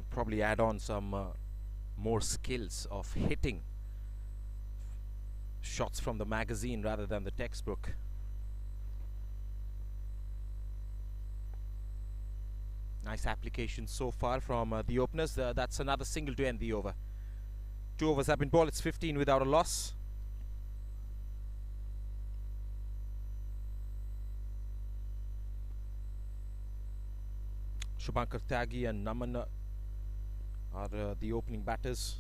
probably add on some more skills of hitting shots from the magazine rather than the textbook. Nice application so far from the openers. That's another single to end the over. 2 overs have been bowled. It's 15 without a loss. Shubhankar Tyagi and Naman are the opening batters.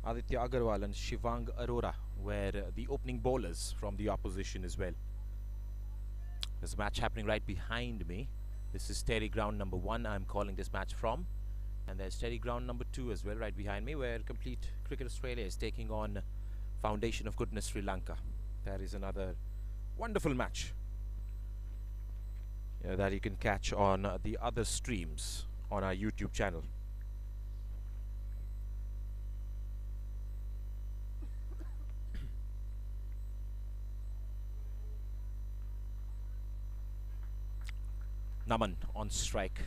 Aditya Agarwal and Shivang Arora were the opening bowlers from the opposition as well. There's a match happening right behind me. This is Terry ground number 1 I'm calling this match from. And there's Terry ground number 2 as well right behind me, where Complete Cricket Australia is taking on Foundation of Goodness Sri Lanka. That is another wonderful match that you can catch on the other streams on our YouTube channel. Naman on strike.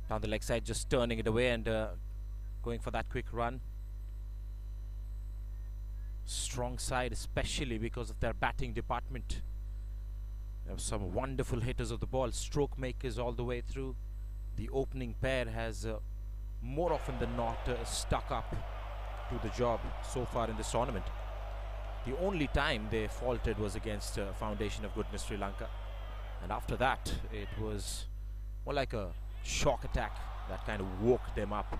Down the leg side, just turning it away and going for that quick run. Strong side, especially because of their batting department. There are some wonderful hitters of the ball, stroke makers all the way through. The opening pair has more often than not stuck up to the job so far in this tournament. The only time they faltered was against Foundation of Goodness Sri Lanka. And after that, it was more like a shock attack that kind of woke them up.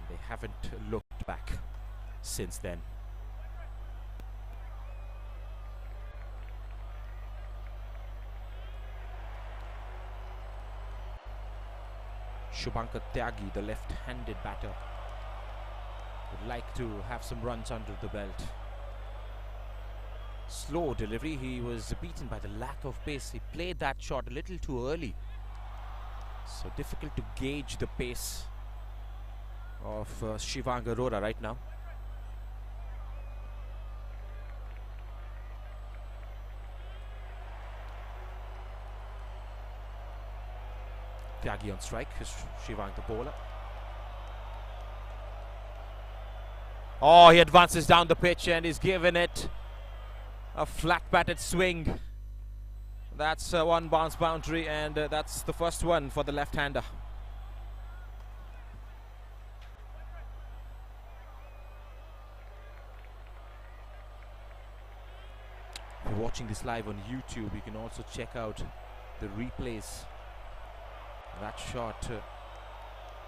They haven't looked back since then. Shubhankar Tyagi, the left-handed batter, would like to have some runs under the belt. Slow delivery. He was beaten by the lack of pace. He played that shot a little too early. So difficult to gauge the pace of Shivang Arora right now. Tyagi on strike. Shivang the bowler. Oh, he advances down the pitch and he's given it a flat batted swing. That's one bounce boundary, and that's the first one for the left-hander. If you're watching this live on YouTube, you can also check out the replays. That shot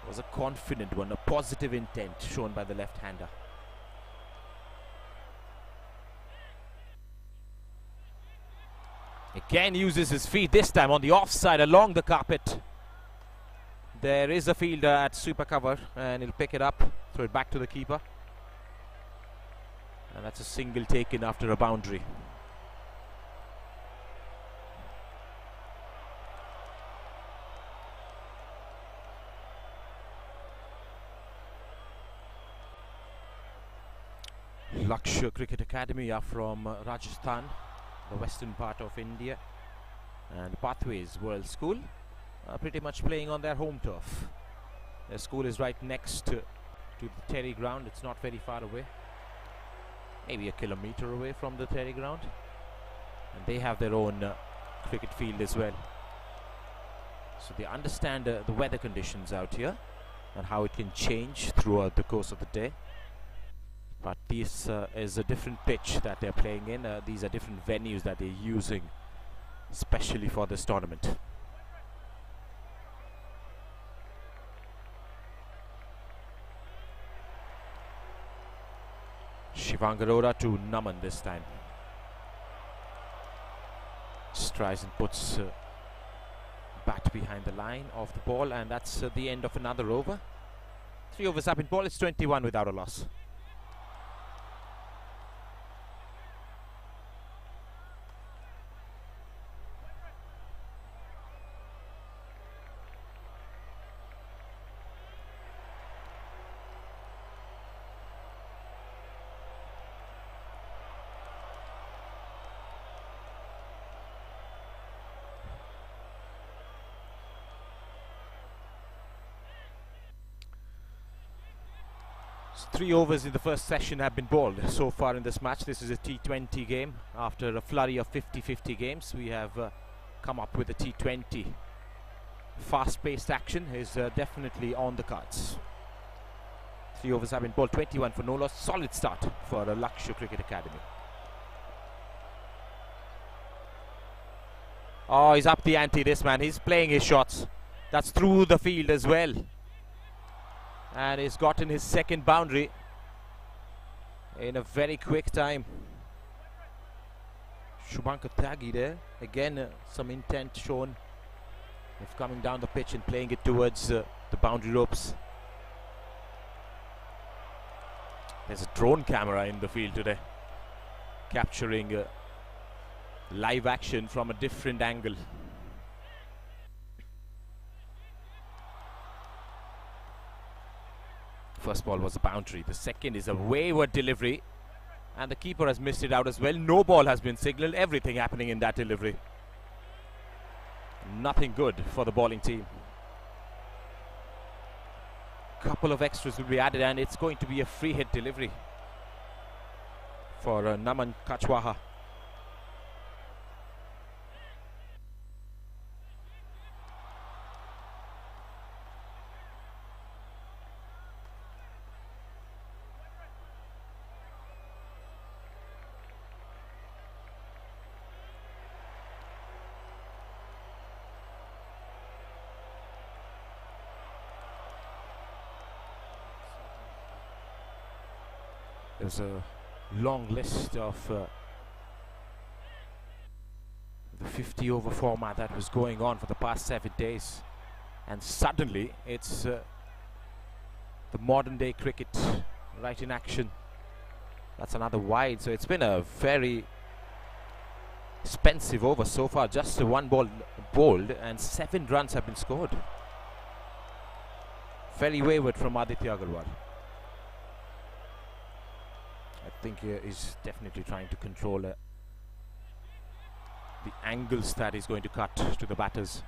was a confident one, a positive intent shown by the left-hander. Again uses his feet, this time on the offside along the carpet. There is a fielder at super cover and he'll pick it up, throw it back to the keeper. And that's a single taken after a boundary. Lakshya Cricket Academy are from Rajasthan, the western part of India, and Pathways World School are pretty much playing on their home turf. Their school is right next to the Terry ground. It's not very far away, maybe a kilometer away from the Terry ground, and they have their own cricket field as well. So they understand the weather conditions out here and how it can change throughout the course of the day. But this is a different pitch that they're playing in. These are different venues that they're using especially for this tournament. Shivang Arora to Naman this time. Tries and puts bat behind the line of the ball, and that's the end of another over. 3 overs up in ball. It's 21 without a loss. 3 overs in the first session have been bowled so far in this match. This is a T20 game. After a flurry of 50-50 games, we have come up with a T20. Fast-paced action is definitely on the cards. 3 overs have been bowled, 21 for no loss. Solid start for Lakshya Cricket Academy. Oh, he's up the ante, this man. He's playing his shots. That's through the field as well. And he's gotten his second boundary in a very quick time. Shubhankar Tyagi there. Again, some intent shown of coming down the pitch and playing it towards the boundary ropes. There's a drone camera in the field today, capturing live action from a different angle. First ball was a boundary. The second is a wayward delivery, and the keeper has missed it out as well. No ball has been signalled. Everything happening in that delivery. Nothing good for the bowling team. Couple of extras will be added, and it's going to be a free hit delivery for Naman Kachwaha. There's a long list of the 50 over format that was going on for the past 7 days, and suddenly it's the modern day cricket right in action. That's another wide, so it's been a very expensive over so far. Just one ball bowled and 7 runs have been scored. Very wayward from Aditya Agarwal. I think he's definitely trying to control the angles that he's going to cut to the batters.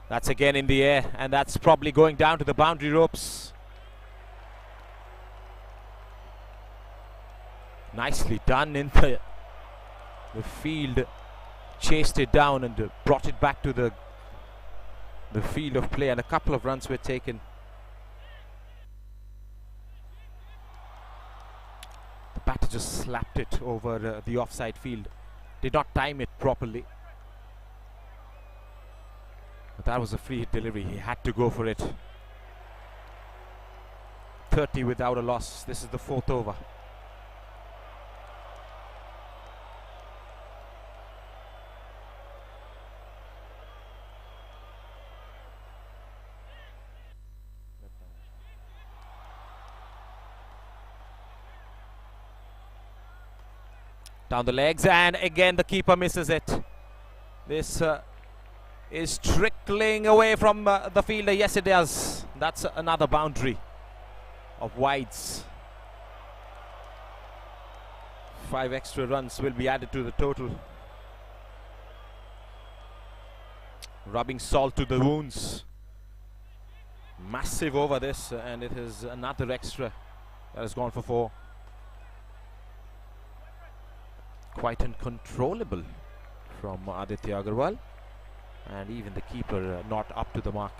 That's again in the air, and that's probably going down to the boundary ropes. Nicely done in the field. Chased it down and brought it back to the field of play, and a couple of runs were taken. Batter just slapped it over the offside field. Did not time it properly. But that was a free hit delivery. He had to go for it. 30 without a loss. This is the 4th over. Down the legs, and again the keeper misses it. This is trickling away from the fielder. Yes, it does. That's another boundary of wides. 5 extra runs will be added to the total. Rubbing salt to the wounds. Massive over this, and it is another extra that has gone for 4. Quite uncontrollable from Aditya Agarwal, and even the keeper not up to the mark.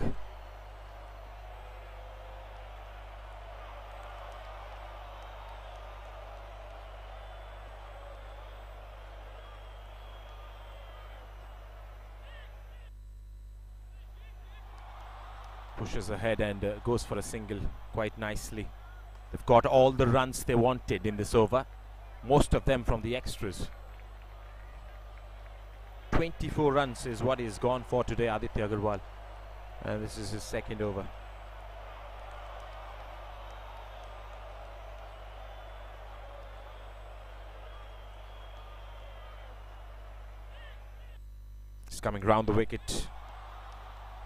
Pushes ahead and goes for a single quite nicely. They've got all the runs they wanted in this over, most of them from the extras. 24 runs is what he's gone for today, Aditya Agarwal, and this is his 2nd over. He's coming round the wicket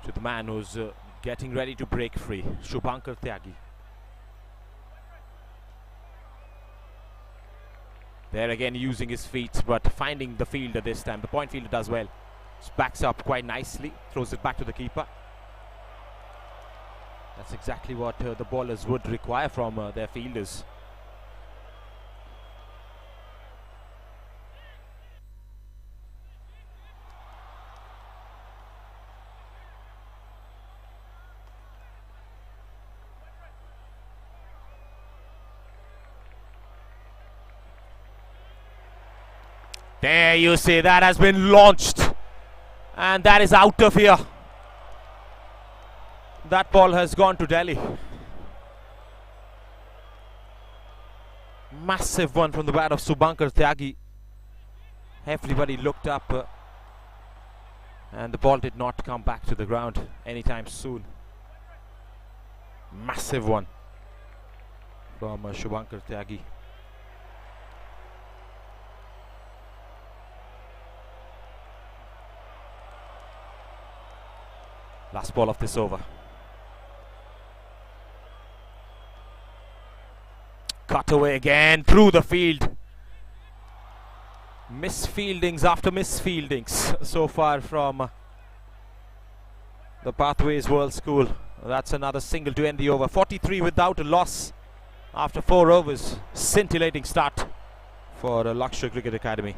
to the man who's getting ready to break free, Shubhankar Tyagi. There again using his feet, but finding the fielder this time. The point fielder does well. Just backs up quite nicely, throws it back to the keeper. That's exactly what the bowlers would require from their fielders. There you see, that has been launched, and that is out of here. That ball has gone to Delhi. Massive one from the bat of Shubhankar Tyagi. Everybody looked up, and the ball did not come back to the ground anytime soon. Massive one from Shubhankar Tyagi. Last ball of this over. Cut away again through the field. Misfieldings after misfieldings so far from the Pathways World School. That's another single to end the over. 43 without a loss after 4 overs. Scintillating start for Lakshya Cricket Academy.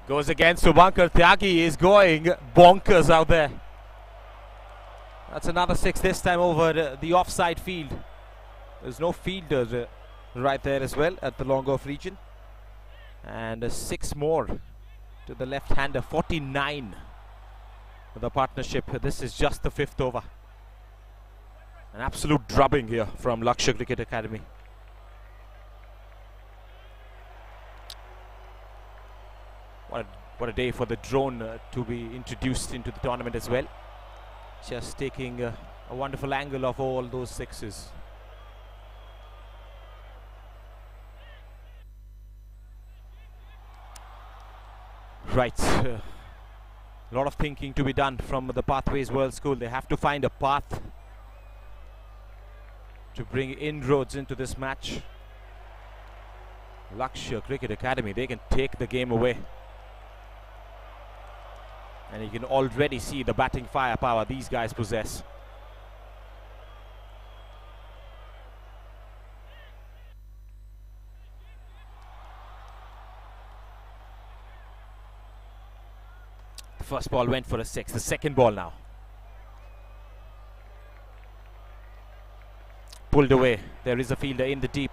Goes against Shubhankar Tyagi, is going bonkers out there. That's another 6 this time over the offside field. There's no fielder right there as well at the long off region. And 6 more to the left-hander. 49 for the partnership. This is just the 5th over. An absolute drubbing here from Lakshya Cricket Academy. What a day for the drone to be introduced into the tournament as well. Just taking a wonderful angle of all those 6s. Right. A lot of thinking to be done from the Pathways World School. They have to find a path to bring inroads into this match. Lakshya Cricket Academy, they can take the game away. And you can already see the batting firepower these guys possess. The first ball went for a 6. The second ball now. Pulled away. There is a fielder in the deep.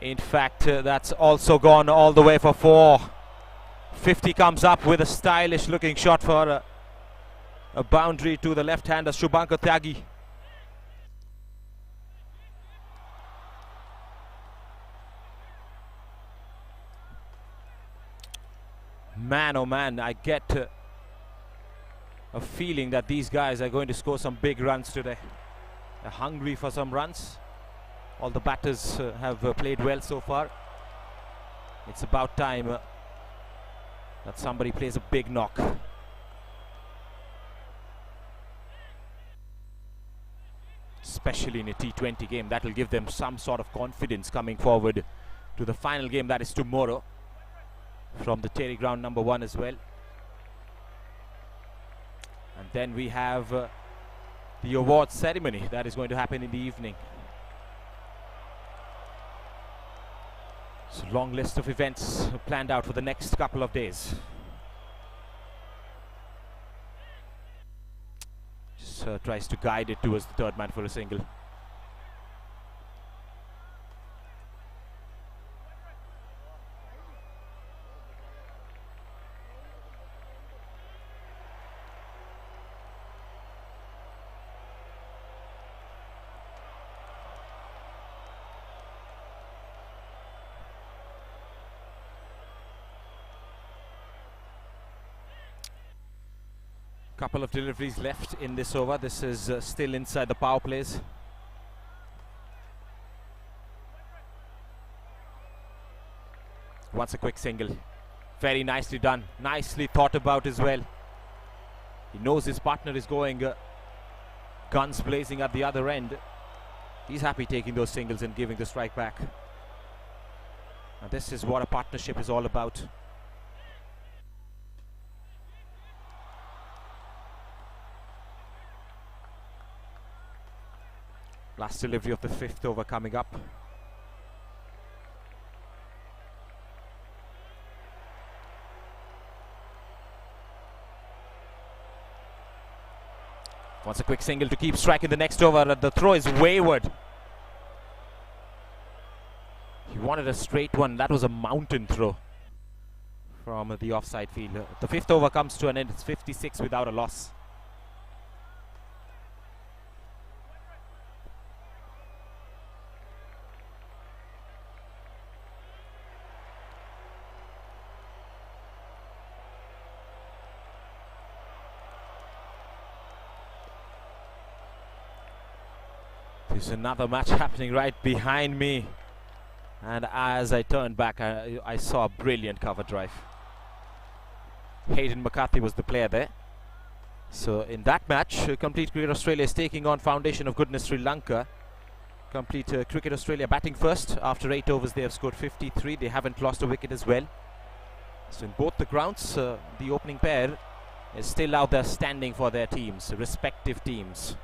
In fact, that's also gone all the way for 4. 50 comes up with a stylish looking shot for a boundary to the left-hander Shubhankar Tyagi. Man, oh man, I get a feeling that these guys are going to score some big runs today. They're hungry for some runs. All the batters have played well so far. It's about time that somebody plays a big knock. Especially in a T20 game. That will give them some sort of confidence coming forward to the final game that is tomorrow from the Terry Ground number 1 as well. And then we have the awards ceremony that is going to happen in the evening. So long list of events planned out for the next couple of days. Just tries to guide it towards the third man for a single. Couple of deliveries left in this over. This is still inside the power plays. Once a quick single. Very nicely done. Nicely thought about as well. He knows his partner is going guns blazing at the other end. He's happy taking those singles and giving the strike back. Now this is what a partnership is all about. Last delivery of the 5th over coming up. Wants a quick single to keep striking the next over. The throw is wayward. He wanted a straight one. That was a mountain throw from the offside field. The 5th over comes to an end. It's 56 without a loss. There's another match happening right behind me, and as I turned back I saw a brilliant cover drive. Hayden McCarthy was the player there. So in that match, Complete Cricket Australia is taking on Foundation of Goodness Sri Lanka. Complete Cricket Australia batting first. After 8 overs they have scored 53. They haven't lost a wicket as well. So in both the grounds, the opening pair is still out there standing for their teams, respective teams.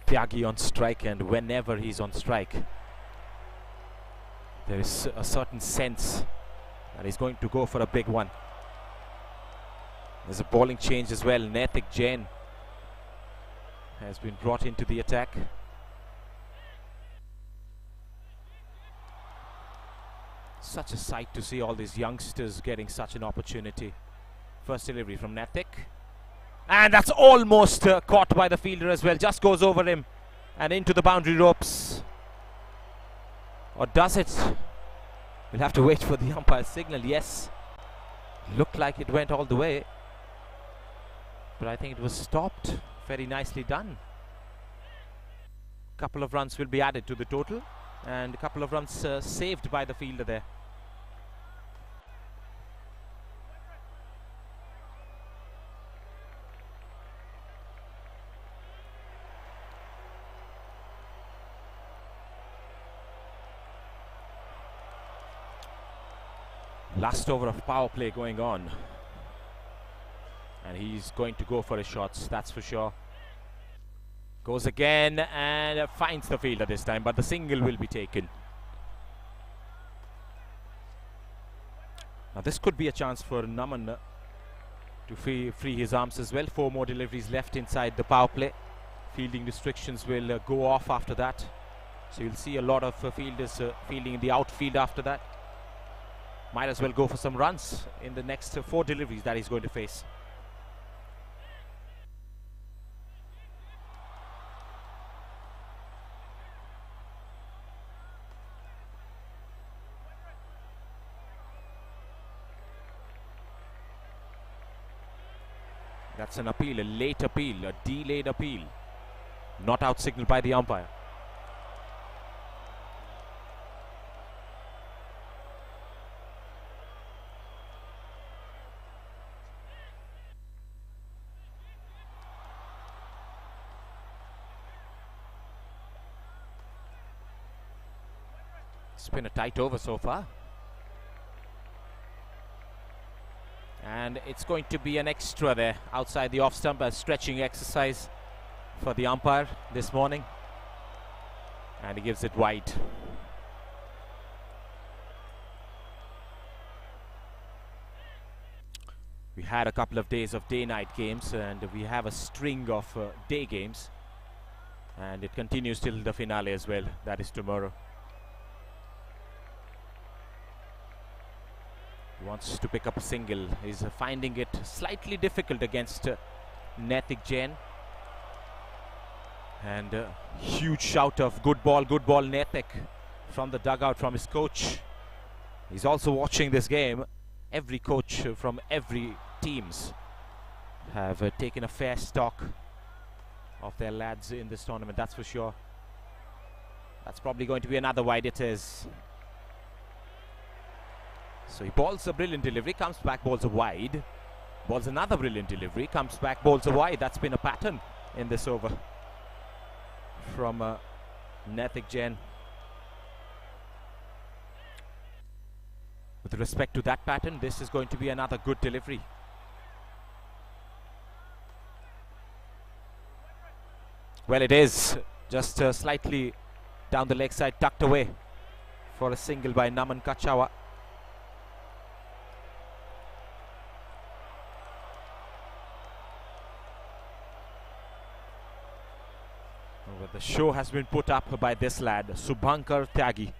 Tyagi on strike, and whenever he's on strike there is a certain sense that he's going to go for a big one. There's a bowling change as well. Naitik Jain has been brought into the attack. Such a sight to see all these youngsters getting such an opportunity. First delivery from Naitik. And that's almost caught by the fielder as well. Just goes over him and into the boundary ropes. Or does it? We'll have to wait for the umpire's signal. Yes. Looked like it went all the way, but I think it was stopped. Very nicely done. Couple of runs will be added to the total, and a couple of runs saved by the fielder there. Last over of power play going on, and he's going to go for his shots, that's for sure. Goes again and finds the fielder this time, but the single will be taken. Now this could be a chance for Naman to free his arms as well. 4 more deliveries left inside the power play. Fielding restrictions will go off after that, so you'll see a lot of fielders fielding in the outfield after that. Might as well go for some runs in the next 4 deliveries that he's going to face. That's an appeal, a late appeal, a delayed appeal. Not out signal by the umpire. It's been a tight over so far. And it's going to be an extra there outside the off stump, a stretching exercise for the umpire this morning. And he gives it wide. We had a couple of days of day-night games, and we have a string of day games. And it continues till the finale as well. That is tomorrow. He wants to pick up a single. He's finding it slightly difficult against Naitik Jain. And a huge shout of good ball Naitik from the dugout from his coach. He's also watching this game. Every coach from every teams have taken a fair stock of their lads in this tournament, that's for sure. That's probably going to be another wide, it is. So he balls a brilliant delivery, comes back, balls a wide. Balls another brilliant delivery, comes back, balls a wide. That's been a pattern in this over from Naitik Jain. With respect to that pattern, this is going to be another good delivery. Well, it is just slightly down the leg side, tucked away for a single by Naman Kachawa. Well, the show has been put up by this lad, Subhankar Tyagi.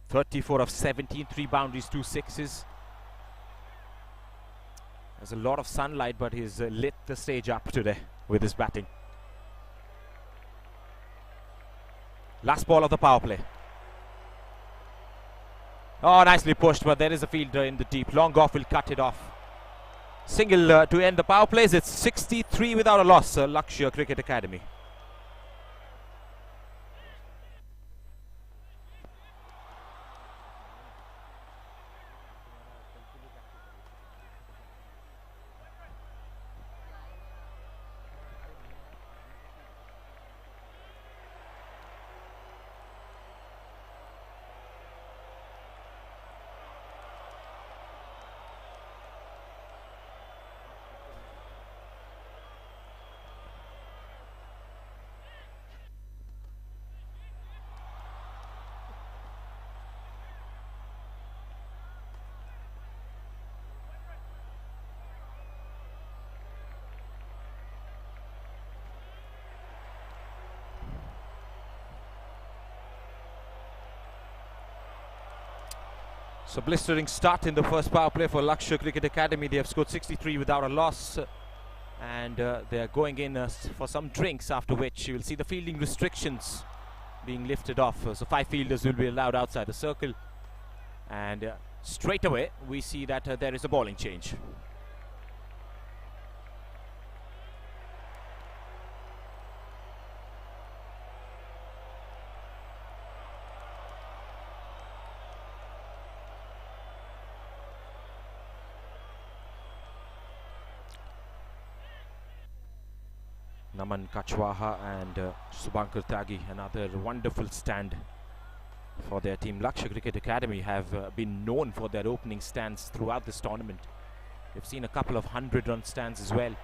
34 of 17, 3 boundaries, 2 sixes. There's a lot of sunlight, but he's lit the stage up today with his batting. Last ball of the power play. Oh, nicely pushed, but there is a fielder in the deep. Long off will cut it off. Single to end the power plays. It's 63 without a loss, Lakshya Cricket Academy. So blistering start in the first power play for Lakshya Cricket Academy. They have scored 63 without a loss. And they're going in for some drinks, after which you will see the fielding restrictions being lifted off. So 5 fielders will be allowed outside the circle. And straight away we see that there is a bowling change. Naman Kachwaha and Subhankar Tyagi, another wonderful stand for their team. Lakshya Cricket Academy have been known for their opening stands throughout this tournament. They've seen a couple of 100-run stands as well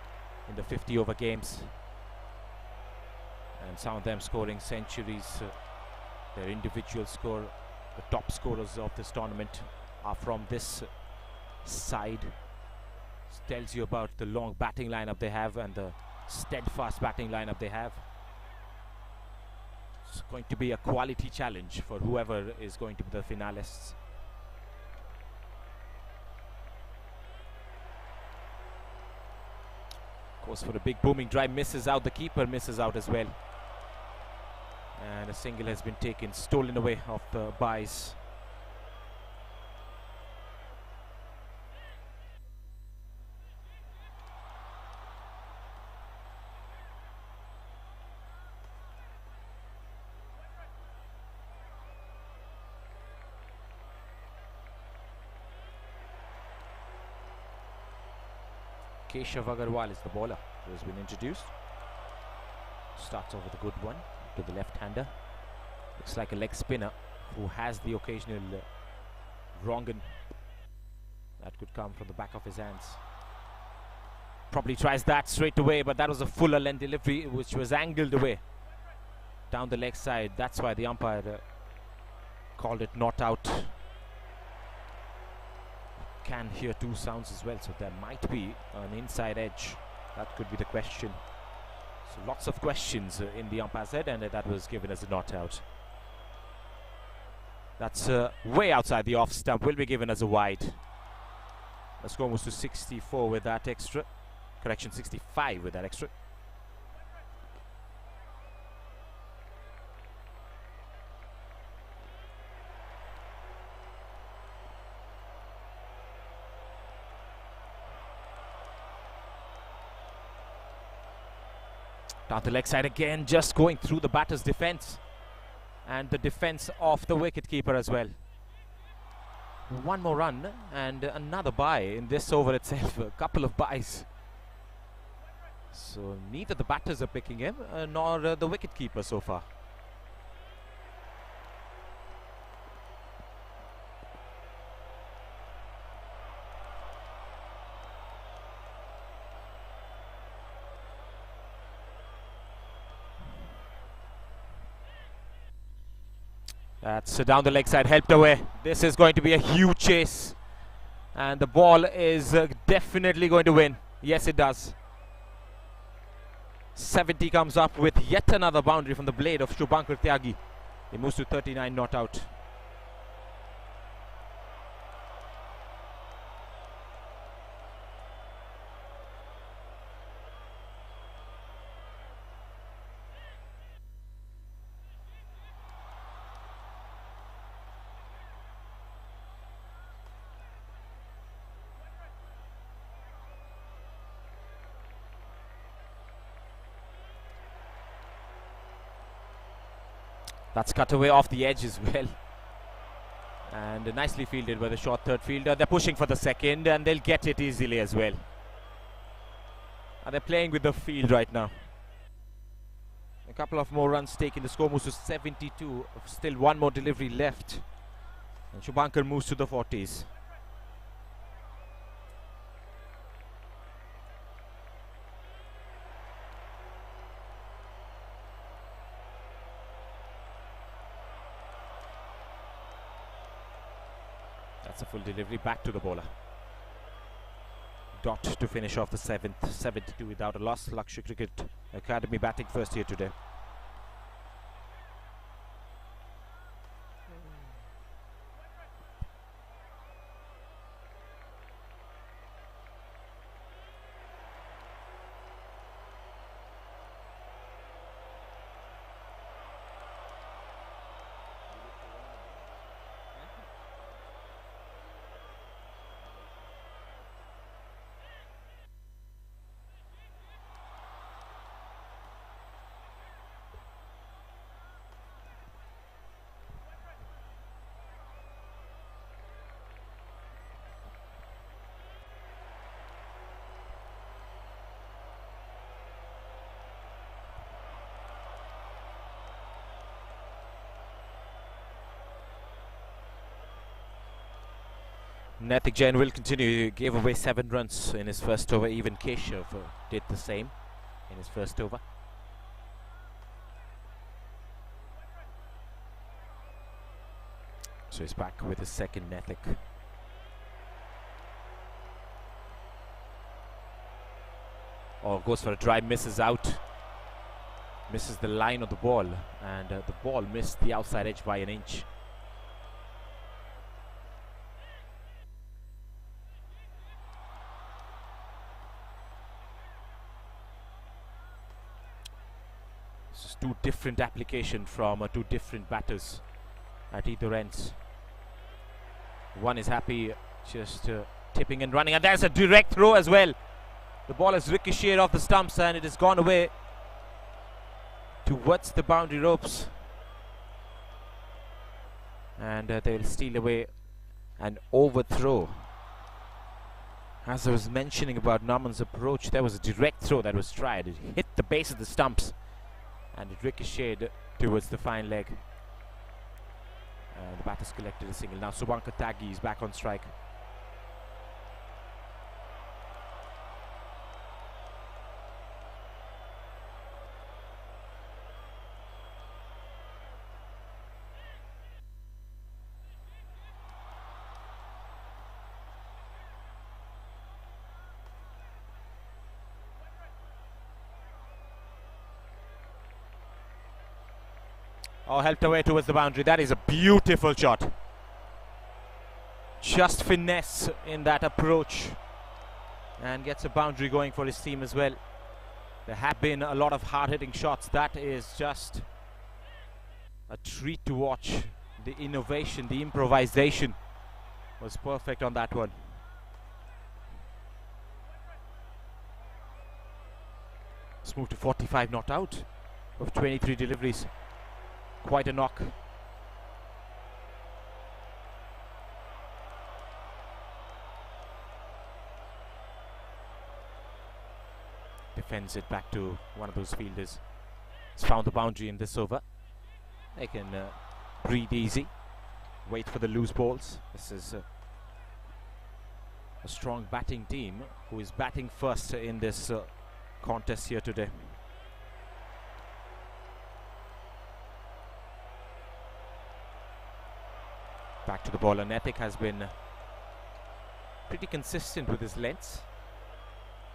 in the 50-over games, and some of them scoring centuries. Their individual score, the top scorers of this tournament are from this side. This tells you about the long batting lineup they have and the steadfast batting lineup they have. It's going to be a quality challenge for whoever is going to be the finalists. Goes for a big booming drive, misses out. The keeper misses out as well, and a single has been taken, stolen away off the byes. Keshav Agarwal is the bowler who has been introduced. Starts off with a good one to the left-hander. Looks like a leg spinner who has the occasional wrong-un that could come from the back of his hands. Probably tries that straight away, but that was a fuller length delivery which was angled away down the leg side. That's why the umpire called it not out. Can hear 2 sounds as well, so there might be an inside edge. That could be the question. So lots of questions in the umpire's head, and that was given as a not out. That's way outside the off stump, will be given as a wide. The score moves to 64 with that extra. Correction, 65 with that extra. Down the leg side again, just going through the batter's defense and the defense of the wicketkeeper as well. One more run and another bye in this over itself. A couple of byes. So neither the batters are picking him nor the wicketkeeper so far. That's down the leg side, helped away. This is going to be a huge chase. And the ball is definitely going to win. Yes, it does. 70 comes up with yet another boundary from the blade of Shubhankar Tyagi. He moves to 39 not out. That's cut away off the edge as well. And nicely fielded by the short third fielder. They're pushing for the second and they'll get it easily as well. And they're playing with the field right now. A couple of more runs taken. The score moves to 72. Still one more delivery left. And Shubhankar moves to the 40s. That's a full delivery back to the bowler. Dot to finish off the 7th, 72 without a loss. Lakshya Cricket Academy batting first here today. Naitik Jain will continue. He gave away 7 runs in his first over. Even Keshav did the same in his first over. So he's back with his second Naitik. Oh, goes for a drive, misses out. Misses the line of the ball. And the ball missed the outside edge by an inch. Two different application from two different batters at either ends. One is happy just tipping and running, and there's a direct throw as well. The ball has ricocheted off the stumps and it has gone away towards the boundary ropes, and they'll steal away an overthrow. As I was mentioning about Naman's approach, there was a direct throw that was tried. It hit the base of the stumps and it ricocheted towards the fine leg. The batters collected a single. Now Shubhankar Tyagi is back on strike. Oh, helped away towards the boundary. That is a beautiful shot. Just finesse in that approach. and gets a boundary going for his team as well. There have been a lot of hard-hitting shots. That is just a treat to watch. The innovation, the improvisation was perfect on that one. Let's move to 45 not out of 23 deliveries. Quite a knock. Defends it back to one of those fielders. He's found the boundary in this over. They can breathe easy, wait for the loose balls. This is a strong batting team who is batting first in this contest here today. Back to the ball, and Ethik has been pretty consistent with his lengths.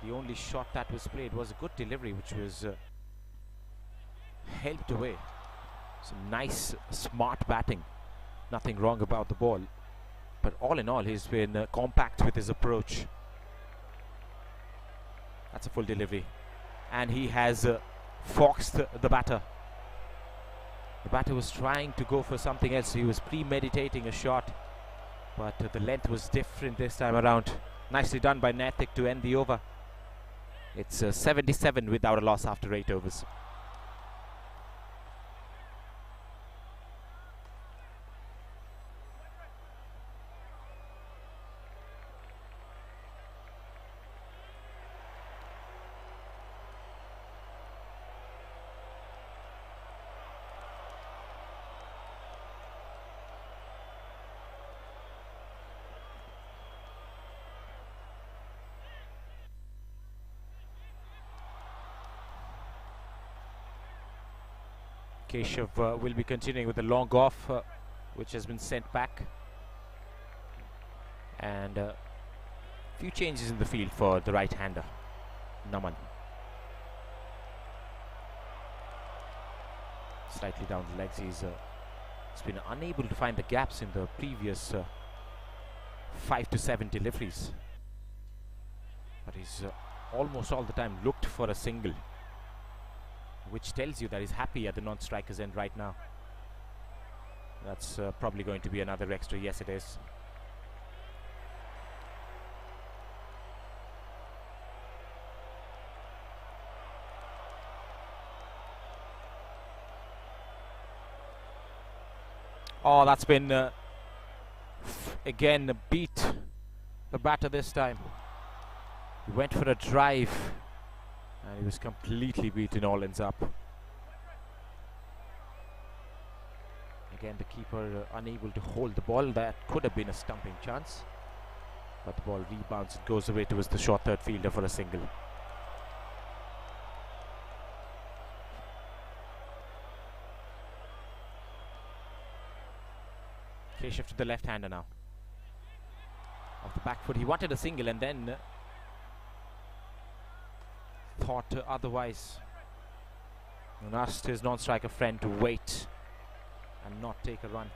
The only shot that was played was a good delivery, which was helped away. Some nice, smart batting. Nothing wrong about the ball. But all in all, he's been compact with his approach. That's a full delivery. And he has foxed the batter. The batter was trying to go for something else. He was premeditating a shot. But the length was different this time around. Nicely done by Ethik to end the over. It's 77 without a loss after 8 overs. Keshav will be continuing with the long off, which has been sent back. And a few changes in the field for the right-hander, Naman. Slightly down the legs. He's been unable to find the gaps in the previous 5 to 7 deliveries. But he's almost all the time looked for a single, which tells you that he's happy at the non-striker's end right now. That's probably going to be another extra. Yes, it is. Oh, that's been again beat the batter this time. He went for a drive and he was completely beaten all ends up. Again, the keeper unable to hold the ball. That could have been a stumping chance, but the ball rebounds and goes away towards the short third fielder for a single. Keshav to the left-hander now. Off the back foot, he wanted a single and then thought otherwise and asked his non-striker friend to wait and not take a run.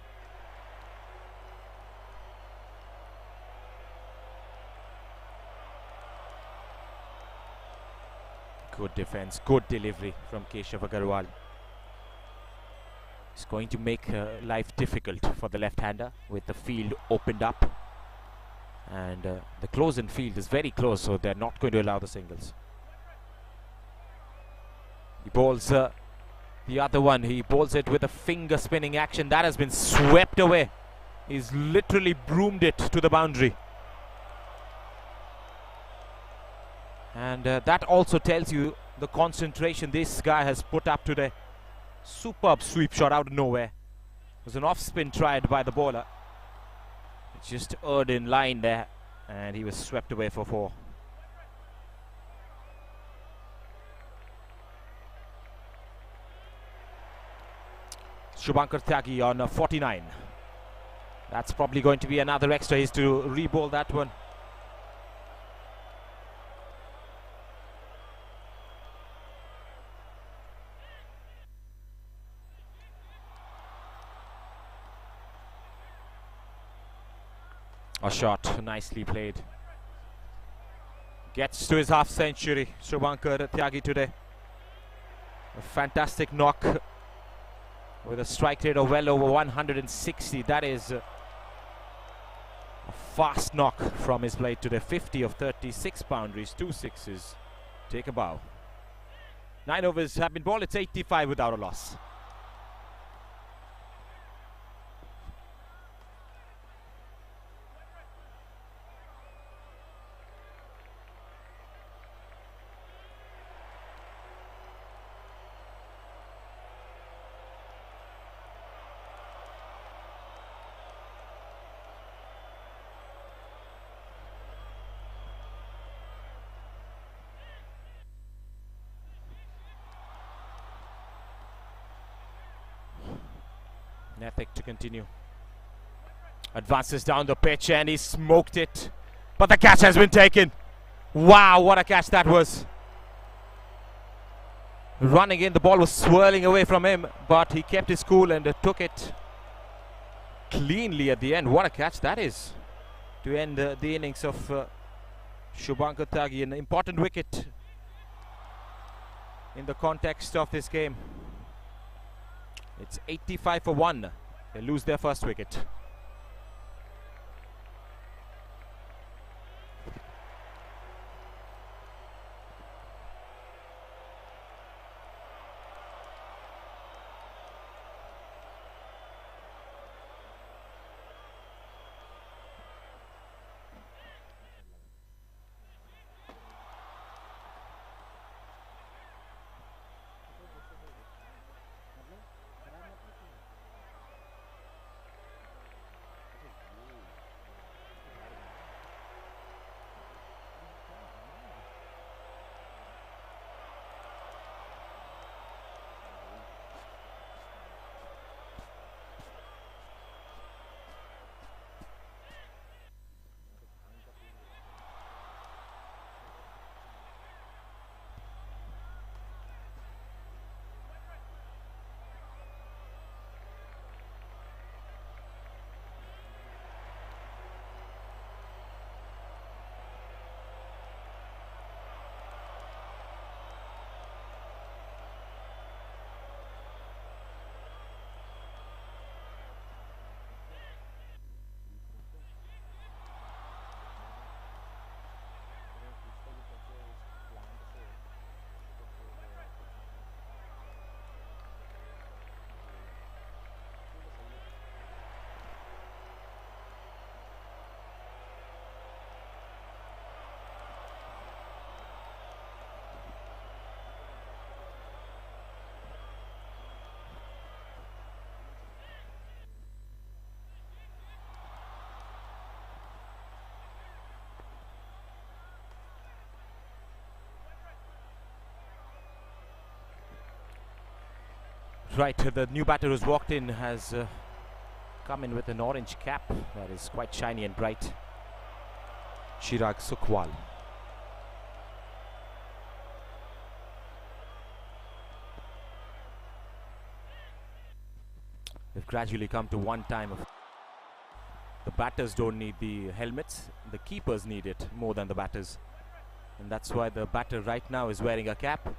Good defense, good delivery from Keshav Agarwal. It's going to make life difficult for the left-hander with the field opened up, and the close-in field is very close, so they're not going to allow the singles. He bowls the other one. He bowls it with a finger spinning action. That has been swept away. He's literally broomed it to the boundary. And that also tells you the concentration this guy has put up today. Superb sweep shot out of nowhere. It was an off spin tried by the bowler. It just erred in line there, and he was swept away for 4. Shubhankar Tyagi on 49. That's probably going to be another extra. He's to re-bowl that one. A shot, nicely played. Gets to his half century, Shubhankar Tyagi today. A fantastic knock with a strike rate of well over 160. That is a fast knock from his blade today. 50 of 36 boundaries, 2 sixes. Take a bow. 9 overs have been bowled. It's 85 without a loss. Nathik to continue. Advances down the pitch and he smoked it. But the catch has been taken. Wow, what a catch that was. Running in, the ball was swirling away from him, but he kept his cool and took it cleanly at the end. What a catch that is to end the innings of Shubhankar Tyagi. An important wicket in the context of this game. It's 85 for 1. They lose their first wicket. Right, the new batter who's walked in has come in with an orange cap that is quite shiny and bright. Chirag Sukhwal. We've gradually come to one time of the batters don't need the helmets, the keepers need it more than the batters. And that's why the batter right now is wearing a cap,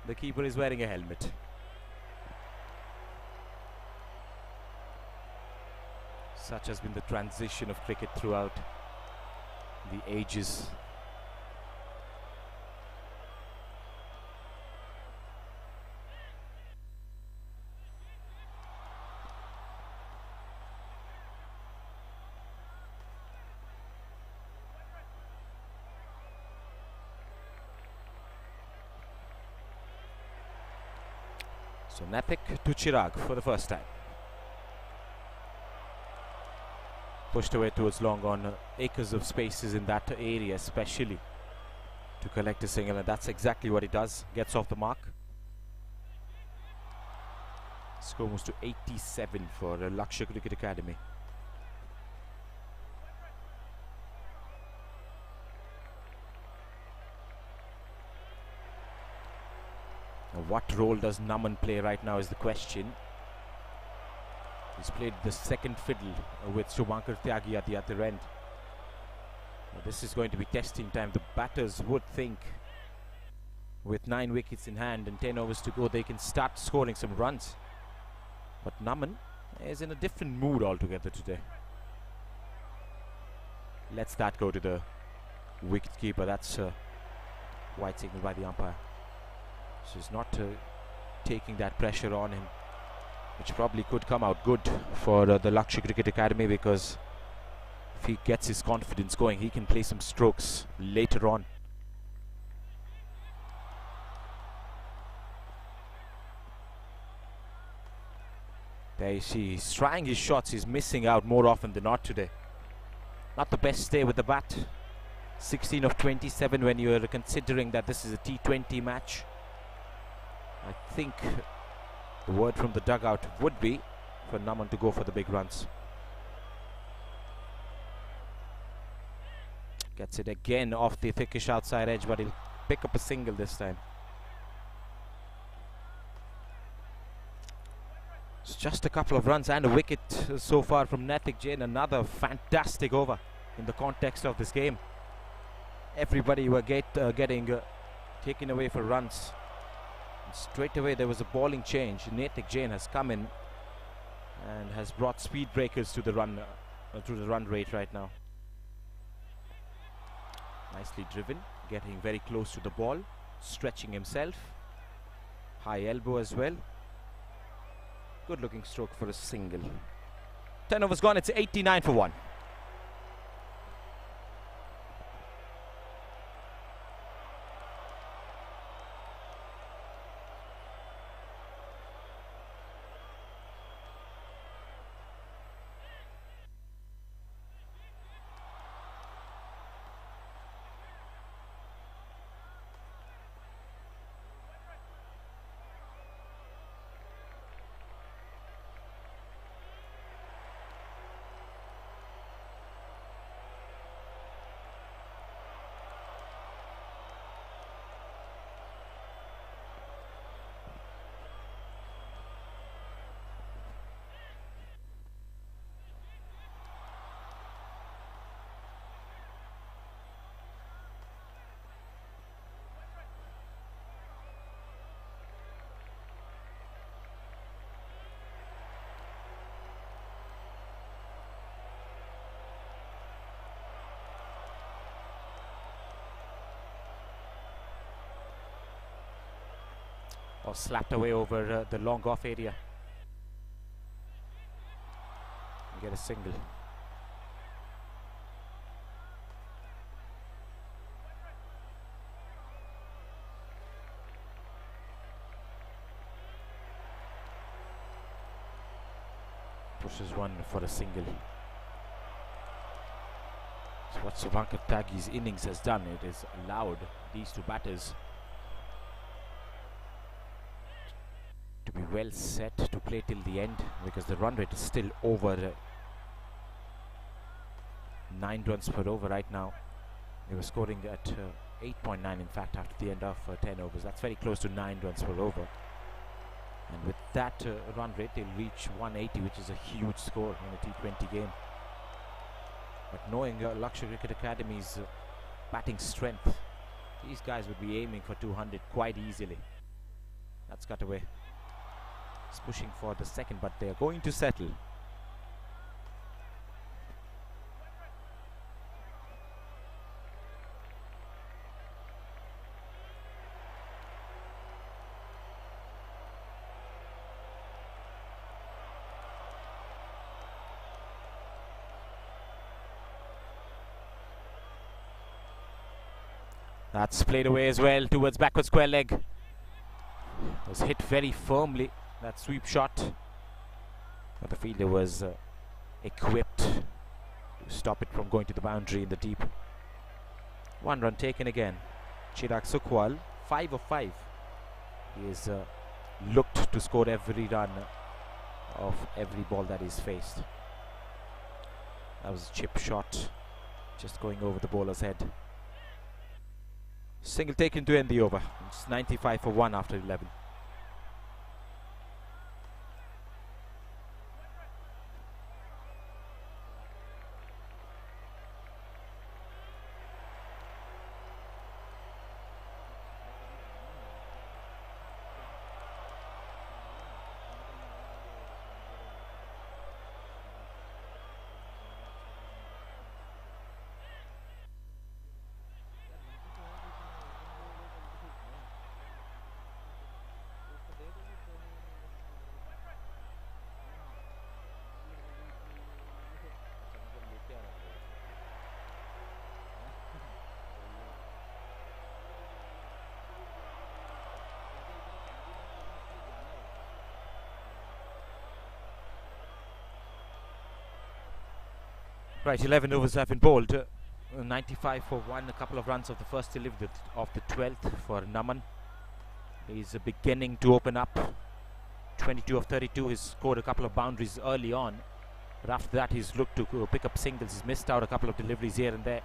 the keeper is wearing a helmet. Such has been the transition of cricket throughout the ages. So Nathik to Chirag for the first time. Pushed away towards long on acres of spaces in that area, especially to collect a single, and that's exactly what he does. Gets off the mark. Score moves to 87 for Lakshya Cricket Academy. Now, what role does Naman play right now is the question. He's played the second fiddle with Shubhankar Tyagi at the other end. This is going to be testing time. The batters would think with 9 wickets in hand and 10 overs to go, they can start scoring some runs. But Naman is in a different mood altogether today. Lets that go to the wicket-keeper. That's a white signal by the umpire. So he's not taking that pressure on him, which probably could come out good for the Lakshya Cricket Academy, because if he gets his confidence going, he can play some strokes later on. There you see, he's trying his shots, he's missing out more often than not today. Not the best day with the bat. 16 of 27 when you're considering that this is a T20 match. I think the word from the dugout would be for Naman to go for the big runs. Gets it again off the thickish outside edge, but he'll pick up a single this time. It's just a couple of runs and a wicket so far from Natik Jain. Another fantastic over in the context of this game. Everybody were getting taken away for runs. And straight away there was a bowling change. Natik Jain has come in and has brought speed breakers to the run rate right now. Nicely driven, getting very close to the ball, stretching himself. High elbow as well. Good looking stroke for a single. 10 overs gone, it's 89 for 1. Or slapped away over the long off area and get a single. Pushes one for a single. So what Subankar Taggi's innings has done, it has allowed these two batters to be well set to play till the end, because the run rate is still over 9 runs per over right now. They were scoring at 8.9 in fact after the end of 10 overs. That's very close to 9 runs per over, and with that run rate they'll reach 180, which is a huge score in a T20 game. But knowing Lakshya Cricket Academy's batting strength, these guys would be aiming for 200 quite easily. That's cut away. He's pushing for the second, but they're going to settle. That's played away as well towards backward square leg. Was hit very firmly, that sweep shot, but the fielder was equipped to stop it from going to the boundary in the deep. 1 run taken again. Chirag Sukhwal, 5 of 5. He is looked to score every run of every ball that he's faced. That was a chip shot, just going over the bowler's head. Single taken to end the over. It's 95 for 1 after 11. Right, 11 overs have been bowled. 95 for 1, a couple of runs of the first delivery of the 12th for Naman. He's beginning to open up. 22 of 32, he's scored a couple of boundaries early on. But after that, he's looked to pick up singles. He's missed out a couple of deliveries here and there.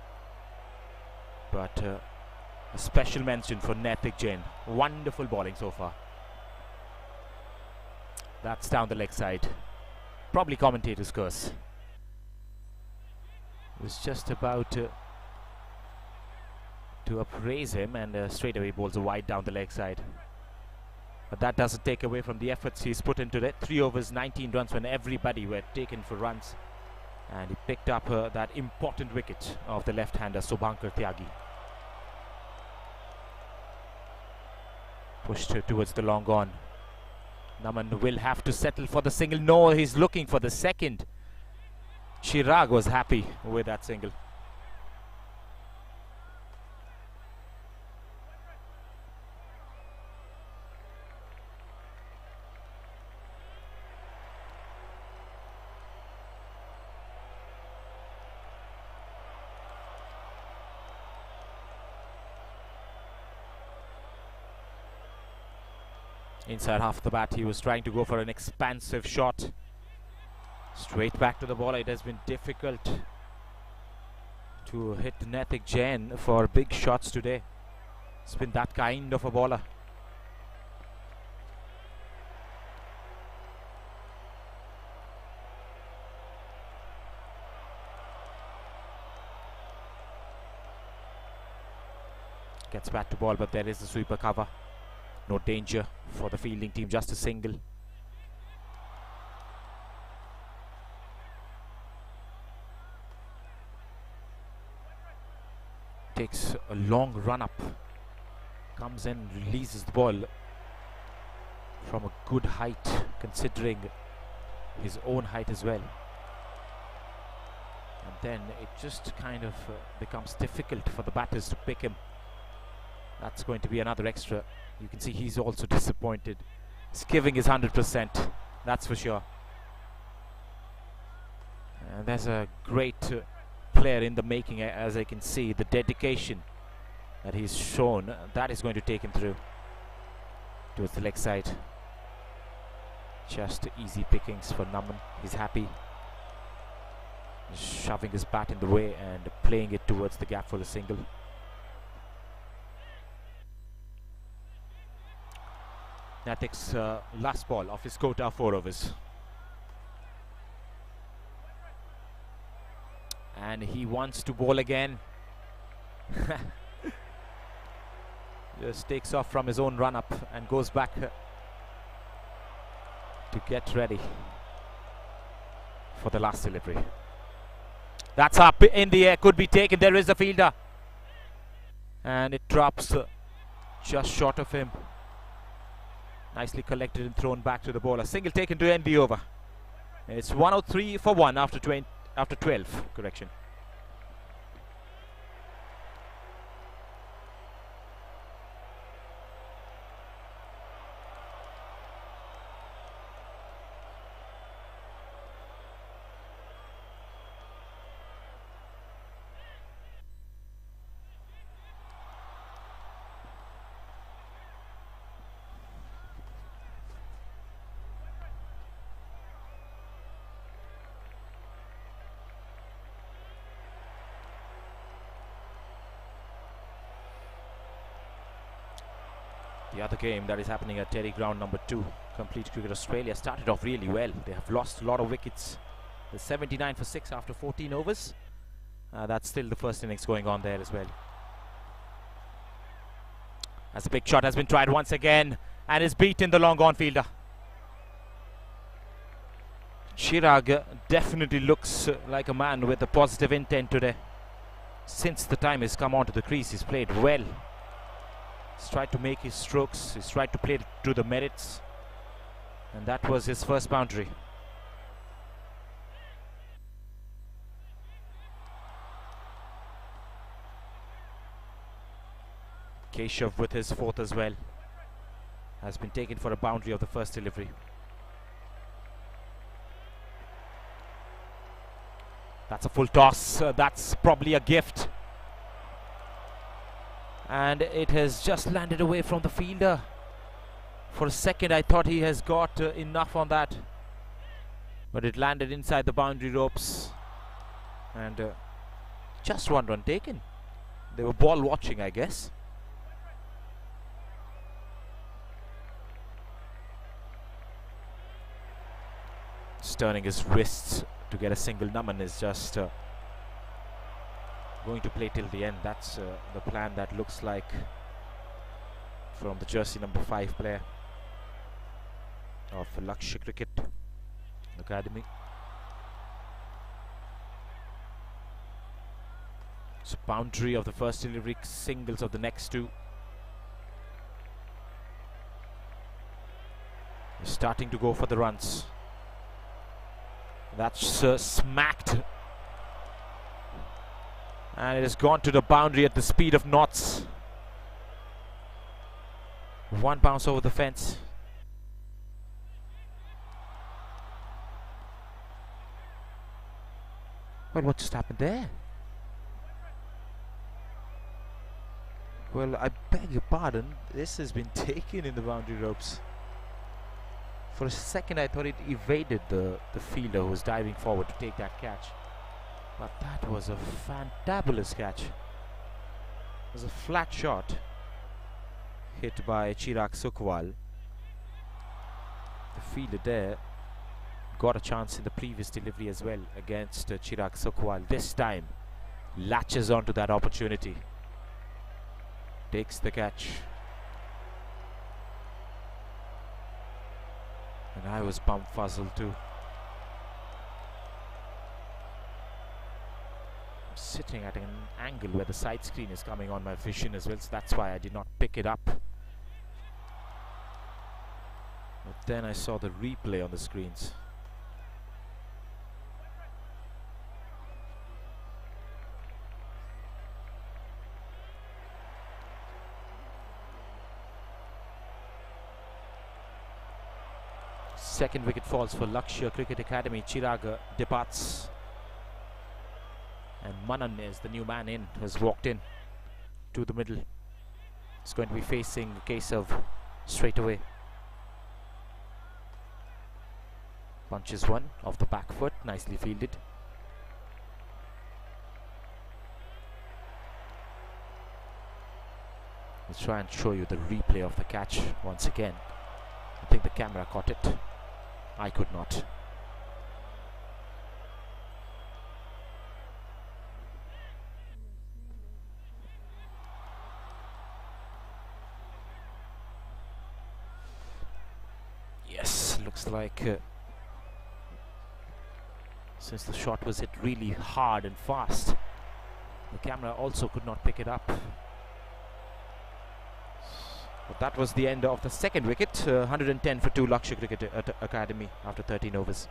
But a special mention for Naitik Jain. Wonderful bowling so far. That's down the leg side. Probably commentator's curse. Was just about to upraise him, and straight away bowls a wide down the leg side. But that doesn't take away from the efforts he's put into it. 3 overs, 19 runs when everybody were taken for runs. And he picked up that important wicket of the left-hander Subhankar Tyagi. Pushed towards the long on. Naman will have to settle for the single. No, he's looking for the second. Chirag was happy with that single. Inside half the bat, he was trying to go for an expansive shot. Straight back to the ball. It has been difficult to hit Naitik Jain for big shots today. It's been that kind of a bowler. Gets back to ball, but there is the sweeper cover. No danger for the fielding team, just a single. Takes a long run up, comes in, releases the ball from a good height, considering his own height as well. And then it just kind of becomes difficult for the batters to pick him. That's going to be another extra. You can see he's also disappointed. He's giving his 100%, that's for sure. And there's a great player in the making, as I can see. The dedication that he's shown, that is going to take him through towards the leg side. Just easy pickings for Naman. He's happy. He's shoving his bat in the way and playing it towards the gap for the single. Naitik's last ball of his quota, 4 overs. And he wants to bowl again. Just takes off from his own run-up and goes back to get ready for the last delivery. That's up in the air, could be taken. There is a fielder. And it drops just short of him. Nicely collected and thrown back to the bowler. Single taken to end the over. It's 103 for 1 after 12. Correction. The other game that is happening at Terry Ground number 2, Complete Cricket Australia, started off really well. They have lost a lot of wickets. They're 79 for 6 after 14 overs. That's still the first innings going on there as well. As a big shot has been tried once again and is beaten the long gone fielder. Chirag definitely looks like a man with a positive intent today. Since the time he's come onto the crease, he's played well. He's tried to make his strokes, he's tried to play to the merits, and that was his first boundary. Keshav with his 4th as well has been taken for a boundary of the first delivery. That's a full toss. That's probably a gift. And it has just landed away from the fielder. For a second I thought he has got enough on that, but it landed inside the boundary ropes, and just one run taken. They were ball watching, I guess. Just turning his wrists to get a single. Naman is just going to play till the end. That's the plan, that looks like, from the jersey number 5 player of Lakshya Cricket Academy. So boundary of the first delivery, singles of the next 2. They're starting to go for the runs. That's smacked, and it has gone to the boundary at the speed of knots. One bounce over the fence. Well, what just happened there? Well, I beg your pardon, this has been taken in the boundary ropes. For a second I thought it evaded the fielder who was diving forward to take that catch. But that was a fantabulous catch. It was a flat shot hit by Chirag Sukhwal. The fielder there got a chance in the previous delivery as well against Chirag Sukhwal. This time latches onto that opportunity, takes the catch. And I was bumfuzzled too. I'm sitting at an angle where the side screen is coming on my vision as well, so that's why I did not pick it up. But then I saw the replay on the screens. Second wicket falls for Lakshya Cricket Academy. Chirag departs, and Manan is the new man in, has walked in to the middle. It's going to be facing Kesav straight away. Punches one off the back foot, nicely fielded. Let's try and show you the replay of the catch once again. I think the camera caught it. I could not. Yes, looks like since the shot was hit really hard and fast, the camera also could not pick it up. But that was the end of the second wicket. 110 for 2 Lakshya Cricket Academy after 13 overs.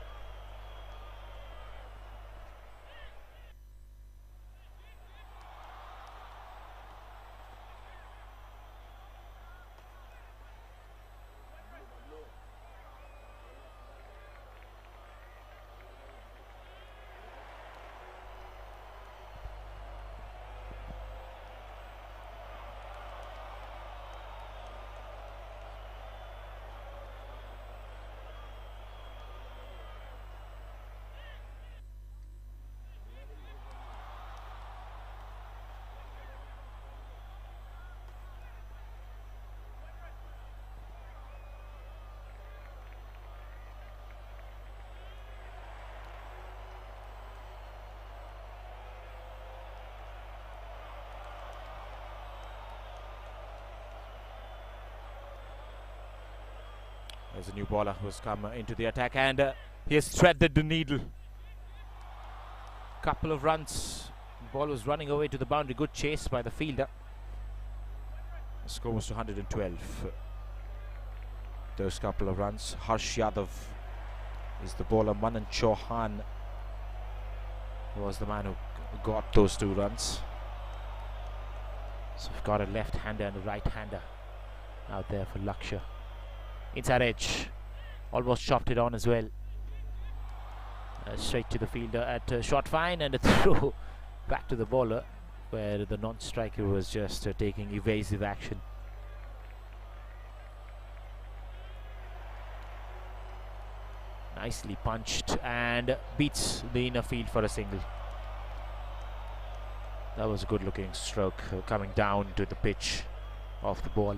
There's a new bowler who's come into the attack, and he has threaded the needle. Couple of runs. The ball was running away to the boundary. Good chase by the fielder. The score was to 112. Those couple of runs. Harsh Yadav is the bowler. Manan Chauhan was the man who got those 2 runs. So we've got a left-hander and a right-hander out there for Lakshya. Inside edge, almost chopped it on as well. Straight to the fielder at short fine, and a throw back to the bowler, where the non-striker was just taking evasive action. Nicely punched and beats the inner field for a single. That was a good looking stroke coming down to the pitch of the ball,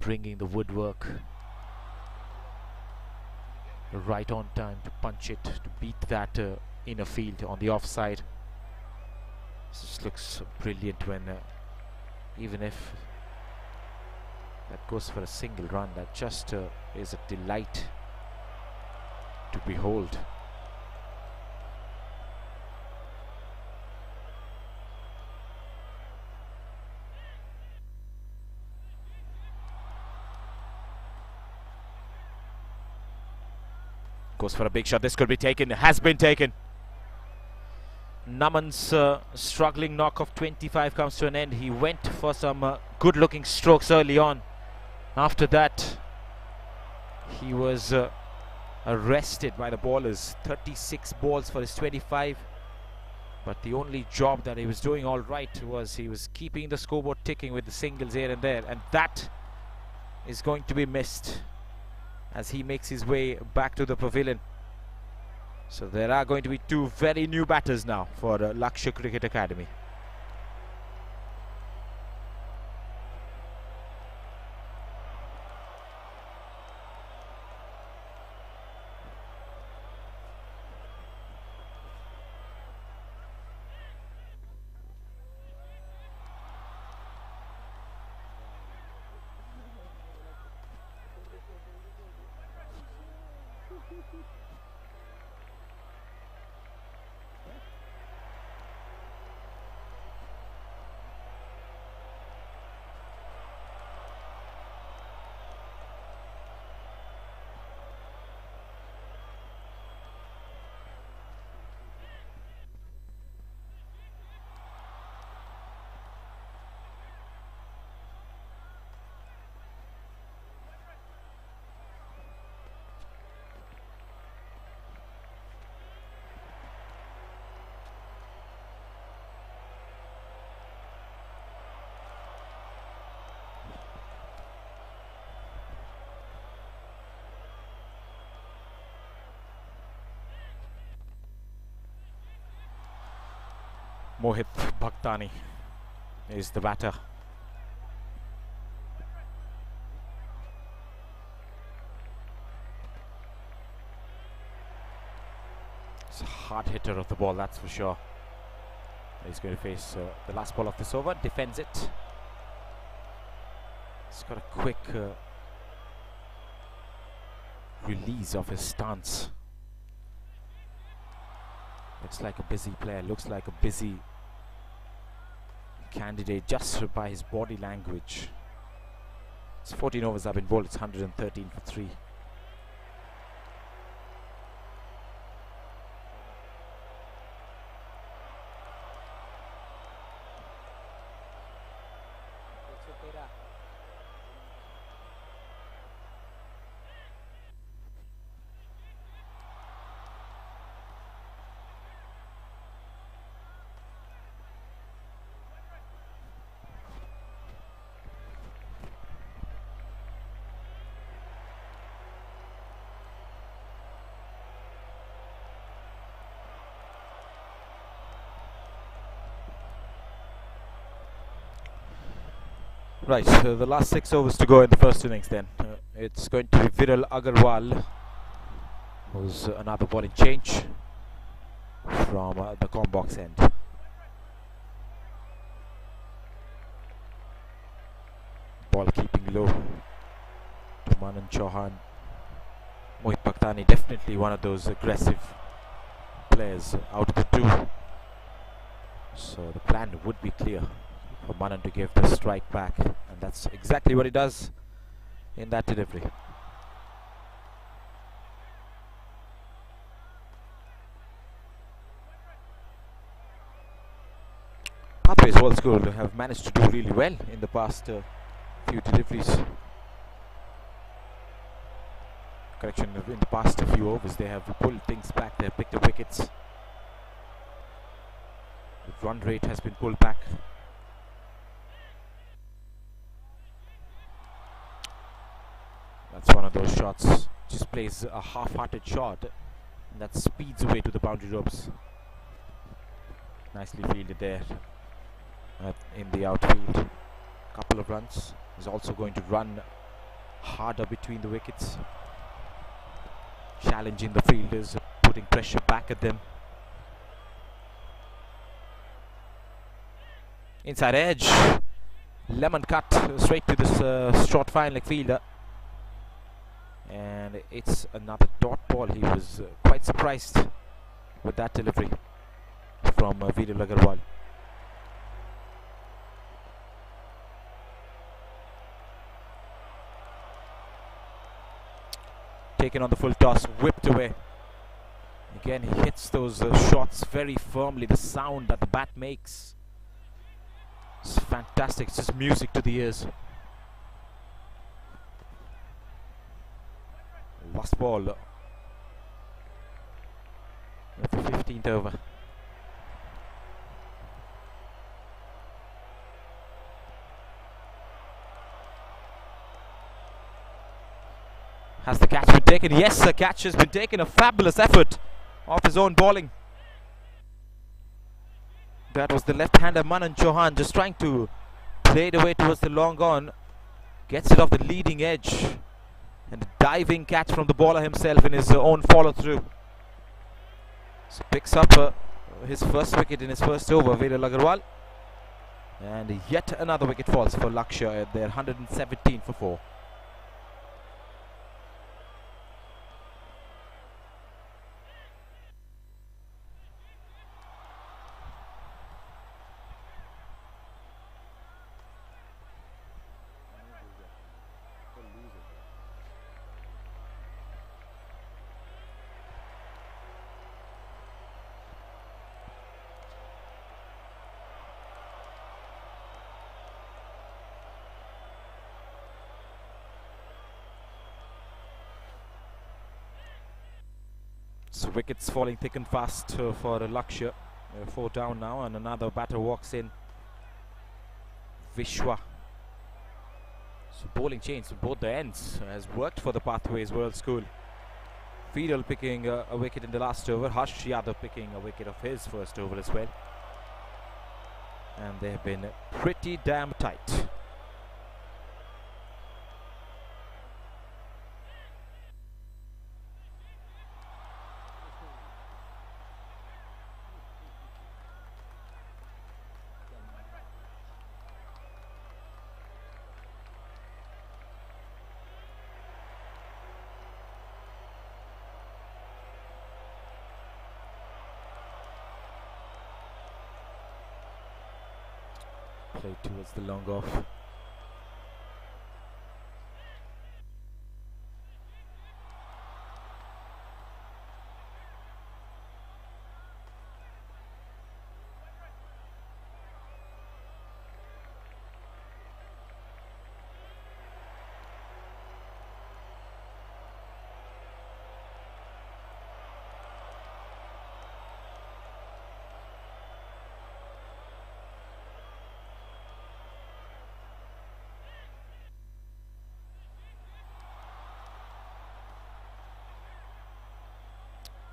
bringing the woodwork right on time to punch it, to beat that inner field on the offside. This looks brilliant when even if that goes for a single run, that just is a delight to behold. Goes for a big shot. This could be taken. Has been taken. Naman's struggling knock of 25 comes to an end. He went for some good looking strokes early on. After that, he was arrested by the bowlers. 36 balls for his 25. But the only job that he was doing all right was he was keeping the scoreboard ticking with the singles here and there. And that is going to be missed as he makes his way back to the pavilion. So there are going to be two very new batters now for Lakshya Cricket Academy. Mohit Bhaktani is the batter. It's a hard hitter of the ball, that's for sure. He's going to face the last ball of this over, defends it. He's got a quick release of his stance. Looks like a busy player, looks like a busy candidate just by his body language. It's 14 overs have been bowled, it's 113 for 3. Right, the last 6 overs to go in the first innings then. It's going to be Viral Agarwal, who's another bowling change from the Combox end. Ball keeping low to Manan Chauhan. Mohit Bhaktani definitely one of those aggressive players out of the two. So the plan would be clear for Manan to give the strike back, and that's exactly what he does in that delivery. Pws World School have managed to do really well in the past few deliveries. correction, in the past few overs they have pulled things back. They have picked up wickets. The run rate has been pulled back. That's one of those shots. Just plays a half-hearted shot that speeds away to the boundary ropes. Nicely fielded there in the outfield. Couple of runs. He's also going to run harder between the wickets, challenging the fielders, putting pressure back at them. Inside edge, lemon cut straight to this short fine leg fielder, and it's another dot ball. He was quite surprised with that delivery from Pws V. Taken on the full toss, whipped away. Again, he hits those shots very firmly. The sound that the bat makes, it's fantastic. It's just music to the ears. Last ball at the 15th over. Has the catch been taken? Yes, the catch has been taken. A fabulous effort of his own bowling. That was the left-hander Manan Chauhan just trying to play it away towards the long on. Gets it off the leading edge. And a diving catch from the bowler himself in his own follow-through. So picks up his first wicket in his first over, Pws. And yet another wicket falls for Lakshya at their 117 for 4. So wickets falling thick and fast for Lakshya. 4 down now, and another batter walks in. Vishwa. So bowling change to both the ends has worked for the Pathways World School. Fidel picking a wicket in the last over. Harsh Yadav picking a wicket of his first over as well. And they have been pretty damn tight. Played towards the long off.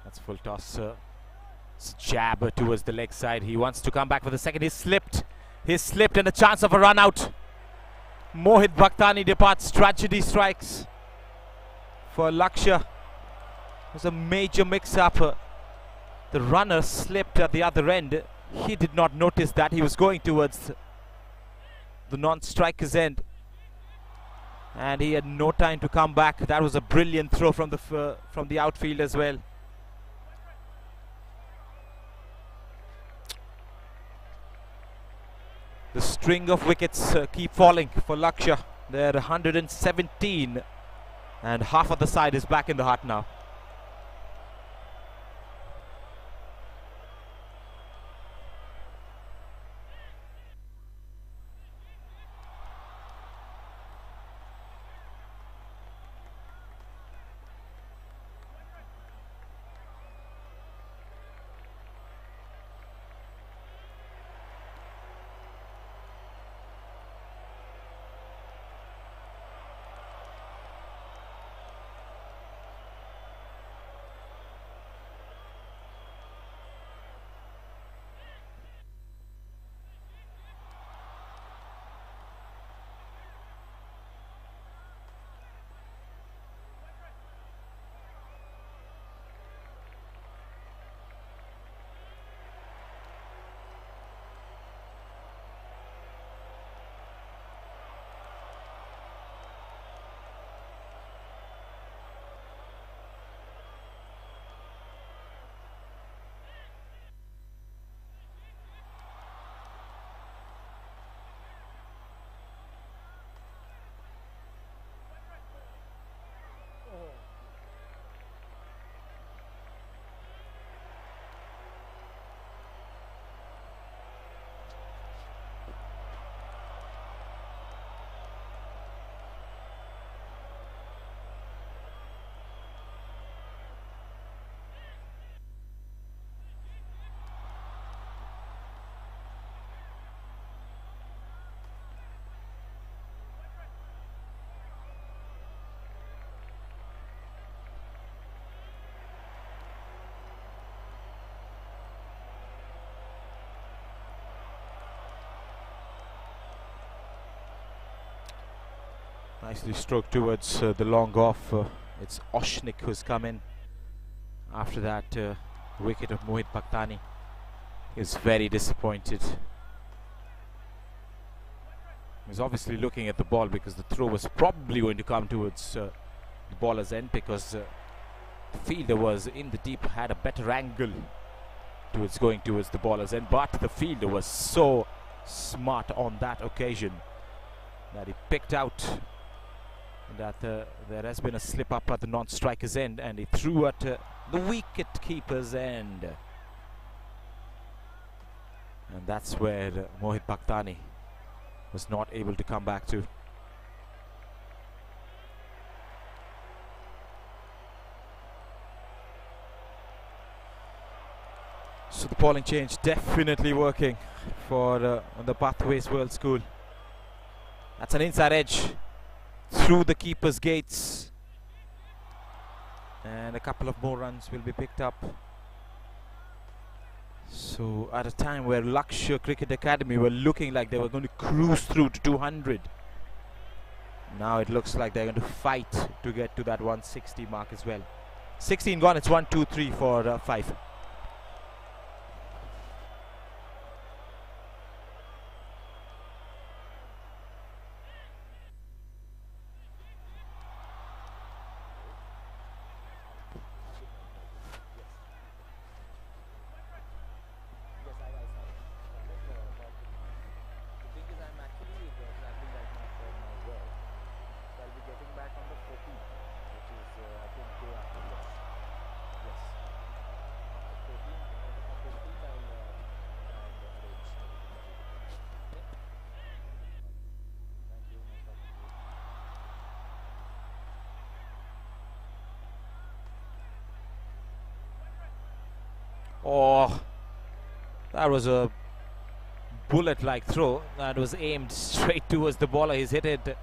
That's full toss. It's jab towards the leg side. He wants to come back for the second. He slipped. He slipped, and a chance of a run out. Mohit Bhaktani departs. Tragedy strikes for Lakshya. It was a major mix-up. The runner slipped at the other end. He did not notice that. He was going towards the non-striker's end, and he had no time to come back. That was a brilliant throw from the outfield as well. The string of wickets keep falling for Lakshya. They're 117, and half of the side is back in the hut now. Nicely stroked towards the long off. It's Oshnik who's come in after that wicket of Mohit Bhaktani. He's very disappointed. He's obviously looking at the ball because the throw was probably going to come towards the bowler's end, because the fielder was in the deep, had a better angle towards going towards the bowler's end, but the fielder was so smart on that occasion that he picked out that there has been a slip up at the non-striker's end, and he threw at the wicket keeper's end, and that's where Mohit Bhaktani was not able to come back to. So the bowling change definitely working for the Pws World School. That's an inside edge through the keeper's gates, and a couple of more runs will be picked up. So at a time where Lakshya Cricket Academy were looking like they were going to cruise through to 200, now it looks like they're going to fight to get to that 160 mark as well. 16 gone, it's 1, 2, 3 for 5. Oh, that was a bullet-like throw that was aimed straight towards the bowler. He's hit it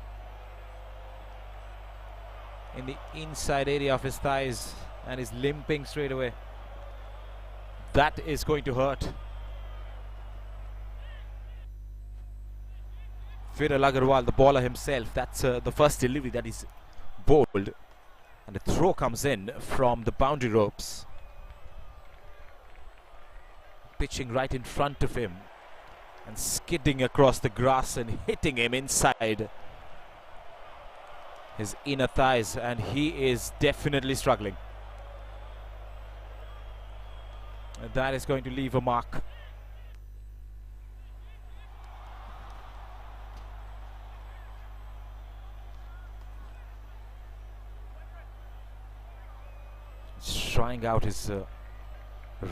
in the inside area of his thighs and is limping straight away. That is going to hurt. Viral Agarwal, the bowler himself, that's the first delivery that is bowled, and the throw comes in from the boundary ropes, pitching right in front of him and skidding across the grass and hitting him inside his inner thighs, and he is definitely struggling. And that is going to leave a mark. He's trying out his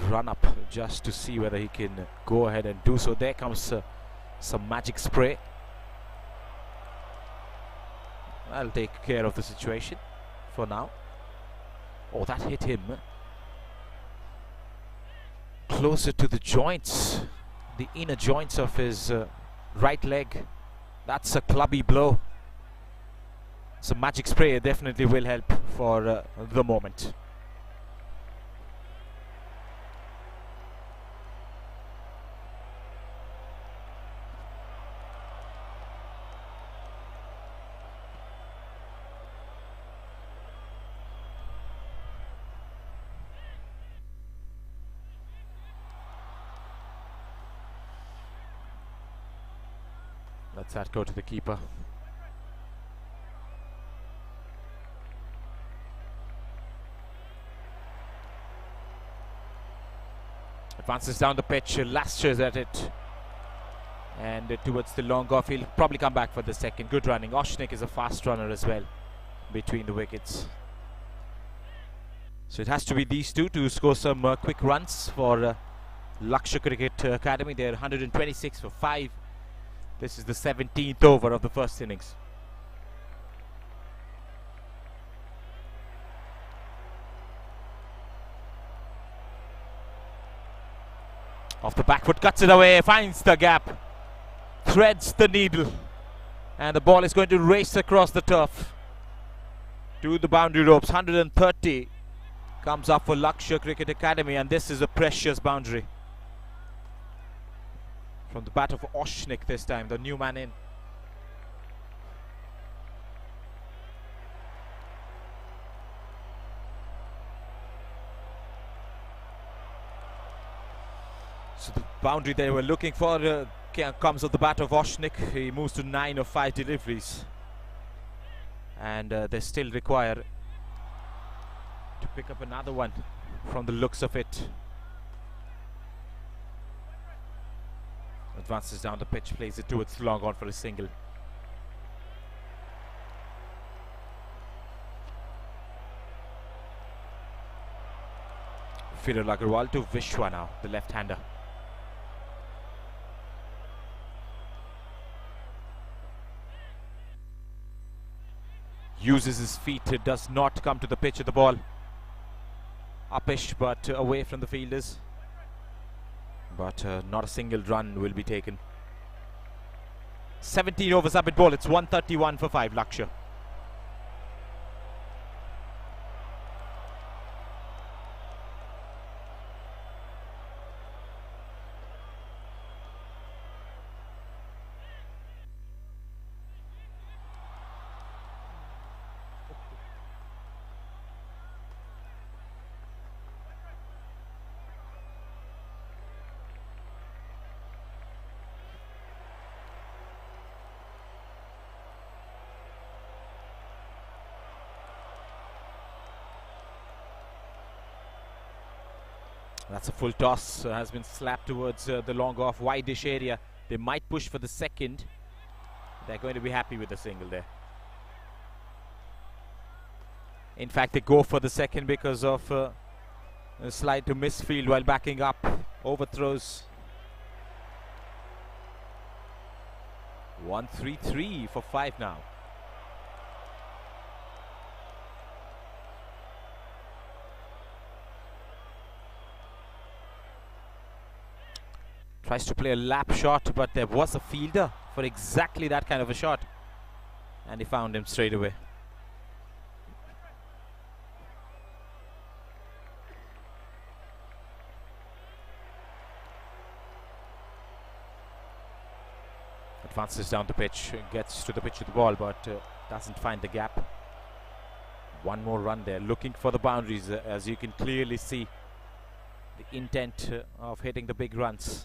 run up just to see whether he can go ahead and do so. There comes some magic spray. I'll take care of the situation for now. Oh, that hit him closer to the joints, the inner joints of his right leg. That's a clubby blow. Some magic spray definitely will help for the moment. Let's that go to the keeper. Advances down the pitch, lasters at it, and towards the long off. He'll probably come back for the second. Good running. Oshnik is a fast runner as well between the wickets. So it has to be these two to score some quick runs for Lakshya Cricket Academy. They're 126 for 5. This is the 17th over of the first innings. Off the back foot, cuts it away, finds the gap, threads the needle, and the ball is going to race across the turf to the boundary ropes. 130 comes up for Lakshya Cricket Academy, and this is a precious boundary. From the bat of Oshnik this time, the new man in. So the boundary they were looking for comes off the bat of Oshnik. He moves to 9 of 5 deliveries. And they still require to pick up another one from the looks of it. Advances down the pitch, plays it towards long on for a single. Firal Agarwal to Vishwa now, the left-hander. Uses his feet, does not come to the pitch of the ball. Upish, but away from the fielders. But not a single run will be taken. 17 overs up at ball. It's 131 for 5, Lakshya. That's a full toss, has been slapped towards the long off wide-ish area. They might push for the second. They're going to be happy with the single there. In fact, they go for the second because of a slide to misfield while backing up. Overthrows. 1-3-3 for 5 now. Tries to play a lap shot, but there was a fielder for exactly that kind of a shot. And he found him straight away. Advances down the pitch, gets to the pitch of the ball, but doesn't find the gap. One more run there, looking for the boundaries, as you can clearly see the intent of hitting the big runs.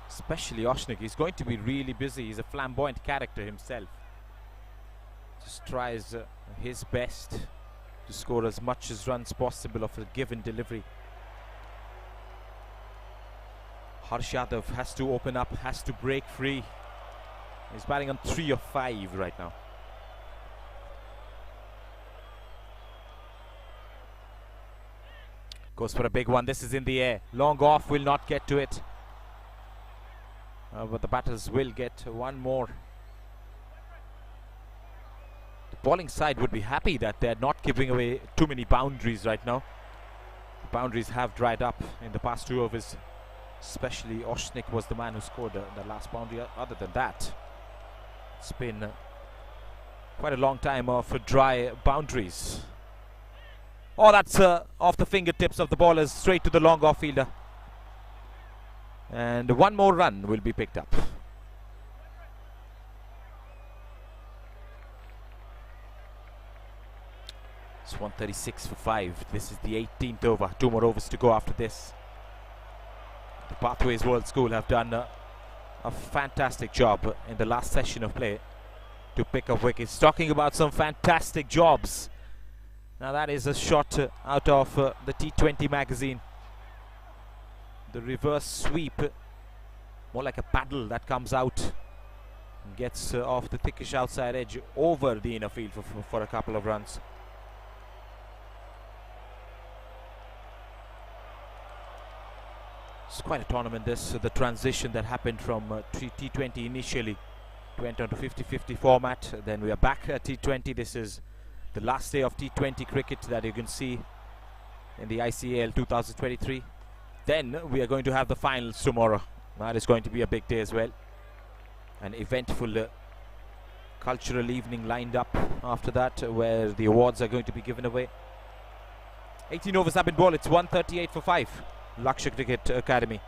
Especially Oshnik, he's going to be really busy. He's a flamboyant character himself. Just tries his best to score as much as runs possible of a given delivery. Harsh Yadav has to open up, has to break free. He's batting on 3 of 5 right now. Goes for a big one. This is in the air. Long off, will not get to it. But the batters will get one more. The bowling side would be happy that they're not giving away too many boundaries right now. The boundaries have dried up in the past 2 overs. Especially Oshnik was the man who scored the last boundary. Other than that, it's been quite a long time of dry boundaries. Oh, that's off the fingertips of the bowlers, straight to the long off fielder. And one more run will be picked up. It's 136 for 5. This is the 18th over. 2 more overs to go after this. The Pathways World School have done a fantastic job in the last session of play to pick up wickets. Talking about some fantastic jobs. Now that is a shot out of the T20 magazine. The reverse sweep, more like a paddle that comes out and gets off the thickish outside edge over the inner field for a couple of runs. It's quite a tournament this, the transition that happened from T20 initially went on to 50-50 format. Then we are back at T20. This is the last day of T20 cricket that you can see in the ICAL 2023. Then we are going to have the finals tomorrow. That is going to be a big day as well. An eventful cultural evening lined up after that, where the awards are going to be given away. 18 overs up in ball. It's 138 for 5. Lakshya Cricket Academy.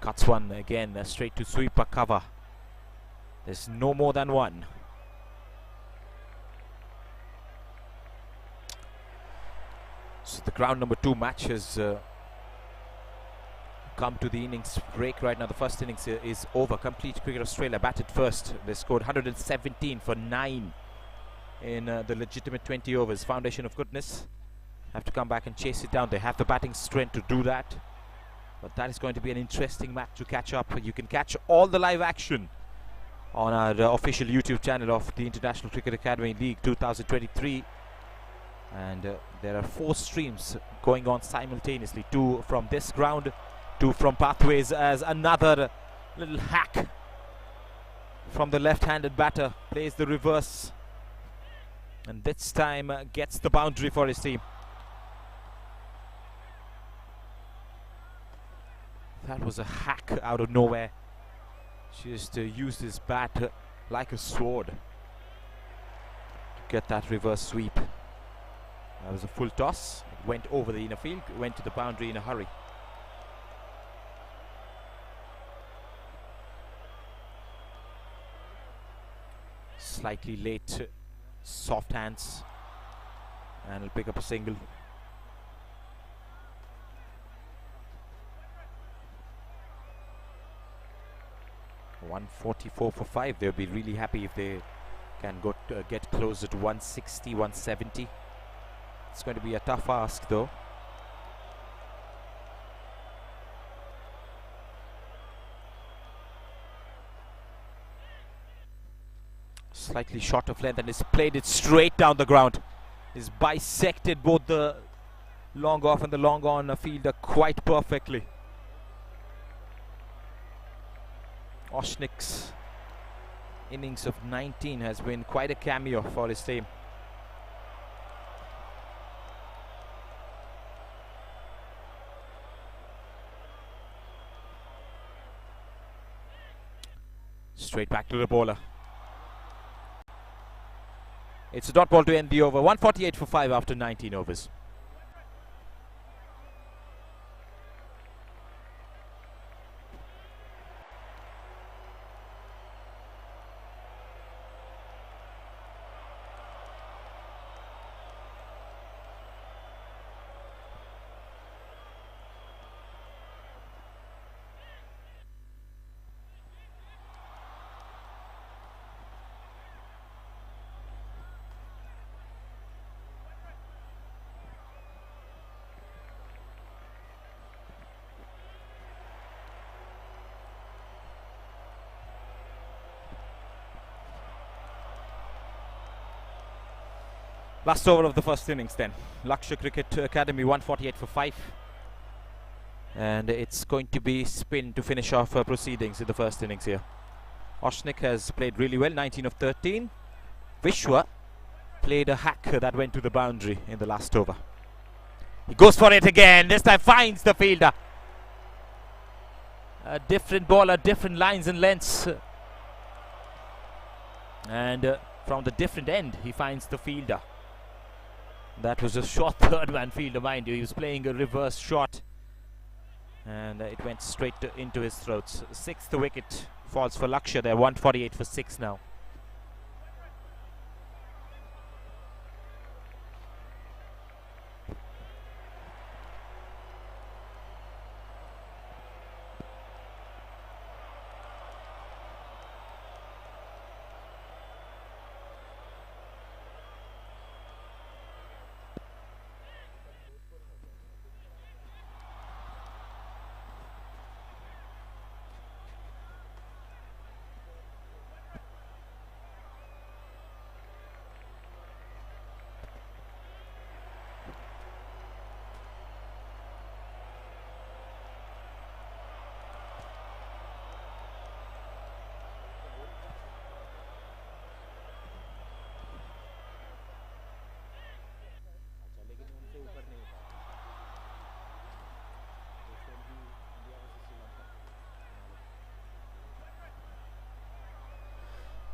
Cuts one again, straight to sweeper cover. There's no more than one. So the ground number 2 match has come to the innings break right now. The first innings is over. Complete Cricket Australia batted first. They scored 117 for 9 in the legitimate 20 overs. Foundation of Goodness have to come back and chase it down. They have the batting strength to do that. But that is going to be an interesting match to catch up. You can catch all the live action on our official YouTube channel of the International Cricket Academy League 2023. And there are 4 streams going on simultaneously. 2 from this ground, 2 from Pathways, as another little hack from the left-handed batter plays the reverse, and this time gets the boundary for his team. That was a hack out of nowhere. Just used his bat like a sword to get that reverse sweep. That was a full toss. It went over the inner field, went to the boundary in a hurry. Slightly late, soft hands, and he'll pick up a single. .144 for 5. They'll be really happy if they can get closer to 160, 170. It's going to be a tough ask though. Slightly short of length, and he's played it straight down the ground. He's bisected both the long off and the long on fielder quite perfectly. Oshnik's innings of 19 has been quite a cameo for his team. Straight back to the bowler. It's a dot ball to end the over. 148 for 5 after 19 overs. Last over of the first innings then. Lakshya Cricket Academy 148 for 5. And it's going to be spin to finish off proceedings in the first innings here. Oshnik has played really well, 19 of 13. Vishwa played a hack that went to the boundary in the last over. He goes for it again. This time finds the fielder. A different bowler, different lines and lengths. And from the different end, he finds the fielder. That was a short third man fielder, mind you. He was playing a reverse shot, and it went straight into his throat. 6th wicket falls for Lakshya there. 148 for 6 now.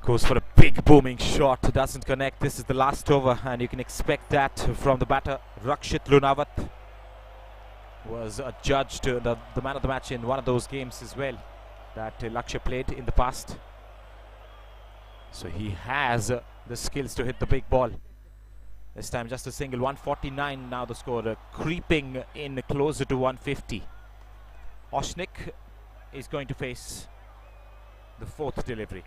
Goes for a big booming shot, doesn't connect. This is the last over, and you can expect that from the batter. Rakshit Lunawat was adjudged the man of the match in one of those games as well that Lakshya played in the past. So he has the skills to hit the big ball. This time just a single. 149 now the score, creeping in closer to 150. Oshnik is going to face the fourth delivery.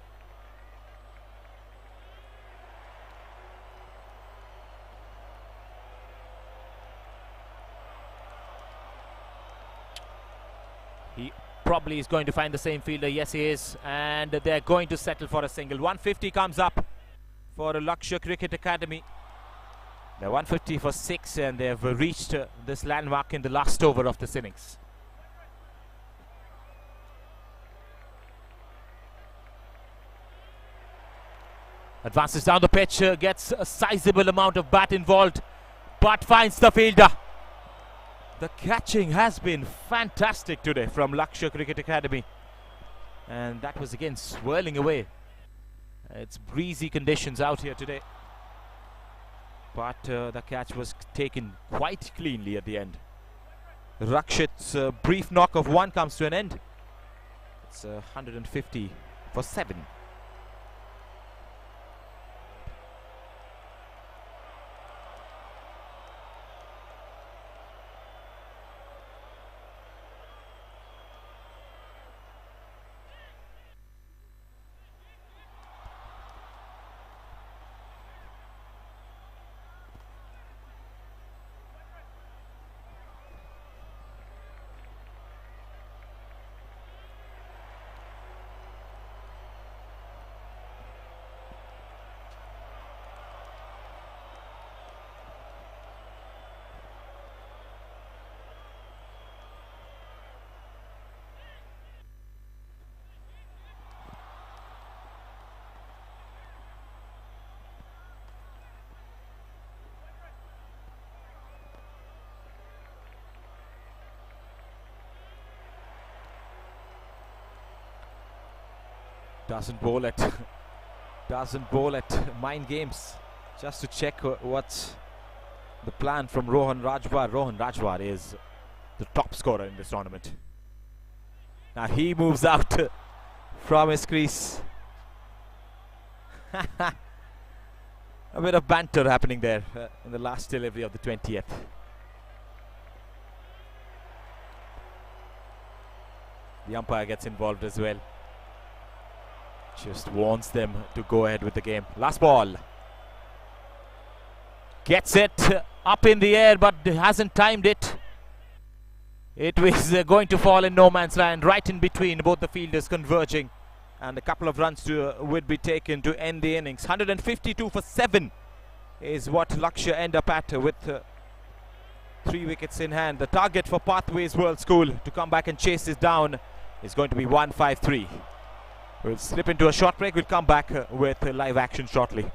He probably is going to find the same fielder. Yes, he is. And they're going to settle for a single. 150 comes up for Lakshya Cricket Academy. They're 150 for 6, and they've reached this landmark in the last over of this innings. Advances down the pitch, gets a sizable amount of bat involved, but finds the fielder. The catching has been fantastic today from Lakshya Cricket Academy, and that was again swirling away. It's breezy conditions out here today, but the catch was taken quite cleanly at the end. Rakshit's brief knock of 1 comes to an end. It's 150 for 7. Doesn't bowl it. Doesn't bowl it. Mind games. Just to check what's the plan from Rohan Rajwar. Rohan Rajwar is the top scorer in this tournament. Now he moves out from his crease. A bit of banter happening there in the last delivery of the 20th. The umpire gets involved as well. Just warns them to go ahead with the game. Last ball. Gets it up in the air, but hasn't timed it. It was going to fall in no man's land, right in between both the fielders converging. And a couple of runs would be taken to end the innings. 152 for 7 is what Lakshya end up at with 3 wickets in hand. The target for Pathways World School to come back and chase this down is going to be 153. We'll slip into a short break. We'll come back with live action shortly.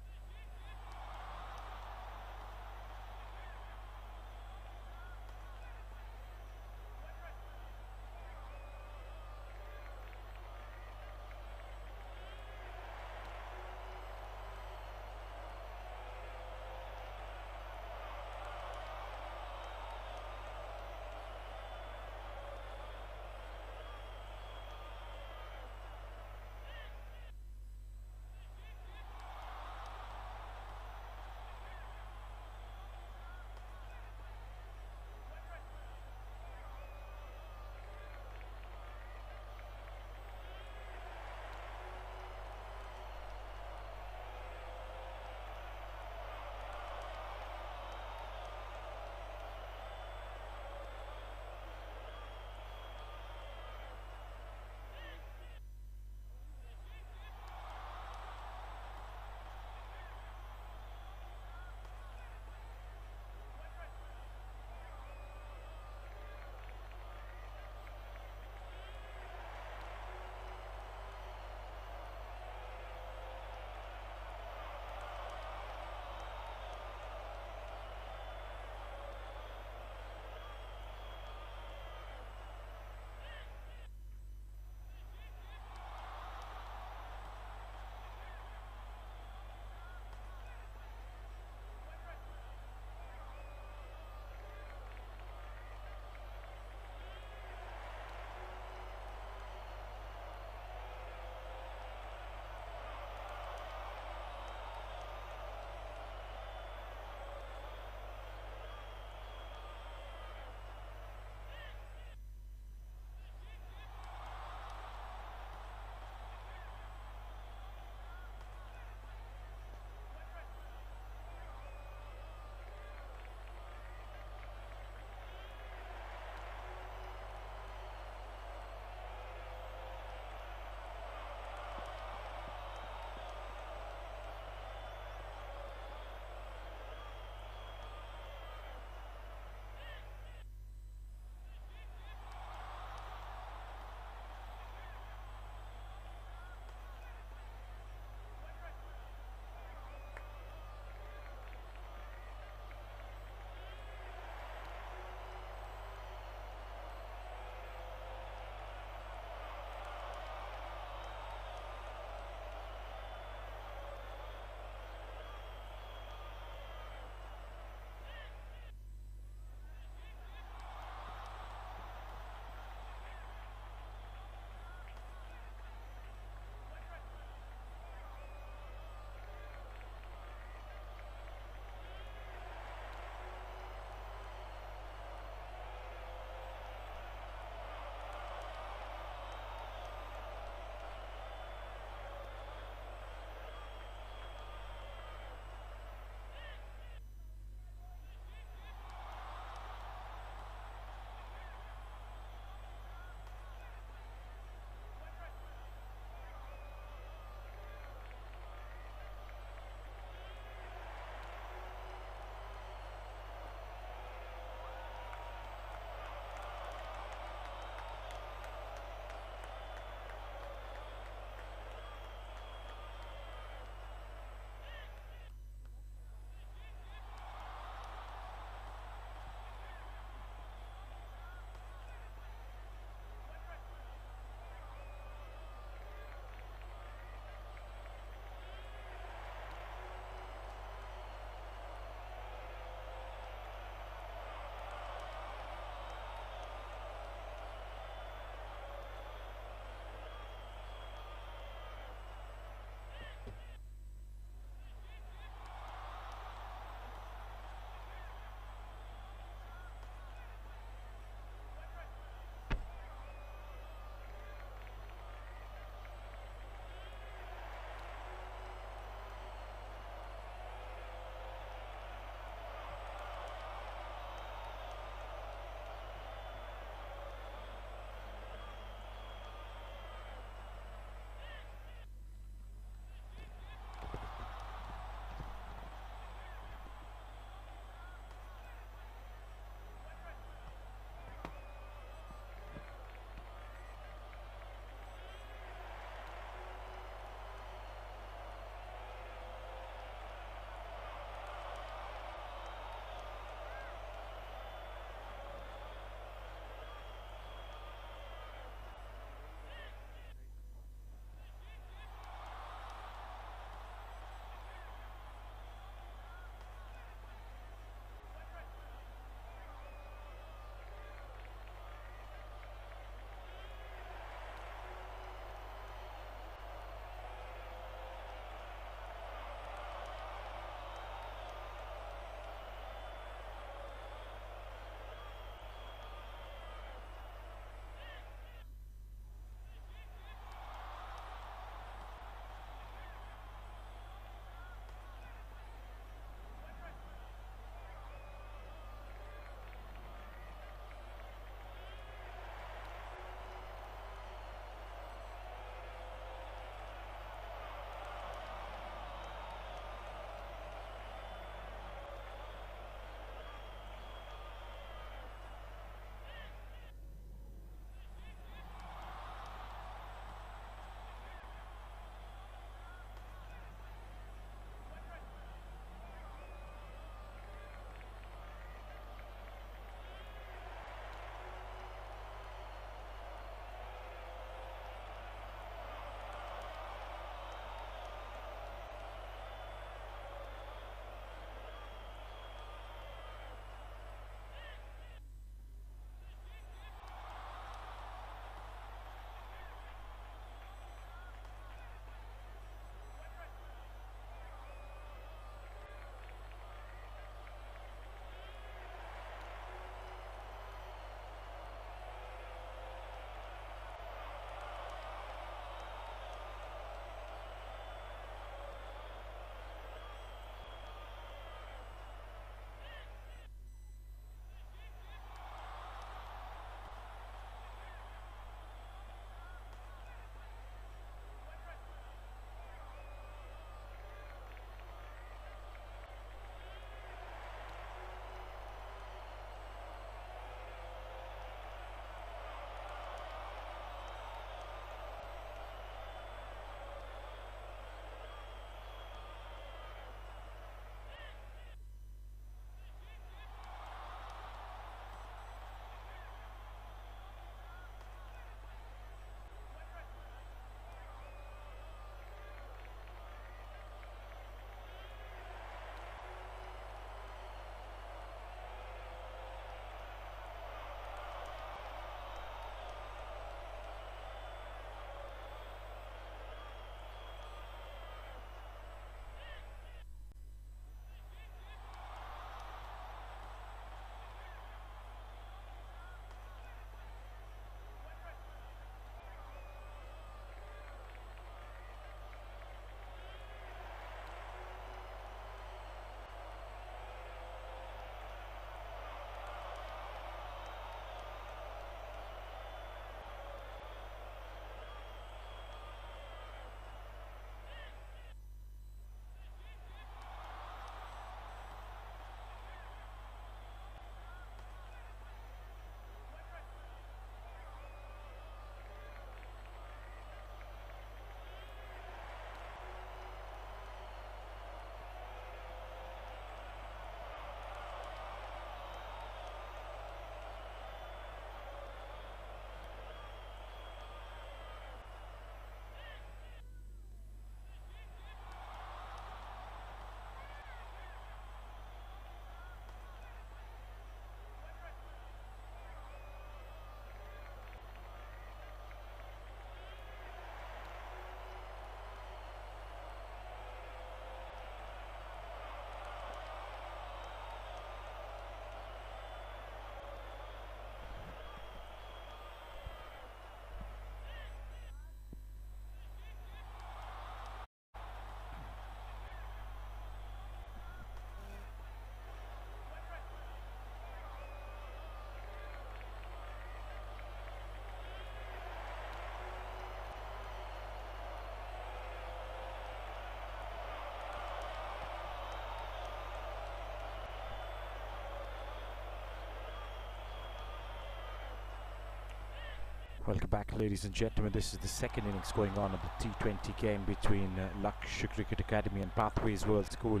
Welcome back, ladies and gentlemen. This is the second innings going on of the T20 game between Lakshya Cricket Academy and Pathways World School.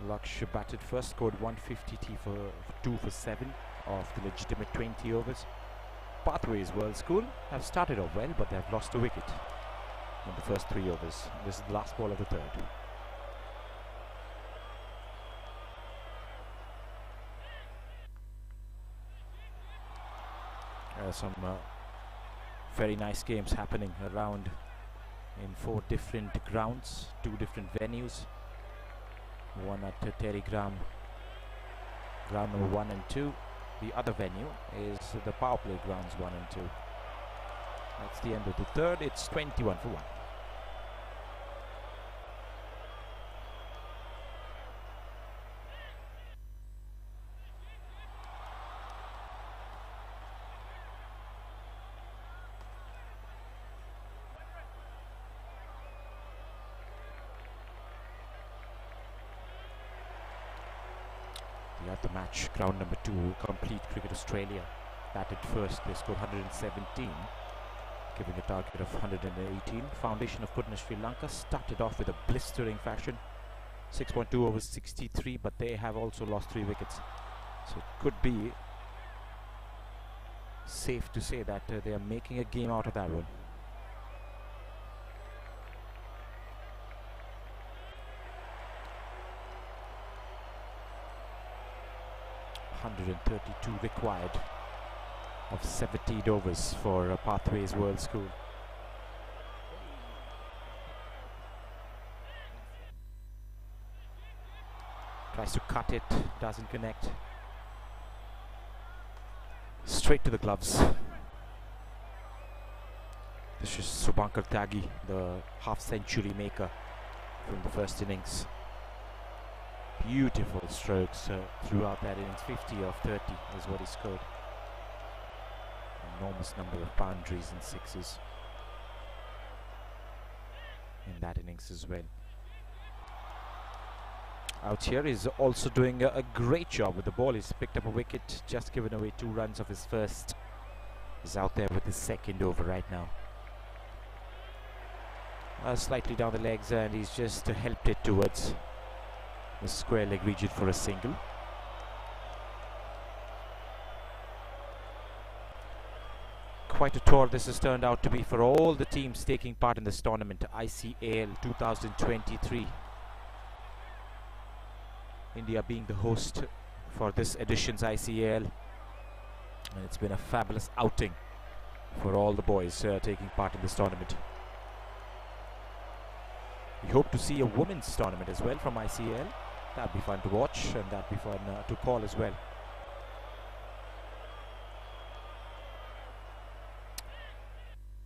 Lakshya batted first, scored 150 for 2 for 7 of the legitimate 20 overs. Pathways World School have started off well, but they have lost a wicket in the first 3 overs. This is the last ball of the third. Some very nice games happening around in 4 different grounds, 2 different venues. One at Terry-01, ground number 1 and 2. The other venue is the power play grounds 1 and 2. That's the end of the third. It's 21 for 1. The match, ground number 2, Complete Cricket Australia batted first. They scored 117, giving a target of 118. Foundation of Goodness Sri Lanka started off with a blistering fashion, 6.2 overs 63, but they have also lost 3 wickets, so it could be safe to say that they are making a game out of that one. 132 required of 17 overs for Pathways World School. Tries to cut it, doesn't connect. Straight to the gloves. This is Subankar Tyagi, the half-century maker from the first innings. Beautiful strokes throughout that innings. 50 of 30 is what he scored. Enormous number of boundaries and sixes in that innings as well. Out here is also doing a great job with the ball. He's picked up a wicket, just given away 2 runs of his first. He's out there with his second over right now. Slightly down the legs, and he's just helped it towards the square leg region for a single. Quite a tour this has turned out to be for all the teams taking part in this tournament, ICAL 2023. India being the host for this edition's ICAL, and it's been a fabulous outing for all the boys taking part in this tournament. We hope to see a women's tournament as well from ICAL. That'd be fun to watch, and that'd be fun to call as well.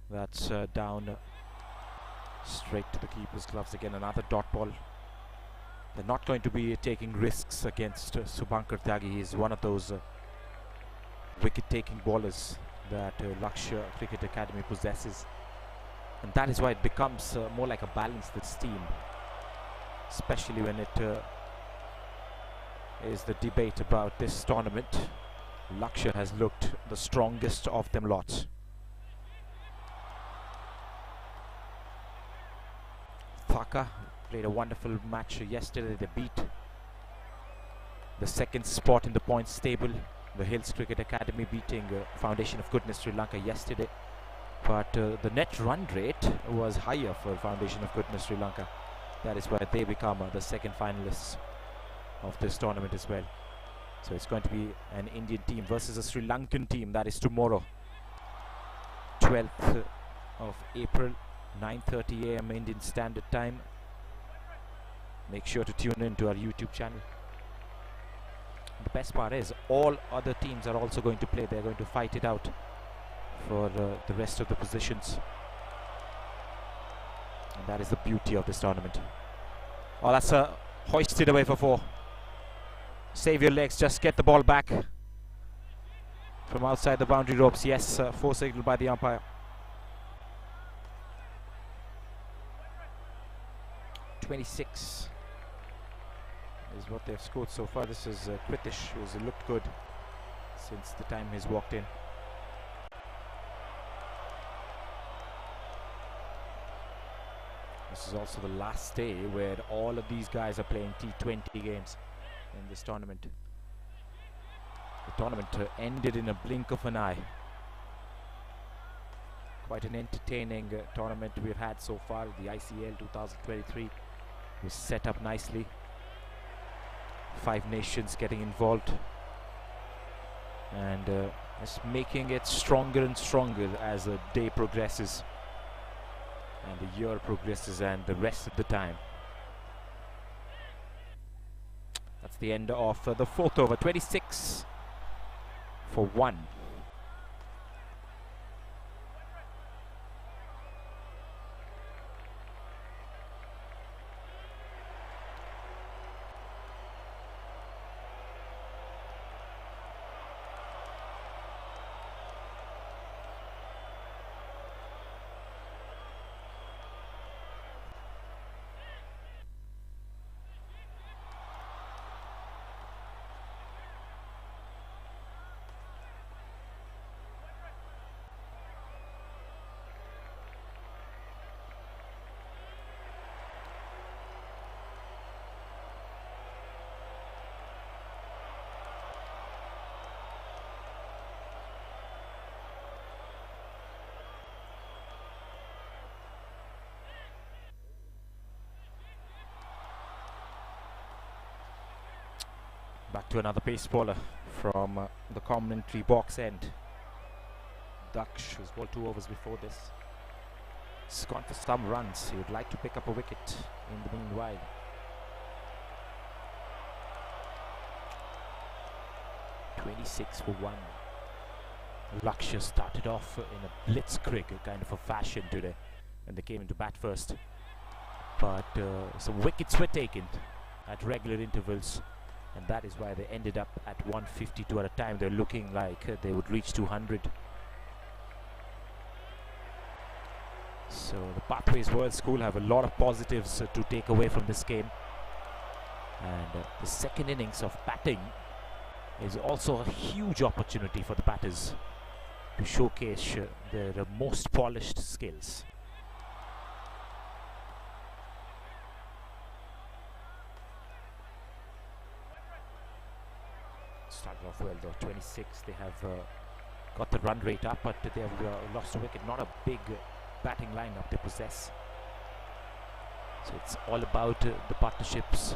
That's down straight to the keeper's gloves again. Another dot ball. They're not going to be taking risks against Subankar Tyagi. He's one of those wicket-taking bowlers that Lakshya Cricket Academy possesses, and that is why it becomes more like a balanced team, especially when it is the debate about this tournament. Lakshya has looked the strongest of them lots. Thaka played a wonderful match yesterday. They beat the 2nd spot in the points table, the Hills Cricket Academy, beating Foundation of Goodness Sri Lanka yesterday. But the net run rate was higher for Foundation of Goodness Sri Lanka. That is why they become the 2nd finalists of this tournament as well. So it's going to be an Indian team versus a Sri Lankan team. That is tomorrow, 12th of April, 9:30 AM Indian Standard Time. Make sure to tune in to our YouTube channel. The best part is all other teams are also going to play. They're going to fight it out for the rest of the positions, and that is the beauty of this tournament. Oh, that's hoisted away for 4. Save your legs, just get the ball back from outside the boundary ropes. Yes, 4 signal by the umpire. 26 is what they've scored so far. This is Kritish, who's looked good since the time he's walked in. This is also the last day where all of these guys are playing T20 games in this tournament. The tournament ended in a blink of an eye. Quite an entertaining tournament we've had so far. The ICL 2023 was set up nicely. 5 nations getting involved, and it's making it stronger and stronger as the day progresses and the year progresses and the rest of the time. That's the end of the 4th over. 26 for 1. Back to another pace bowler from the commentary box end. Daksh, who's bowled 2 overs before this, has gone for some runs. He would like to pick up a wicket in the meanwhile. (26 for 1). Lakshya started off in a blitzkrieg kind of a fashion today when they came into bat first, but some wickets were taken at regular intervals, and that is why they ended up at 152 at a time. They're looking like they would reach 200. So the Pathways World School have a lot of positives to take away from this game, and the second innings of batting is also a huge opportunity for the batters to showcase their most polished skills. Started off well though, 26. They have got the run rate up, but they have lost a wicket. Not a big batting lineup they possess. So it's all about the partnerships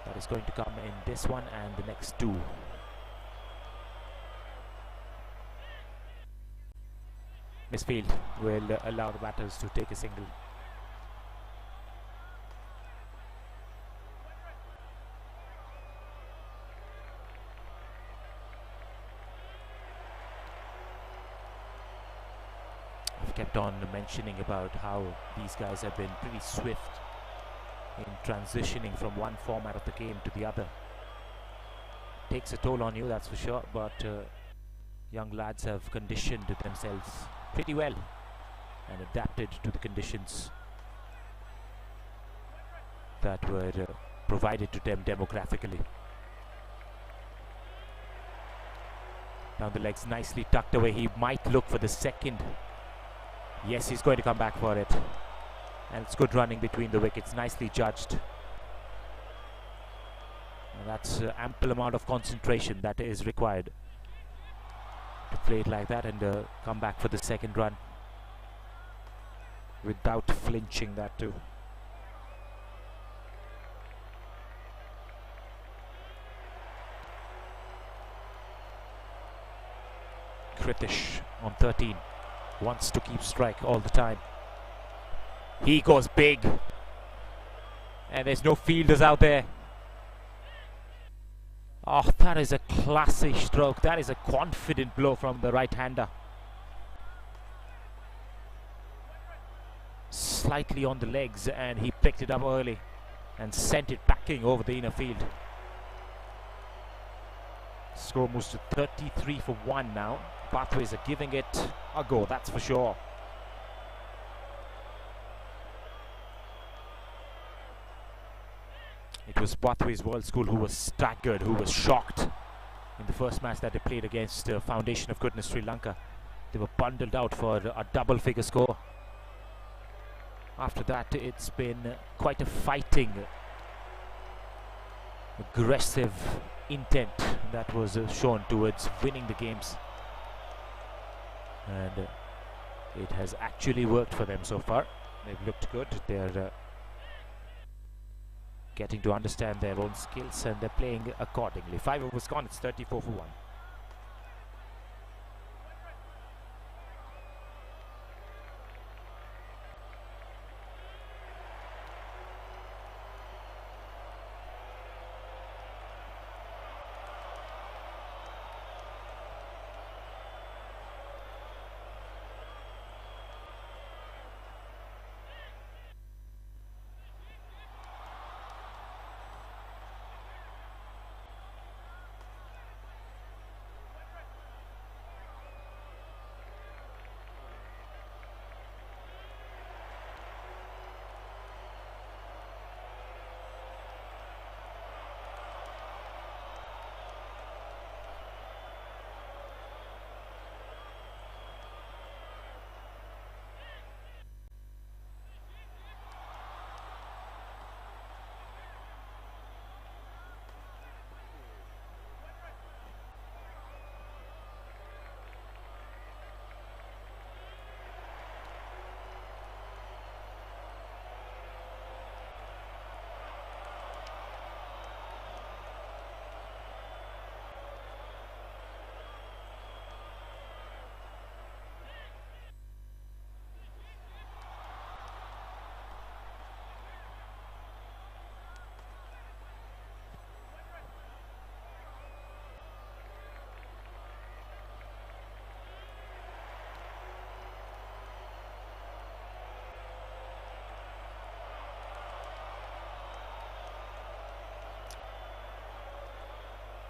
that is going to come in this one and the next 2. Misfield will allow the batters to take a single. I've kept on mentioning about how these guys have been pretty swift in transitioning from one format of the game to the other. Takes a toll on you, that's for sure, but young lads have conditioned themselves pretty well and adapted to the conditions that were provided to them demographically. Down the legs, nicely tucked away. He might look for the second. Yes, he's going to come back for it. And it's good running between the wickets, nicely judged. And that's ample amount of concentration that is required to play it like that and come back for the second run without flinching, that too. Kritish on 13 wants to keep strike all the time. He goes big, and there's no fielders out there. Oh, that is a classy stroke. That is a confident blow from the right-hander. Slightly on the legs, and he picked it up early and sent it backing over the inner field. Score moves to 33 for 1 now. Pathways are giving it a go, that's for sure. It was Pathways World School who was staggered, who was shocked in the first match that they played against Foundation of Goodness Sri Lanka. They were bundled out for a double-figure score. After that, it's been quite a fighting, aggressive intent that was shown towards winning the games, and it has actually worked for them so far. They've looked good. They're getting to understand their own skills, and they're playing accordingly. 5 overs gone. It's 34 for 1.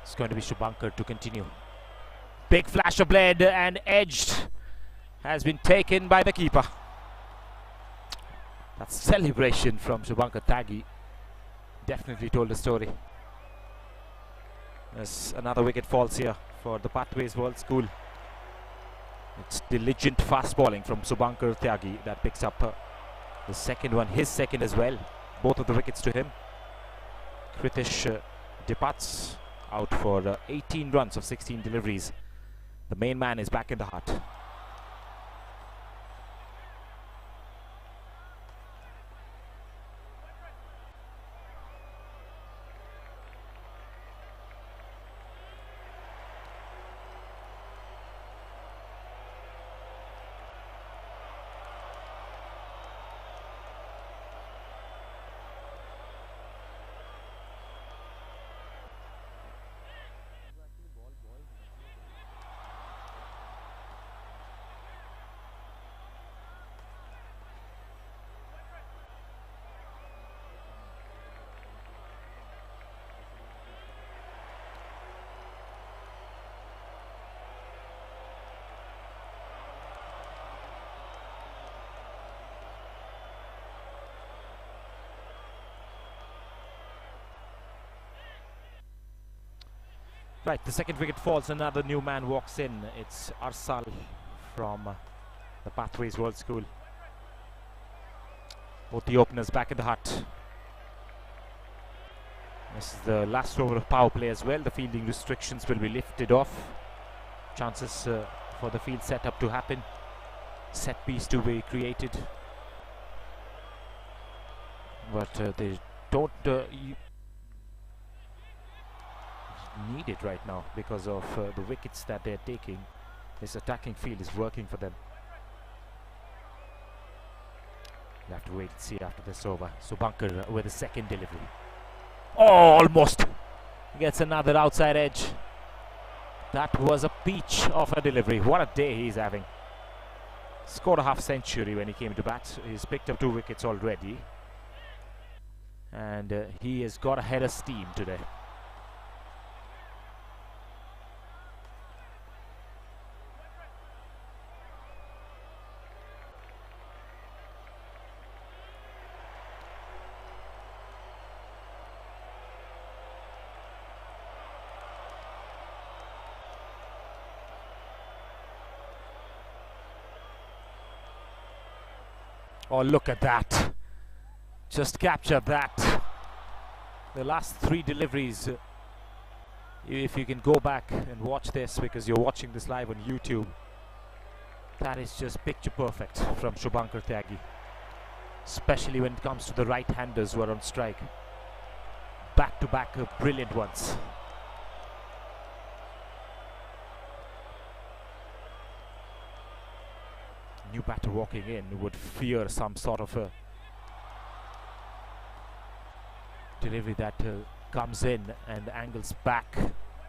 It's going to be Shubhankar to continue. Big flash of blade, and edged has been taken by the keeper. That celebration from Shubhankar Tyagi definitely told a story. There's another wicket falls here for the Pathways World School. It's diligent fast bowling from Shubhankar Tyagi that picks up the second one, his second as well. Both of the wickets to him. Kritish departs out for 18 runs of 16 deliveries. The main man is back in the hut. Right, the second wicket falls, another new man walks in. It's Arsal from the Pathways World School. Both the openers back in the hut. This is the last over of power play as well. The fielding restrictions will be lifted off. Chances for the field setup to happen. Set piece to be created. But they don't need it right now because of the wickets that they're taking. This attacking field is working for them. We'll have to wait and see after this over. Shubhankar with a second delivery. Oh, almost gets another outside edge. That was a peach of a delivery. What a day he's having. Scored a half century when he came to bat. He's picked up 2 wickets already, and he has got a head of steam today. Oh, look at that. Just capture that. The last 3 deliveries. If you can go back and watch this, because you're watching this live on YouTube, that is just picture perfect from Shubhankar Tyagi. Especially when it comes to the right-handers who are on strike. Back-to-back brilliant ones. New batter walking in would fear some sort of a delivery that comes in and angles back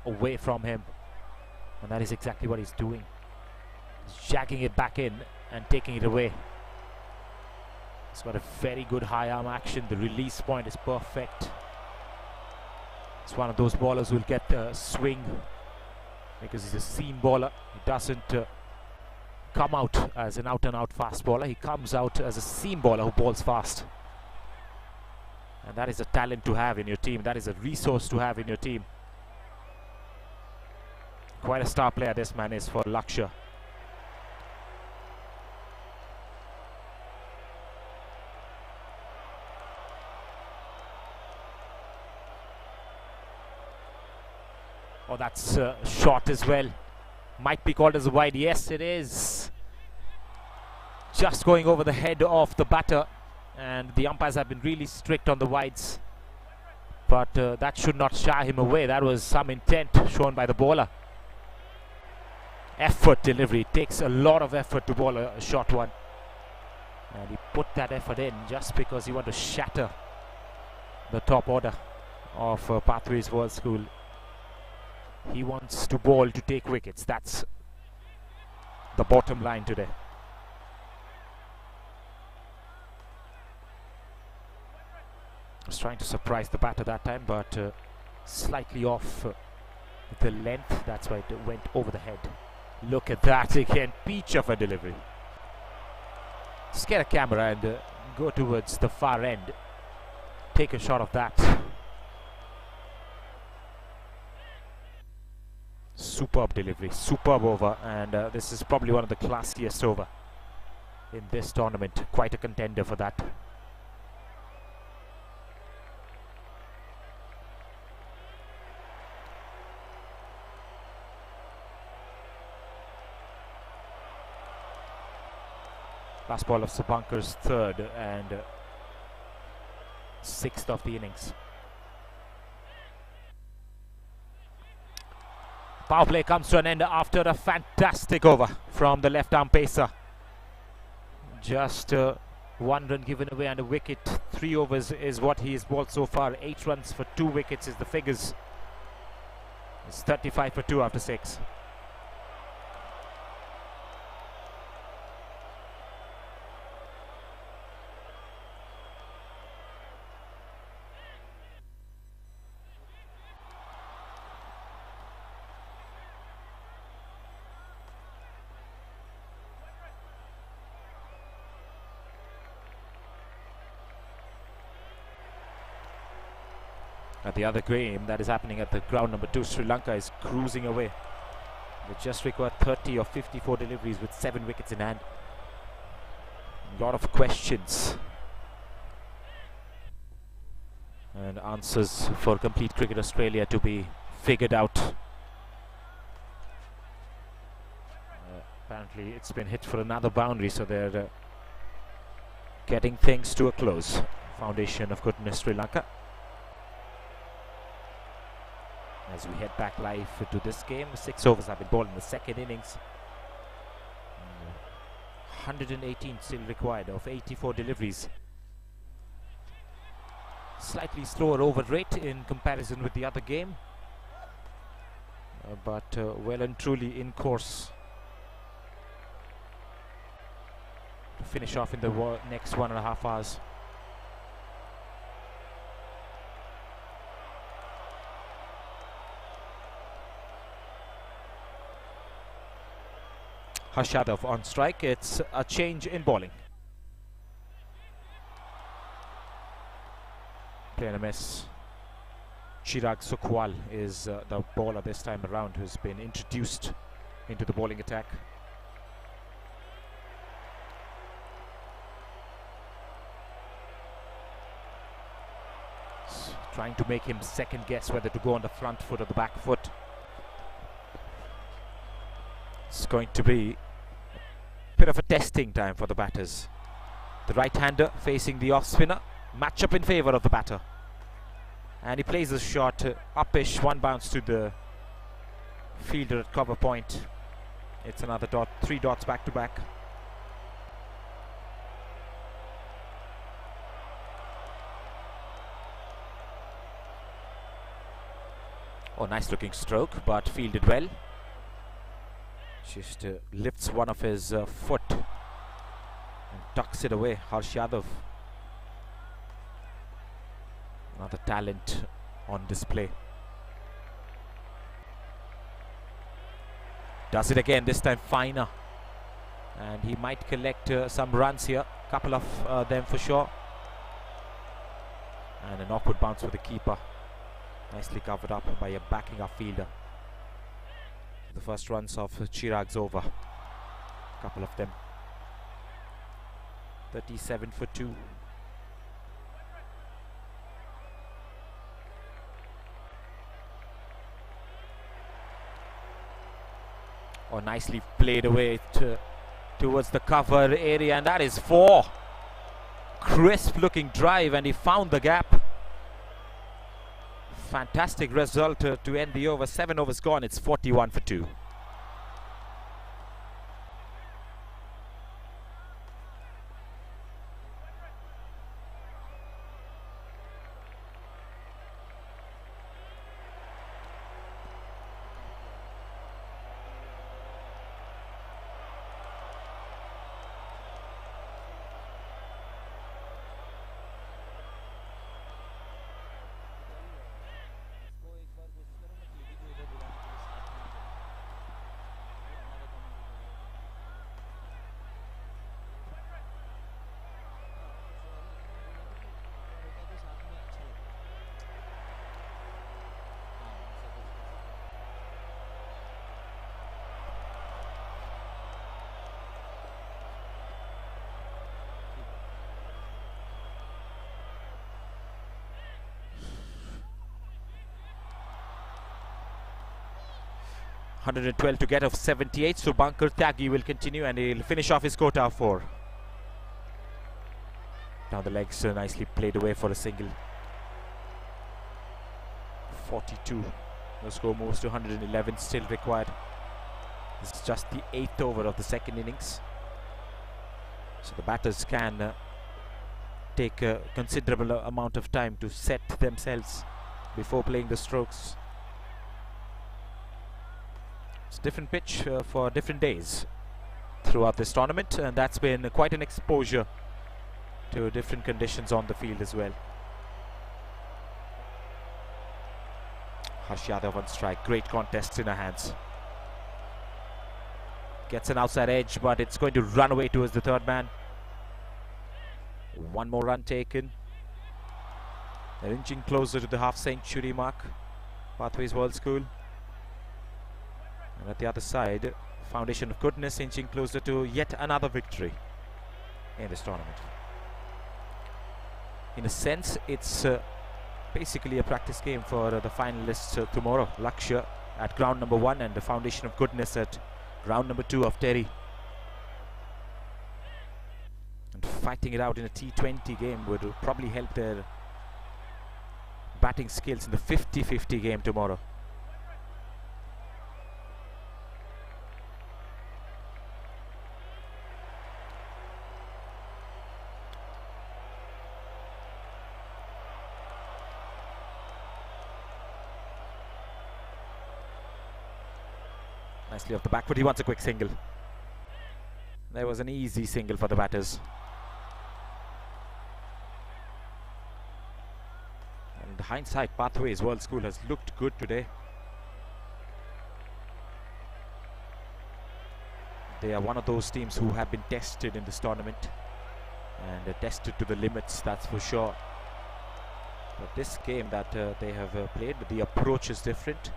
away from him, and that is exactly what he's doing. He's jacking it back in and taking it away. He's got a very good high arm action. The release point is perfect. It's one of those bowlers who will get a swing because he's a seam bowler. He doesn't come out as an out-and-out fast bowler. He comes out as a seam bowler who bowls fast. And that is a talent to have in your team. That is a resource to have in your team. Quite a star player this man is for Lakshya. Oh, that's short as well. Might be called as a wide. Yes, it is. Just going over the head of the batter. And the umpires have been really strict on the wides. But that should not shy him away. That was some intent shown by the bowler. Effort delivery. It takes a lot of effort to bowl a short one. And he put that effort in just because he wanted to shatter the top order of Pathways World School. He wants to bowl to take wickets. That's the bottom line today. Was trying to surprise the batter that time, but slightly off the length. That's why it went over the head. Look at that again. Peach of a delivery. Just get a camera and go towards the far end. Take a shot of that. Superb delivery, superb over, and this is probably one of the classiest over in this tournament. Quite a contender for that. Last ball of Shubhankar's third and 6th of the innings. Power play comes to an end after a fantastic over from the left arm pacer. Just 1 run given away and a wicket. 3 overs is what he has bowled so far. 8 runs for 2 wickets is the figures. It's 35 for 2 after 6. At the other game that is happening at the ground number 2, Sri Lanka is cruising away. They just required 30 or 54 deliveries with 7 wickets in hand. A lot of questions and answers for Complete Cricket Australia to be figured out. Apparently it's been hit for another boundary, so they're getting things to a close. Foundation of goodness, Sri Lanka. As we head back live to this game, 6 overs have been bowled in the second innings. 118 still required of 84 deliveries. Slightly slower over rate in comparison with the other game, but well and truly in course to finish off in the next 1.5 hours. Harshadov on strike. It's a change in bowling. Playing a miss. Chirag Sukhwal is the bowler this time around, who's been introduced into the bowling attack. trying to make him second guess whether to go on the front foot or the back foot. It's going to be a bit of a testing time for the batters. The right-hander facing the off-spinner. Match-up in favour of the batter. And he plays a shot upish, one bounce to the fielder at cover point. It's another dot, 3 dots back to back. Oh, nice looking stroke, but fielded well. Just lifts one of his foot and tucks it away. Harsh Yadav, another talent on display. Does it again, this time finer. And he might collect some runs here. Couple of them for sure. And an awkward bounce for the keeper. Nicely covered up by a backing up fielder. The first runs of Chirag's over. Couple of them. 37 for 2. Oh, nicely played away towards the cover area, and that is 4. Crisp looking drive, and he found the gap. Fantastic result to end the over. 7 overs gone. It's 41 for 2. .112 to get of 78, so Bankar Tyagi will continue and he'll finish off his quota of 4. Down the legs, nicely played away for a single. 42. The score moves to 111, still required. This is just the 8th over of the second innings. So the batters can take a considerable amount of time to set themselves before playing the strokes. It's a different pitch for different days throughout this tournament, and that's been quite an exposure to different conditions on the field as well. Harsh Yadav on strike. Great contest in her hands. Gets an outside edge, but it's going to run away towards the third man. One more run taken. They're inching closer to the half-century mark. Pathways World School. And at the other side, Foundation of Goodness inching closer to yet another victory in this tournament. In a sense, it's basically a practice game for the finalists tomorrow. Lakshya at ground number 1 and the Foundation of Goodness at ground number 2 of Terry. And fighting it out in a T20 game would probably help their batting skills in the 50-50 game tomorrow. Nicely off the back foot, he wants a quick single. There was an easy single for the batters. And in the hindsight, Pathways World School has looked good today. They are one of those teams who have been tested in this tournament. And tested to the limits, that's for sure. But this game that they have played, the approach is different.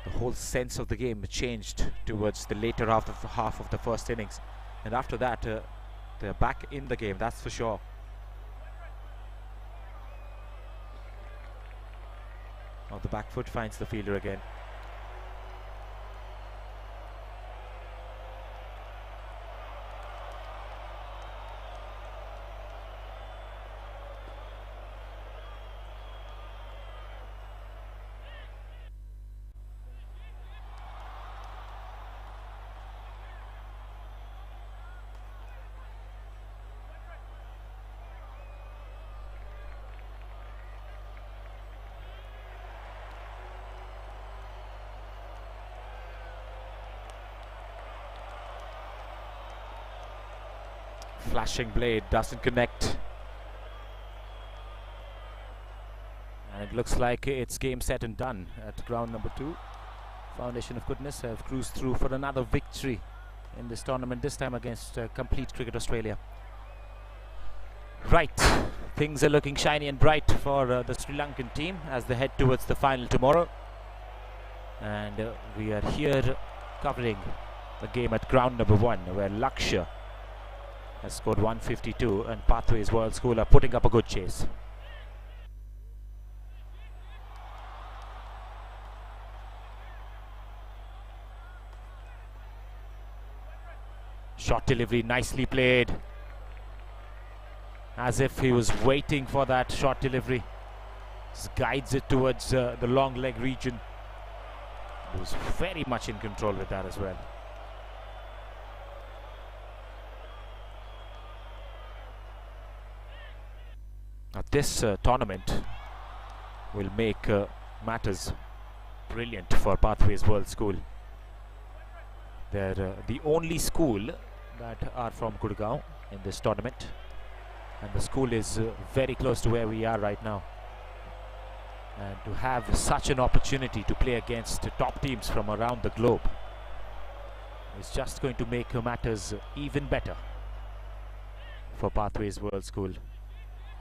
The whole sense of the game changed towards the later half of the first innings, and after that they're back in the game, that's for sure. Off the back foot, finds the fielder again. Flashing blade doesn't connect, and it looks like it's game, set and done at ground number 2. Foundation of Goodness have cruised through for another victory in this tournament, this time against Complete Cricket Australia. Right, things are looking shiny and bright for the Sri Lankan team as they head towards the final tomorrow, and we are here covering the game at ground number 1, where Lakshya has scored 152 and Pathways World School are putting up a good chase. Shot delivery nicely played, as if he was waiting for that shot delivery. Just guides it towards the long leg region. He was very much in control with that as well. Now this tournament will make matters brilliant for Pathways World School. They're the only school that are from Gurgaon in this tournament, and the school is very close to where we are right now. And to have such an opportunity to play against top teams from around the globe is just going to make matters even better for Pathways World School.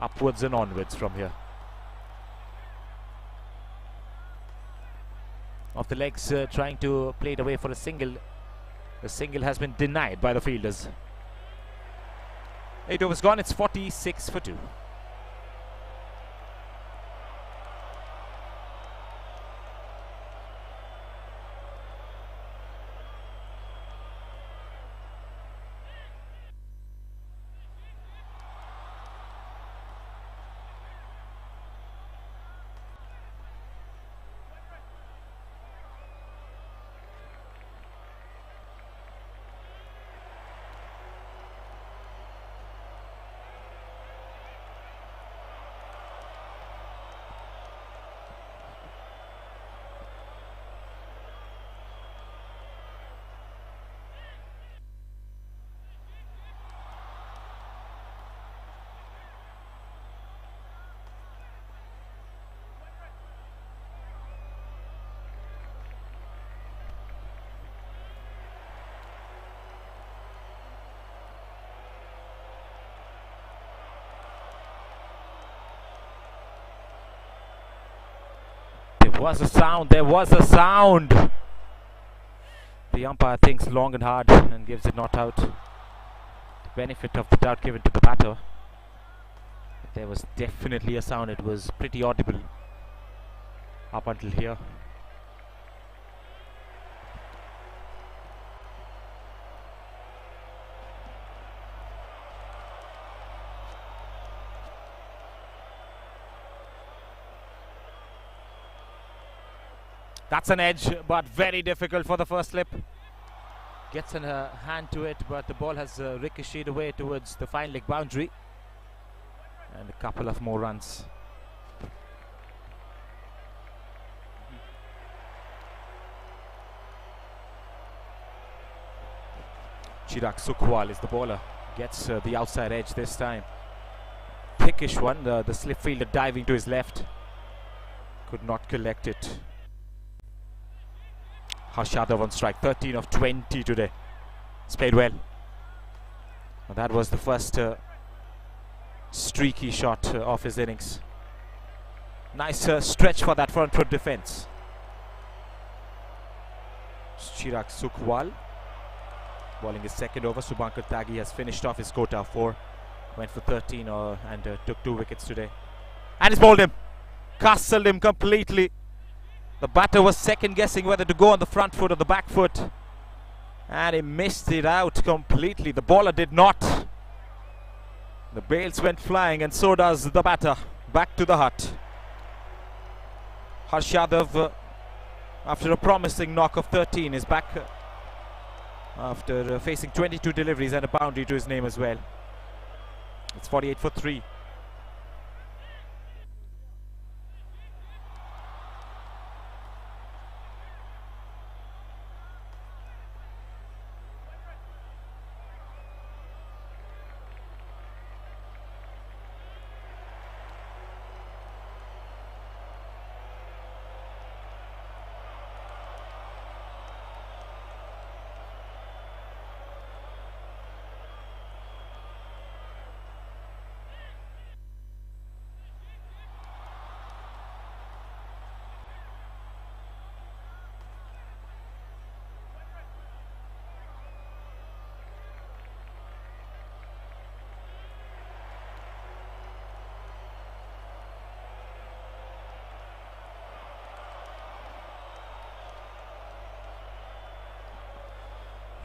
Upwards and onwards from here. Off the legs, trying to play it away for a single. The single has been denied by the fielders. 8 overs gone, it's 46 for 2. There was a sound. The umpire thinks long and hard and gives it not out. The benefit of the doubt given to the batter. But there was definitely a sound. It was pretty audible up until here. That's an edge, but very difficult for the first slip. Gets a hand to it, but the ball has ricocheted away towards the fine leg boundary. And a couple of more runs. Chirag Sukhwal is the bowler. Gets the outside edge this time. Thickish one, the slip fielder diving to his left. Could not collect it. Harsh Yadav on strike, 13 of 20 today. He's played well. And that was the first streaky shot of his innings. Nice stretch for that front foot defense. Chirag Sukhwal bowling his second over. Subhankar Tyagi has finished off his quota of 4. Went for 13 and took 2 wickets today. And he's bowled him. Castled him completely. The batter was second guessing whether to go on the front foot or the back foot, and he missed it out completely. The bowler did not. The bails went flying, and so does the batter. Back to the hut. Harsh Yadav, after a promising knock of 13, is back after facing 22 deliveries and a boundary to his name as well. It's 48 for 3.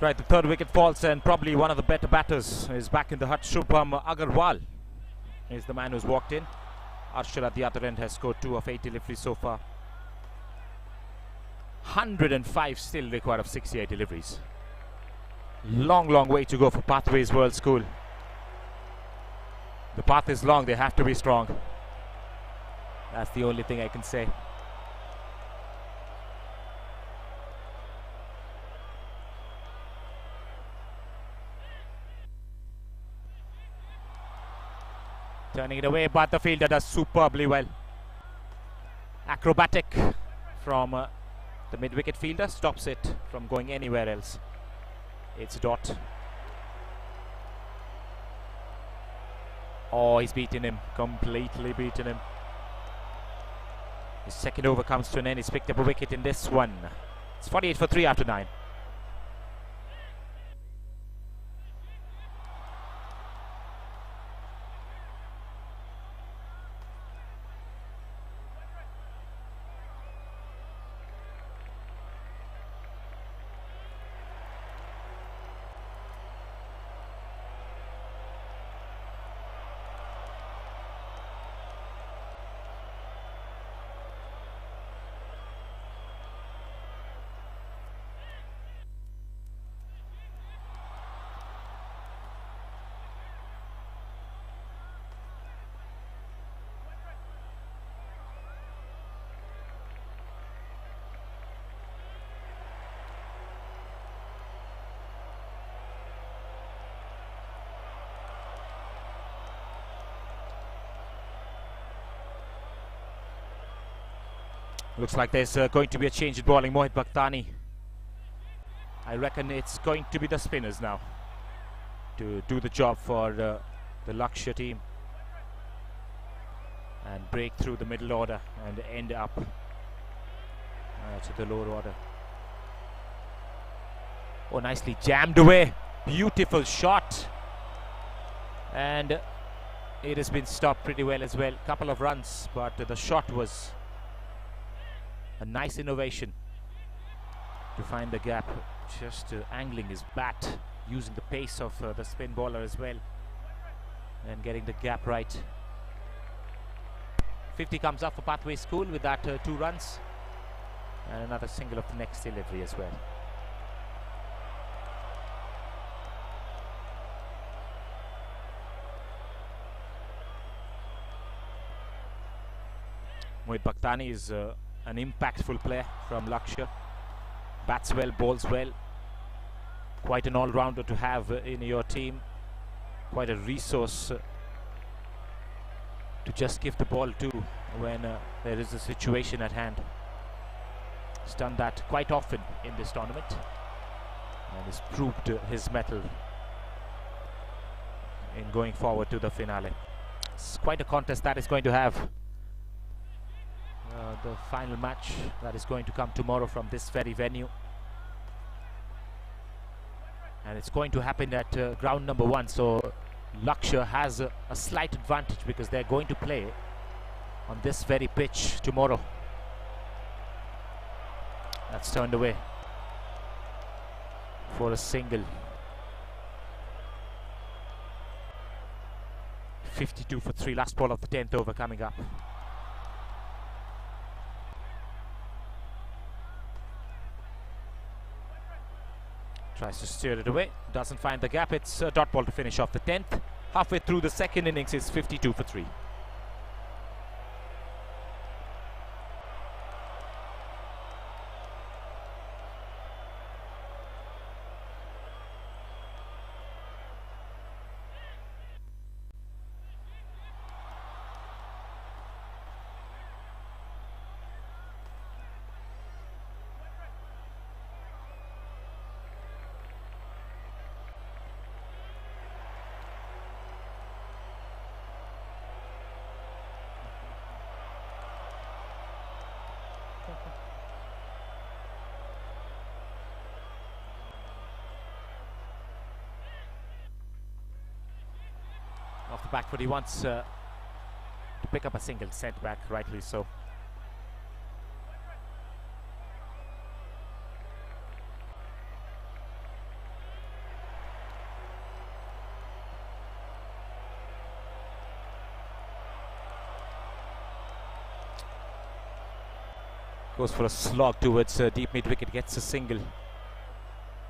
Right, the third wicket falls, and probably one of the better batters is back in the hut. Shubham Agarwal is the man who's walked in. Arshad at the other end has scored 2 of 8 deliveries so far. 105 still required of 68 deliveries. Long, long way to go for Pathways World School. The path is long, they have to be strong. That's the only thing I can say. Turning it away, but the fielder does superbly well. Acrobatic from the mid-wicket fielder, stops it from going anywhere else. It's Dot. Oh, he's beaten him, completely beaten him. His second over comes to an end. He's picked up a wicket in this one. It's 48 for 3 after 9. Looks like there's going to be a change in bowling. Mohit Bhaktani. I reckon it's going to be the spinners now to do the job for the Lakshya team and break through the middle order and end up to the lower order. Oh, nicely jammed away. Beautiful shot. And it has been stopped pretty well as well. Couple of runs, but the shot was a nice innovation to find the gap, just angling his bat, using the pace of the spin bowler as well, and getting the gap right. 50 comes up for Pathway School with that 2 runs, and another single of the next delivery as well. Mohit Bhaktani is an impactful player from Lakshya. Bats well, bowls well. Quite an all-rounder to have in your team. Quite a resource to just give the ball to when there is a situation at hand. He's done that quite often in this tournament and has proved his mettle in going forward to the finale. It's quite a contest that is going to have. The final match that is going to come tomorrow from this very venue, and it's going to happen at ground number 1, so Lakshya has a slight advantage because they're going to play on this very pitch tomorrow. That's turned away for a single. 52 for 3, last ball of the 10th over coming up. Tries to steer it away, doesn't find the gap. It's a dot ball to finish off the 10th. Halfway through the second innings, it's 52 for 3. Off the back foot, he wants to pick up a single, set back, rightly so. Goes for a slog towards deep mid wicket, gets a single.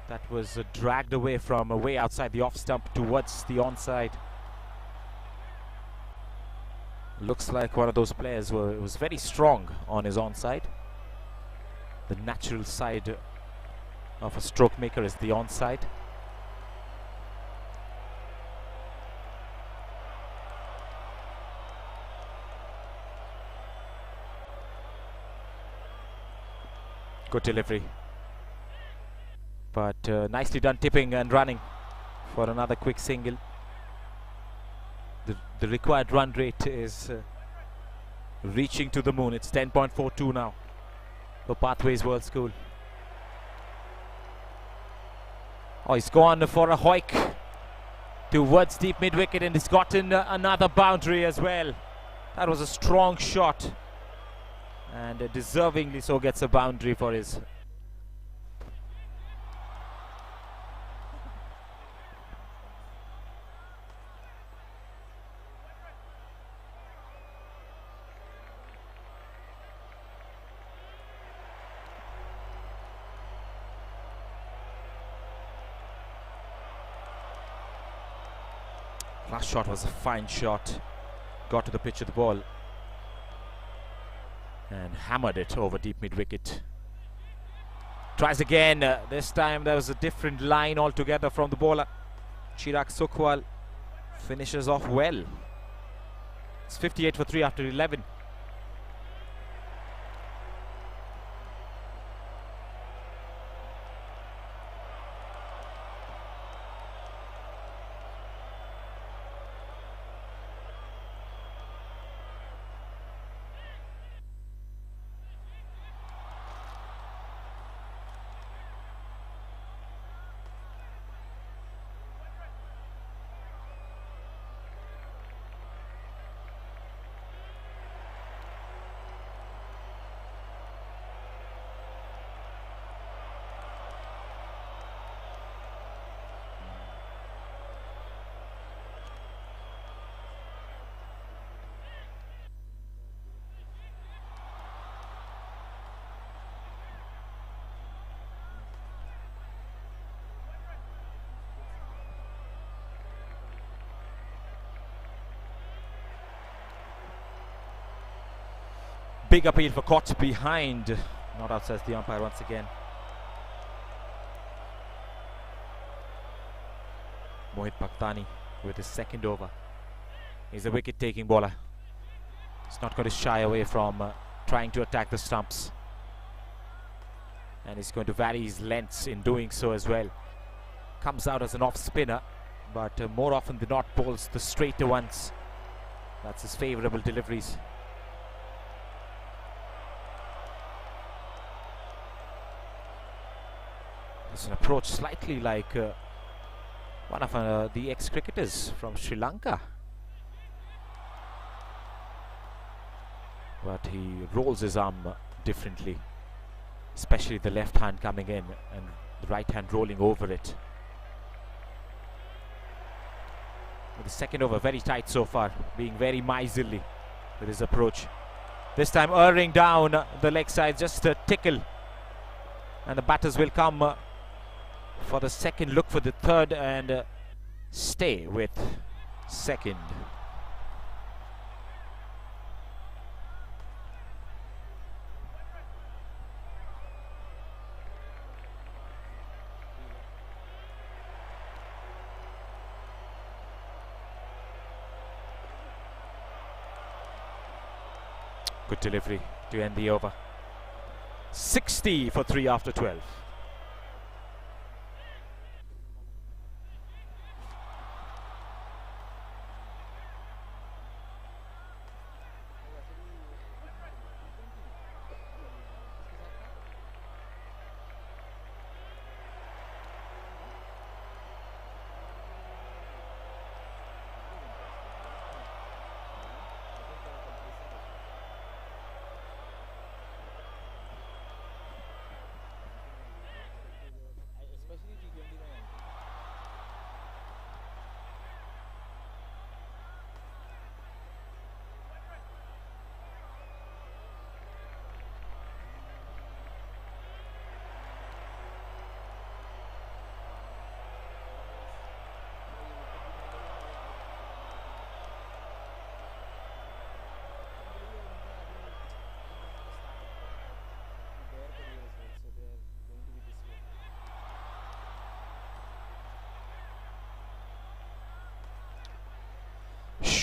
That was dragged away from way outside the off stump towards the onside. Looks like one of those players who was very strong on his onside. The natural side of a stroke maker is the onside. Good delivery. But nicely done tipping and running for another quick single. The required run rate is reaching to the moon. It's 10.42 now for Pathways World School. Oh, he's gone for a hoik towards deep mid wicket, and he's gotten another boundary as well. That was a strong shot, and deservingly so gets a boundary for his. Last shot was a fine shot. Got to the pitch of the ball and hammered it over deep mid wicket. Tries again. This time there was a different line altogether from the bowler. Chirag Sukhwal finishes off well. It's 58 for 3 after 11. Big appeal for caught behind. Not outside the umpire once again. Mohit Bhaktani with his second over. He's a wicket-taking bowler. He's not going to shy away from trying to attack the stumps. And he's going to vary his lengths in doing so as well. Comes out as an off-spinner, but more often than not bowls the straighter ones. That's his favourable deliveries. It's an approach slightly like one of the ex-cricketers from Sri Lanka. But he rolls his arm differently. especially the left hand coming in and the right hand rolling over it. The second over very tight so far, being very miserly with his approach. This time erring down the leg side, just a tickle, and the batters will come for the second, look for the third, and stay with second. Good delivery to end the over. 60 for 3 after 12.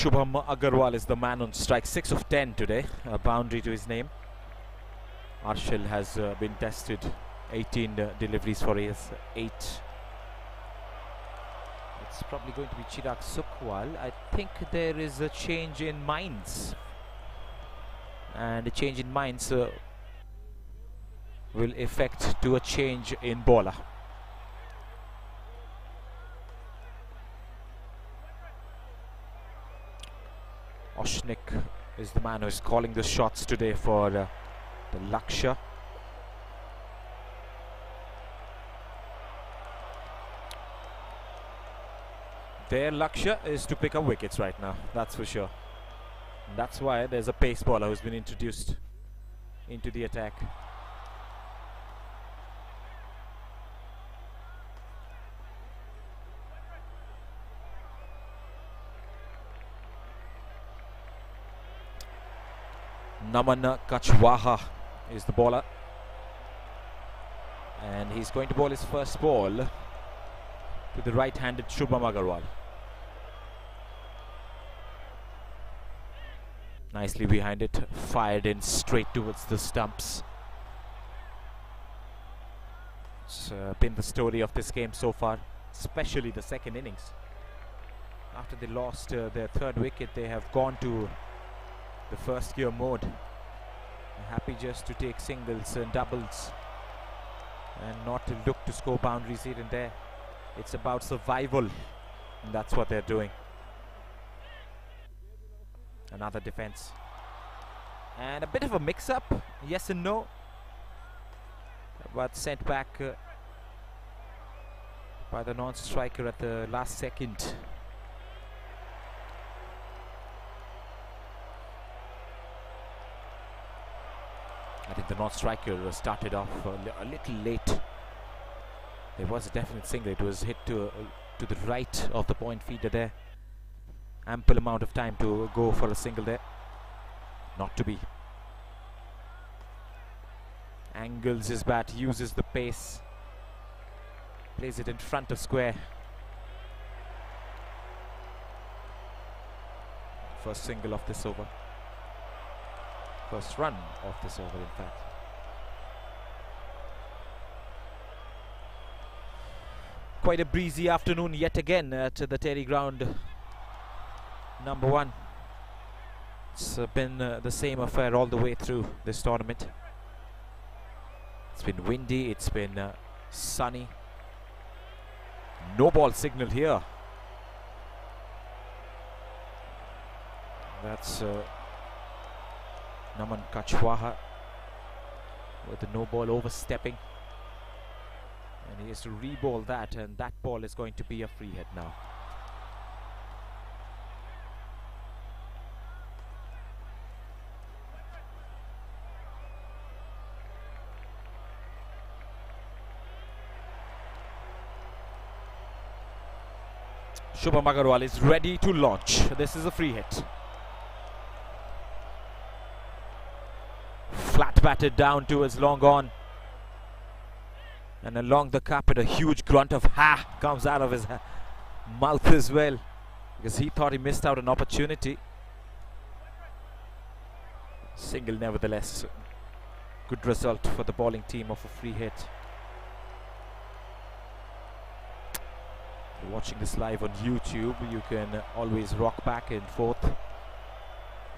Shubham Agarwal is the man on strike. 6 of 10 today, a boundary to his name. Arshil has been tested, 18 deliveries for his 8. It's probably going to be Chirag Sukhwal. I think there is a change in minds, and a change in minds will affect to a change in bowler. Oshnik is the man who is calling the shots today for the Lakshya. Their Lakshya is to pick up wickets right now, that's for sure. And that's why there's a pace bowler who's been introduced into the attack. Naman Kachwaha is the bowler, and he's going to bowl his first ball to the right-handed Shubham Agarwal. Nicely behind it, fired in straight towards the stumps. It's been the story of this game so far, especially the second innings. After they lost their third wicket, they have gone to the first gear mode. Happy just to take singles and doubles and not to look to score boundaries here and there. It's about survival, and that's what they're doing. Another defense and a bit of a mix-up, yes and no, but sent back by the non-striker at the last second. I think the non-striker started off a little late. There was a definite single. It was hit to the right of the point feeder there. Ample amount of time to go for a single there. Not to be. Angles his bat, uses the pace, plays it in front of square. First single of this over. First run of this over, in fact. Quite a breezy afternoon yet again at the Terry ground number 1. It's been the same affair all the way through this tournament. It's been windy, it's been sunny. No ball signal here. That's Naman Kachwaha. with the no ball overstepping. And he has to re-ball that, and that ball is going to be a free hit now. Shubham Agarwal is ready to launch. This is a free hit. Flat batted down towards long on. And along the carpet, a huge grunt of ha comes out of his mouth as well, because he thought he missed out an opportunity. Single nevertheless. Good result for the bowling team of a free hit. If you're watching this live on YouTube, you can always rock back and forth and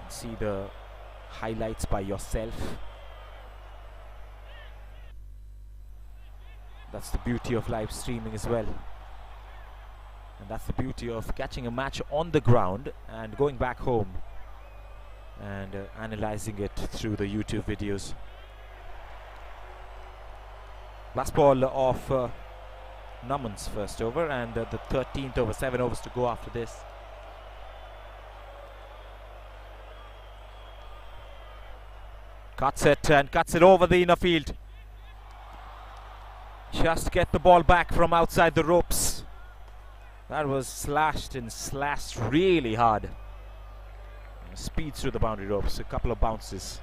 see the highlights by yourself. That's the beauty of live streaming as well. And that's the beauty of catching a match on the ground and going back home and analyzing it through the YouTube videos. Last ball of Naman's first over, and the 13th over, 7 overs to go after this. Cuts it and cuts it over the inner field. Just get the ball back from outside the ropes. That was slashed and slashed really hard. Speed through the boundary ropes, a couple of bounces.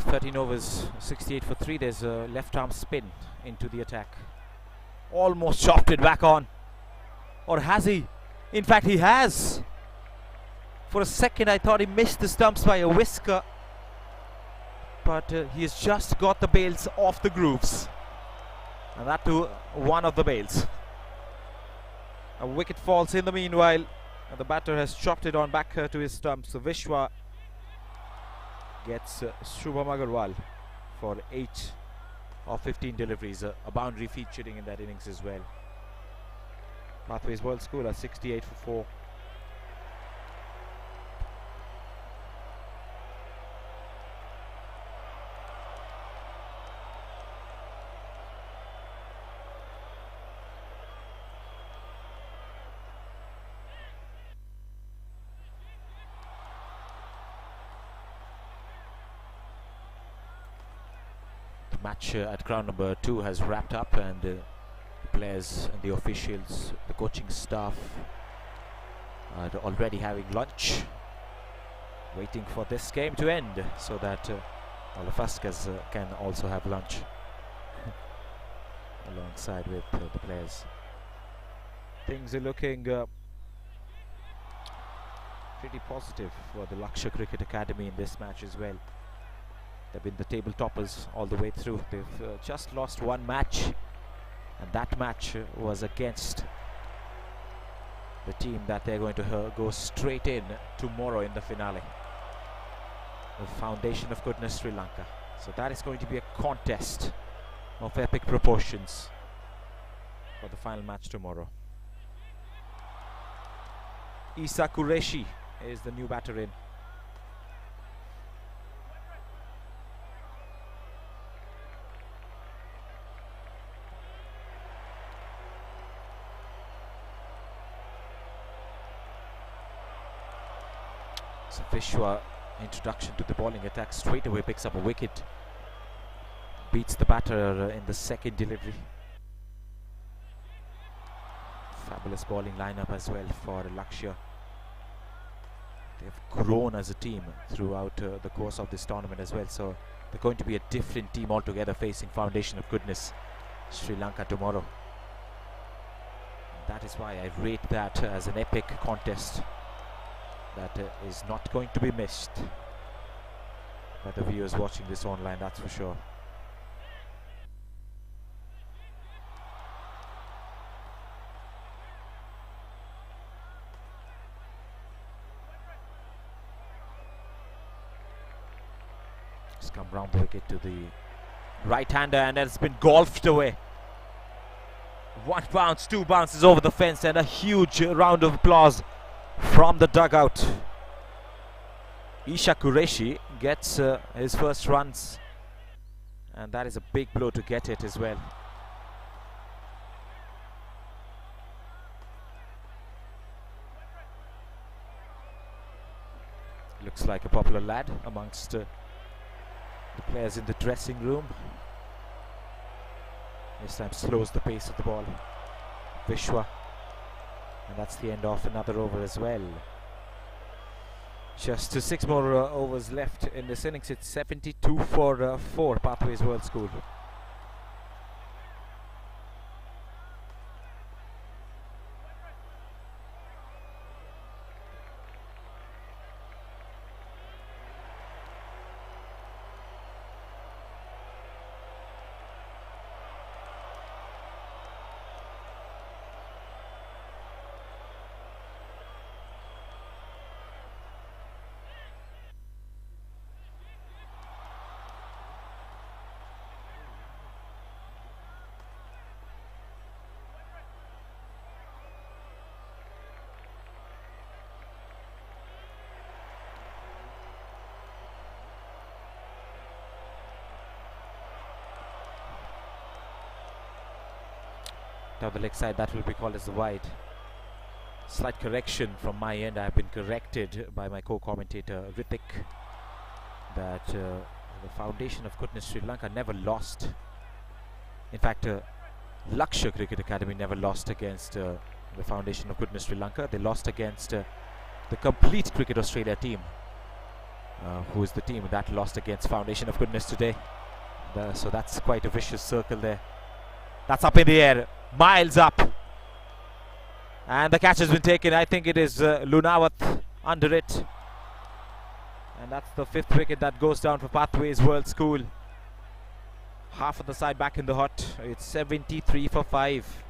(13 overs, 68 for 3. There's a left arm spin into the attack. Almost chopped it back on. Or has he? In fact, he has. For a second, I thought he missed the stumps by a whisker. But he has just got the bails off the grooves. And that to one of the bails. A wicket falls in the meanwhile. And the batter has chopped it on back to his stumps. So Vishwa gets Shubham Agarwal for 8 of 15 deliveries. A boundary featuring in that innings as well. Pathways World School at 68 for 4. Match at ground number 2 has wrapped up, and the players and the officials, the coaching staff are already having lunch, waiting for this game to end so that all of us can also have lunch alongside with the players. Things are looking pretty positive for the Lakshya Cricket Academy in this match as well. They've been the table toppers all the way through. They've just lost one match, and that match was against the team that they're going to go straight in tomorrow in the finale, the Foundation of Goodness Sri Lanka. So that is going to be a contest of epic proportions for the final match tomorrow. Isa Qureshi is the new batter in. So Vishwa, introduction to the bowling attack, straight away picks up a wicket. Beats the batter in the second delivery. Fabulous bowling lineup as well for Lakshya. They've grown as a team throughout the course of this tournament as well. So they're going to be a different team altogether facing Foundation of Goodness Sri Lanka tomorrow. That is why I rate that as an epic contest that is not going to be missed by the viewers watching this online, that's for sure. Just come round the wicket to the right-hander, and it's been golfed away. 1 bounce, 2 bounces over the fence, and a huge round of applause from the dugout. Isha Qureshi gets his first runs, and that is a big blow to get it as well. Looks like a popular lad amongst the players in the dressing room. This time slows the pace of the ball. Vishwa, and that's the end of another over as well. Just 6 more overs left in this innings. It's 72 for 4, Pathways World School. Down the leg side, that will be called as the wide. Slight correction from my end. I have been corrected by my co-commentator Ritik that the Foundation of Goodness Sri Lanka never lost. In fact, Lakshya Cricket Academy never lost against the Foundation of Goodness Sri Lanka. They lost against the complete Cricket Australia team, who is the team that lost against Foundation of Goodness today. So that's quite a vicious circle there. That's up in the air, miles up, and the catch has been taken. I think it is Lunawat under it, and that's the 5th wicket that goes down for Pathways World School. Half of the side back in the hot. It's 73 for 5.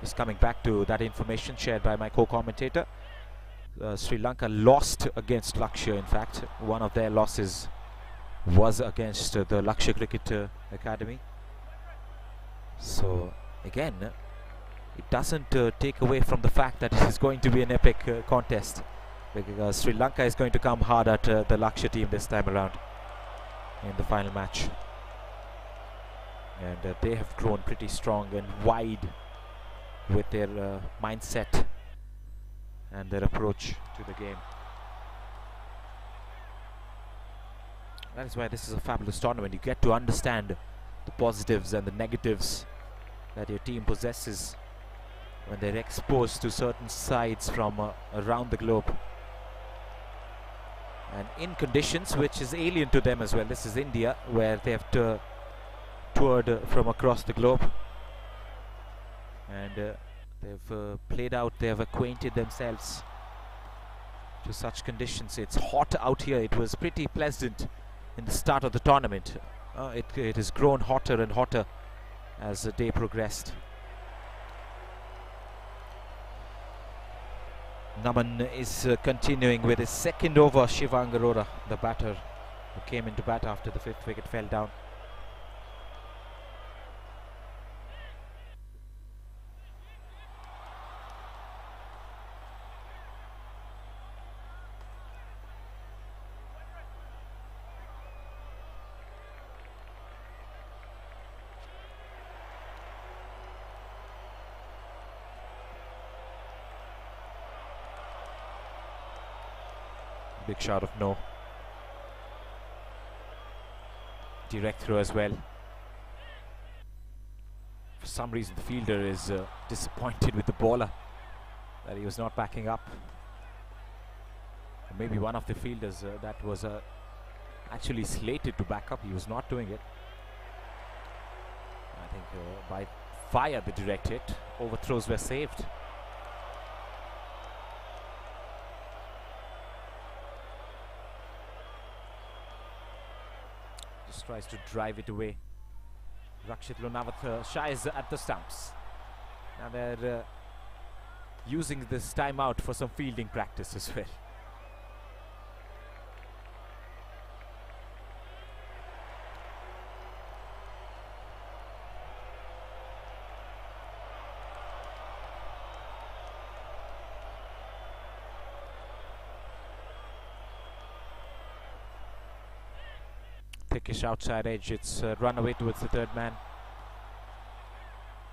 Just coming back to that information shared by my co-commentator. Sri Lanka lost against Lakshya. In fact, one of their losses was against the Lakshya Cricket Academy. So again, it doesn't take away from the fact that it is going to be an epic contest, because Sri Lanka is going to come hard at the Lakshya team this time around in the final match, and they have grown pretty strong and wide with their mindset and their approach to the game. That is why this is a fabulous tournament. You get to understand the positives and the negatives that your team possesses when they're exposed to certain sides from around the globe, and in conditions which is alien to them as well. This is India, where they have toured from across the globe, and they've played out, they have acquainted themselves to such conditions. It's hot out here. It was pretty pleasant in the start of the tournament. It has grown hotter and hotter as the day progressed. Naman is continuing with his second over. Shivang Arora, the batter, who came into bat after the 5th wicket fell down. Big shout of no. Direct throw as well. For some reason the fielder is disappointed with the bowler that he was not backing up. Or maybe one of the fielders that was actually slated to back up, he was not doing it. I think by via the direct hit, overthrows were saved. Just tries to drive it away. Rakshit Lunavath shies at the stumps. Now they're using this timeout for some fielding practice as well. Thickish outside edge, it's run away towards the third man.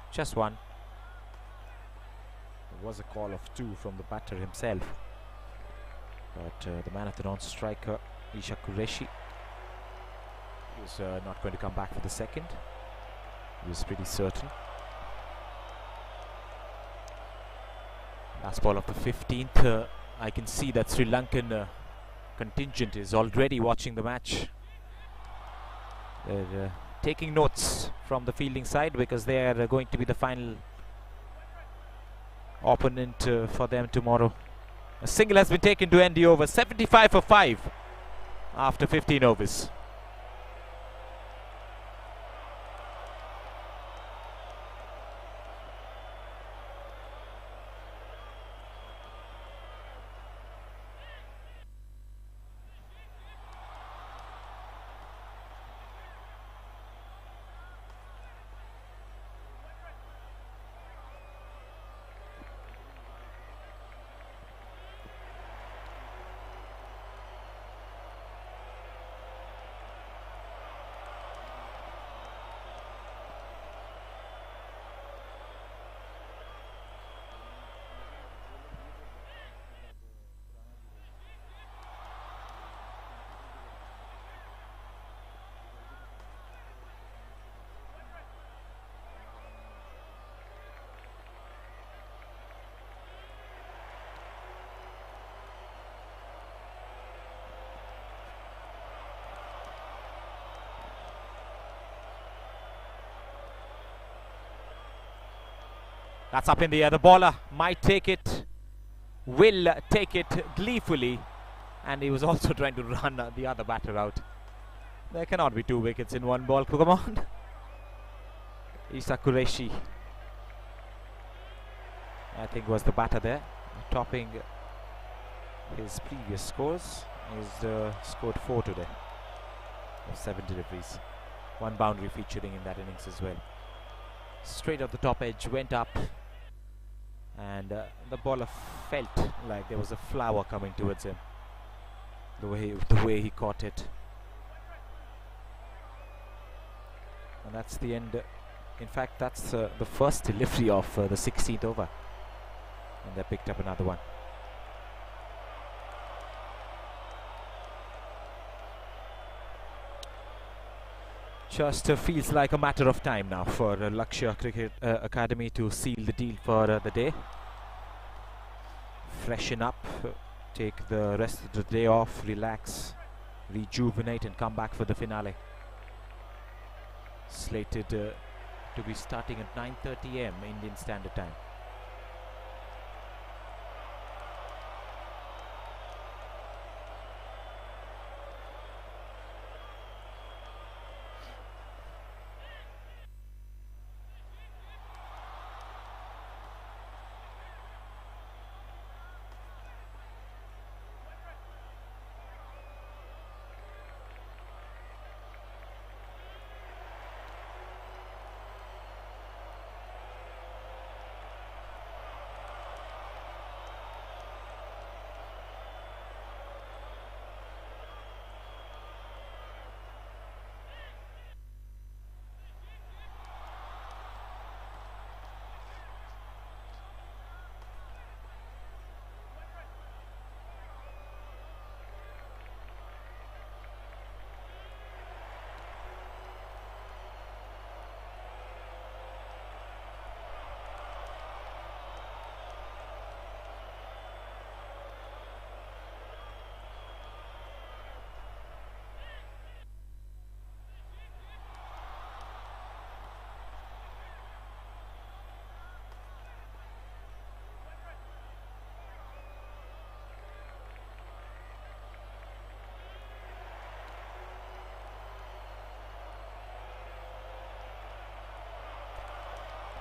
Just one. There was a call of two from the batter himself. But the man at the non-striker, Isha Qureshi, is not going to come back for the second. He was pretty certain. Last ball of the 15th. I can see that Sri Lankan contingent is already watching the match. They're taking notes from the fielding side because they are going to be the final opponent for them tomorrow. A single has been taken to end the over. 75 for 5 after 15 overs. That's up in the air. The bowler might take it, will take it gleefully, and he was also trying to run the other batter out. There cannot be 2 wickets in one ball. Come on. Isa Qureshi, I think, was the batter there, topping his previous scores. He's scored 4 today, 7 deliveries, 1 boundary featuring in that innings as well. Straight off the top edge, went up, and the bowler felt like there was a flower coming towards him, the way he caught it. And that's the end. In fact, that's the first delivery of the 16th over, and they picked up another one. Just feels like a matter of time now for Lakshya Cricket Academy to seal the deal for the day. Freshen up, take the rest of the day off, relax, rejuvenate, and come back for the finale. Slated to be starting at 9:30 AM Indian Standard Time.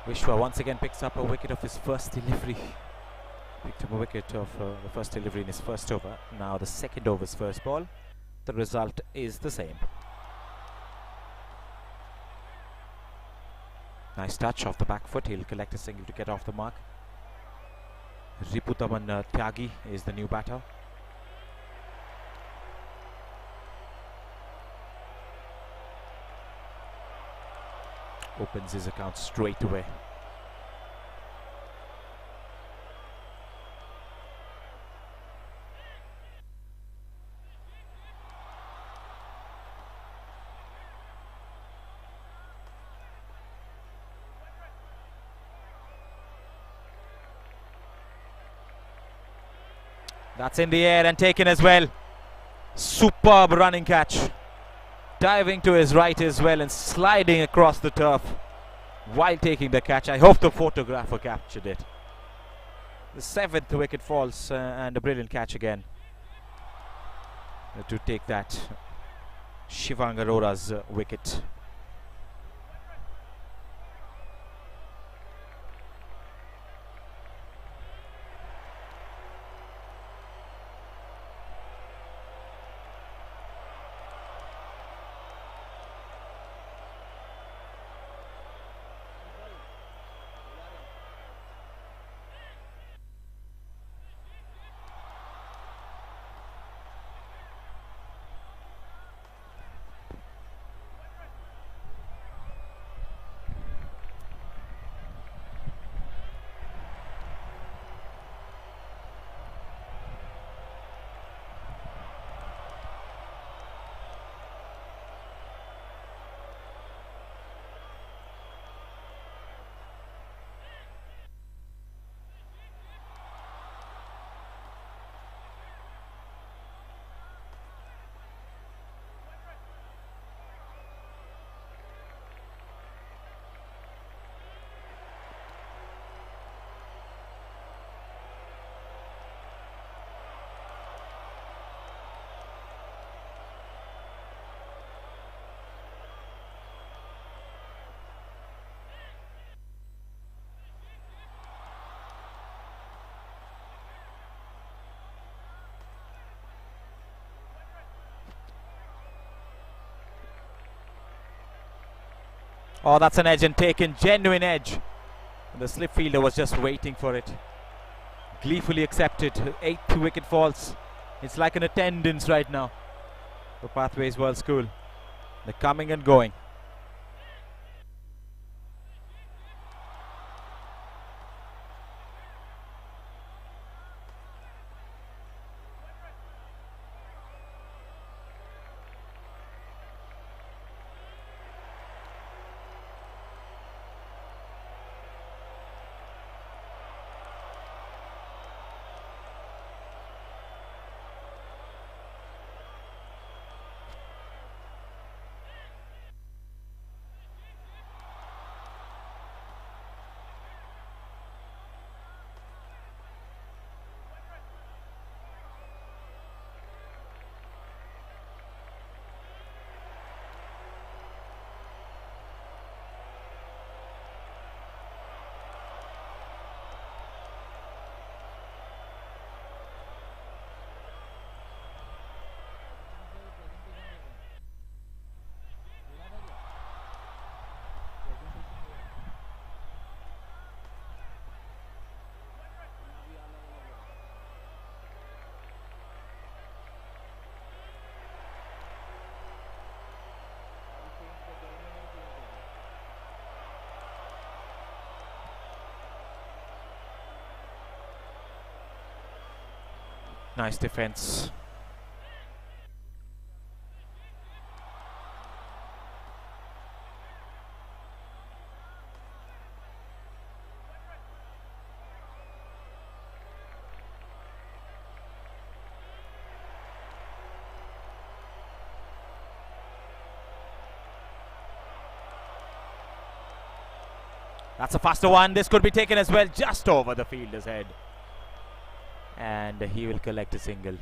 Vishwa once again picks up a wicket of his first delivery. Picked up a wicket of the first delivery in his first over. Now the second over's first ball. The result is the same. Nice touch off the back foot. He'll collect a single to get off the mark. Riputaman Tyagi is the new batter. Opens his account straight away. That's in the air and taken as well. Superb running catch. Diving to his right as well and sliding across the turf while taking the catch. I hope the photographer captured it. The 7th wicket falls and a brilliant catch again to take that Shivang Arora's wicket. Oh, that's an edge and taken, genuine edge. And the slip fielder was just waiting for it. Gleefully accepted. 8th wicket falls. It's like an attendance right now for Pathways World School. They're coming and going. Nice defense. That's a faster one. This could be taken as well, just over the fielder's head. And he will collect a single.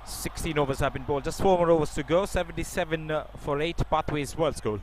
16 overs have been bowled. Just 4 more overs to go. 77 for 8. Pathways World School.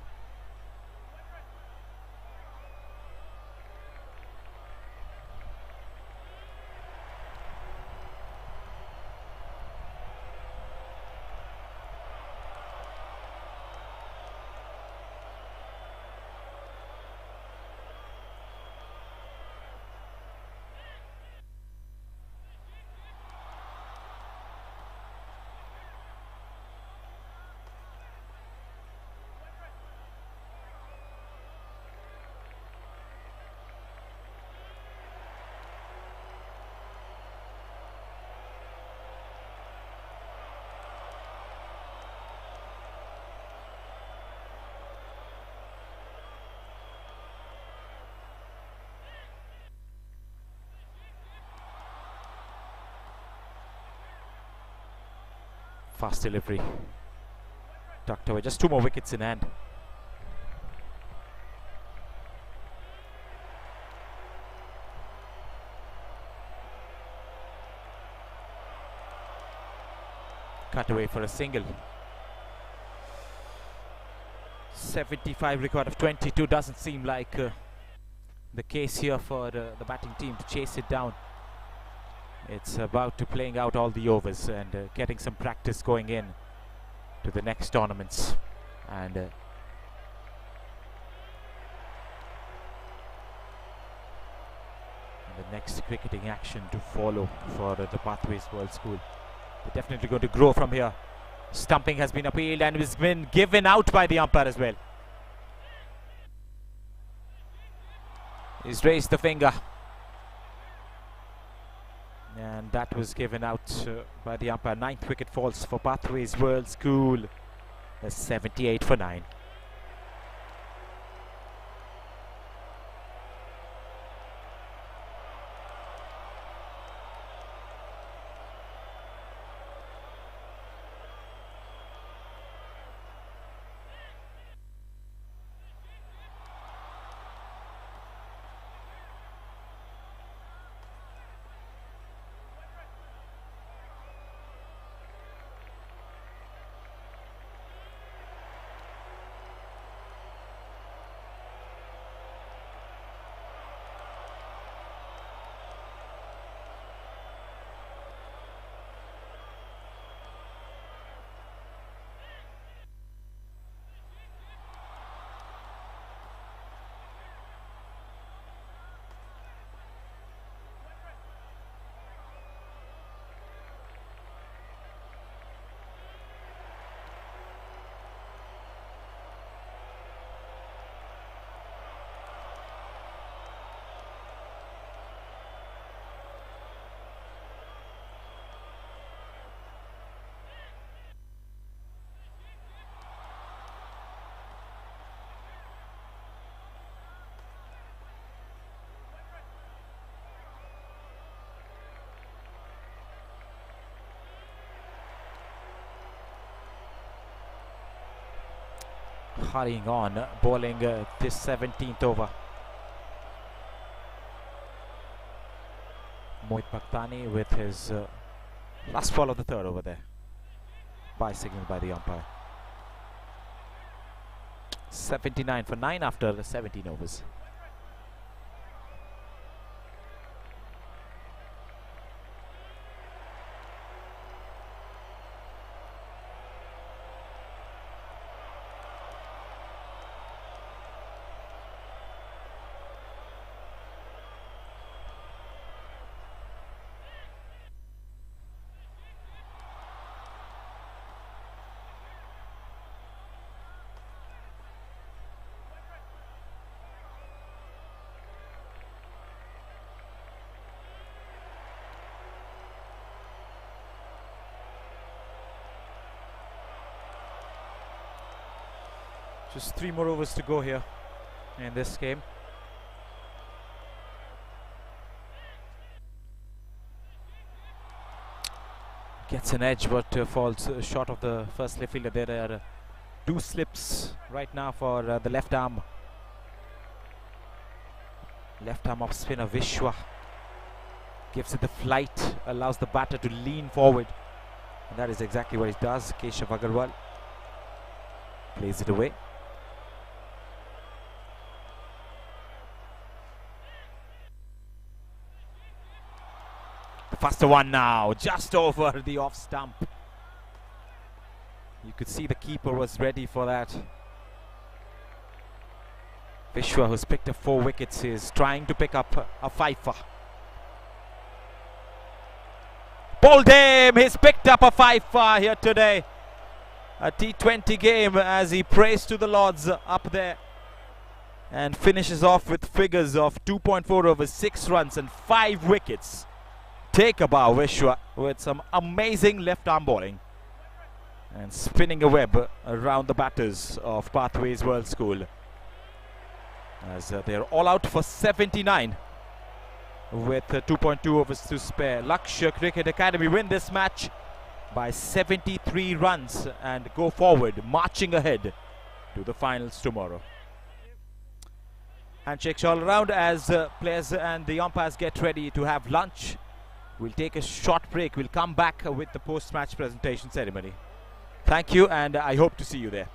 Fast delivery. Tucked away. Just 2 more wickets in hand. Cut away for a single. 75 record of 22 doesn't seem like the case here for the batting team to chase it down. It's about to playing out all the overs and getting some practice going in to the next tournaments. And the next cricketing action to follow for the Pws World School. They're definitely going to grow from here. Stumping has been appealed and has been given out by the umpire as well. He's raised the finger. And that was given out by the umpire. 9th wicket falls for Pws World School. That's 78 for 9. Hurrying on, bowling this 17th over. Mohit Bhaktani with his last ball of the 3rd over there. Bye signal by the umpire. 79 for 9 after the 17 overs. Just 3 more overs to go here in this game. Gets an edge but falls short of the first left fielder. There are 2 slips right now for the left arm. Left arm off spinner Vishwa. Gives it the flight, allows the batter to lean forward. And that is exactly what he does. Keshav Agarwal plays it away. Faster one now, just over the off stump. You could see the keeper was ready for that. Vishwa, who's picked up 4 wickets, is trying to pick up a fifer. Bowled him! He's picked up a fifer here today. A T20 game as he prays to the Lords up there. And finishes off with figures of 2.4 overs, 6 runs and 5 wickets. Take a bow, Vishwa, with some amazing left arm bowling and spinning a web around the batters of Pws World School as they're all out for 79 with 2.2 overs to spare. Lakshya Cricket Academy win this match by 73 runs and go forward, marching ahead to the finals tomorrow. Handshakes all around as players and the umpires get ready to have lunch. We'll take a short break. We'll come back with the post-match presentation ceremony. Thank you, and I hope to see you there.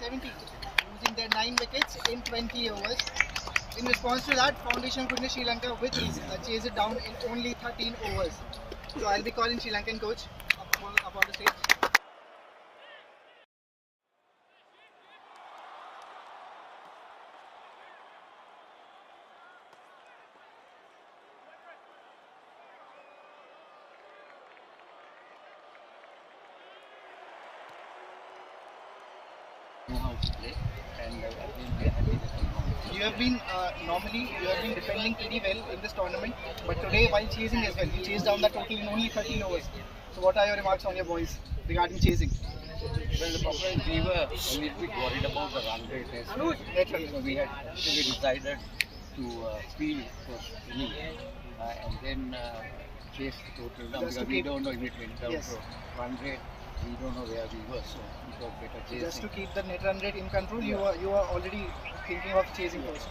70, losing their 9 wickets in 20 overs. In response to that, Foundation Goodness Sri Lanka with ease chased it down in only 13 overs. So I'll be calling Sri Lankan coach up on the stage. Know how to play, and I've been very happy that I won. You have been normally you have been defending pretty well in this tournament, but today while chasing as well, you chased down the total in only 13 overs. So what are your remarks on your boys regarding chasing? Well, the problem is we were a little bit worried about the run rate. So we had actually decided to field first inning and then chase the total down because we don't know if it went down to run rate. We don't know where we were, so it was better chasing. Just to keep the net run rate in control, you are already thinking of chasing first.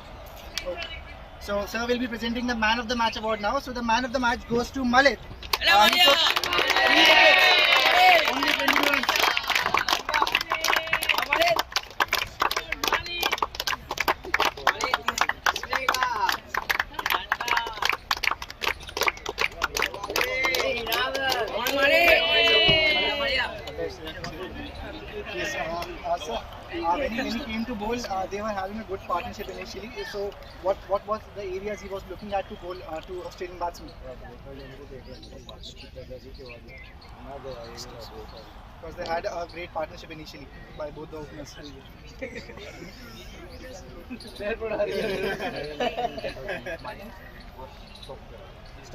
Okay. So sir will be presenting the Man of the Match award now. So the Man of the Match goes to Malit. He took 3 wickets, only 22 runs. Yes, sir. When he came to bowl, they were having a good partnership initially. So, what was the areas he was looking at to bowl to Australian batsmen? Because they had a great partnership initially by both the openers.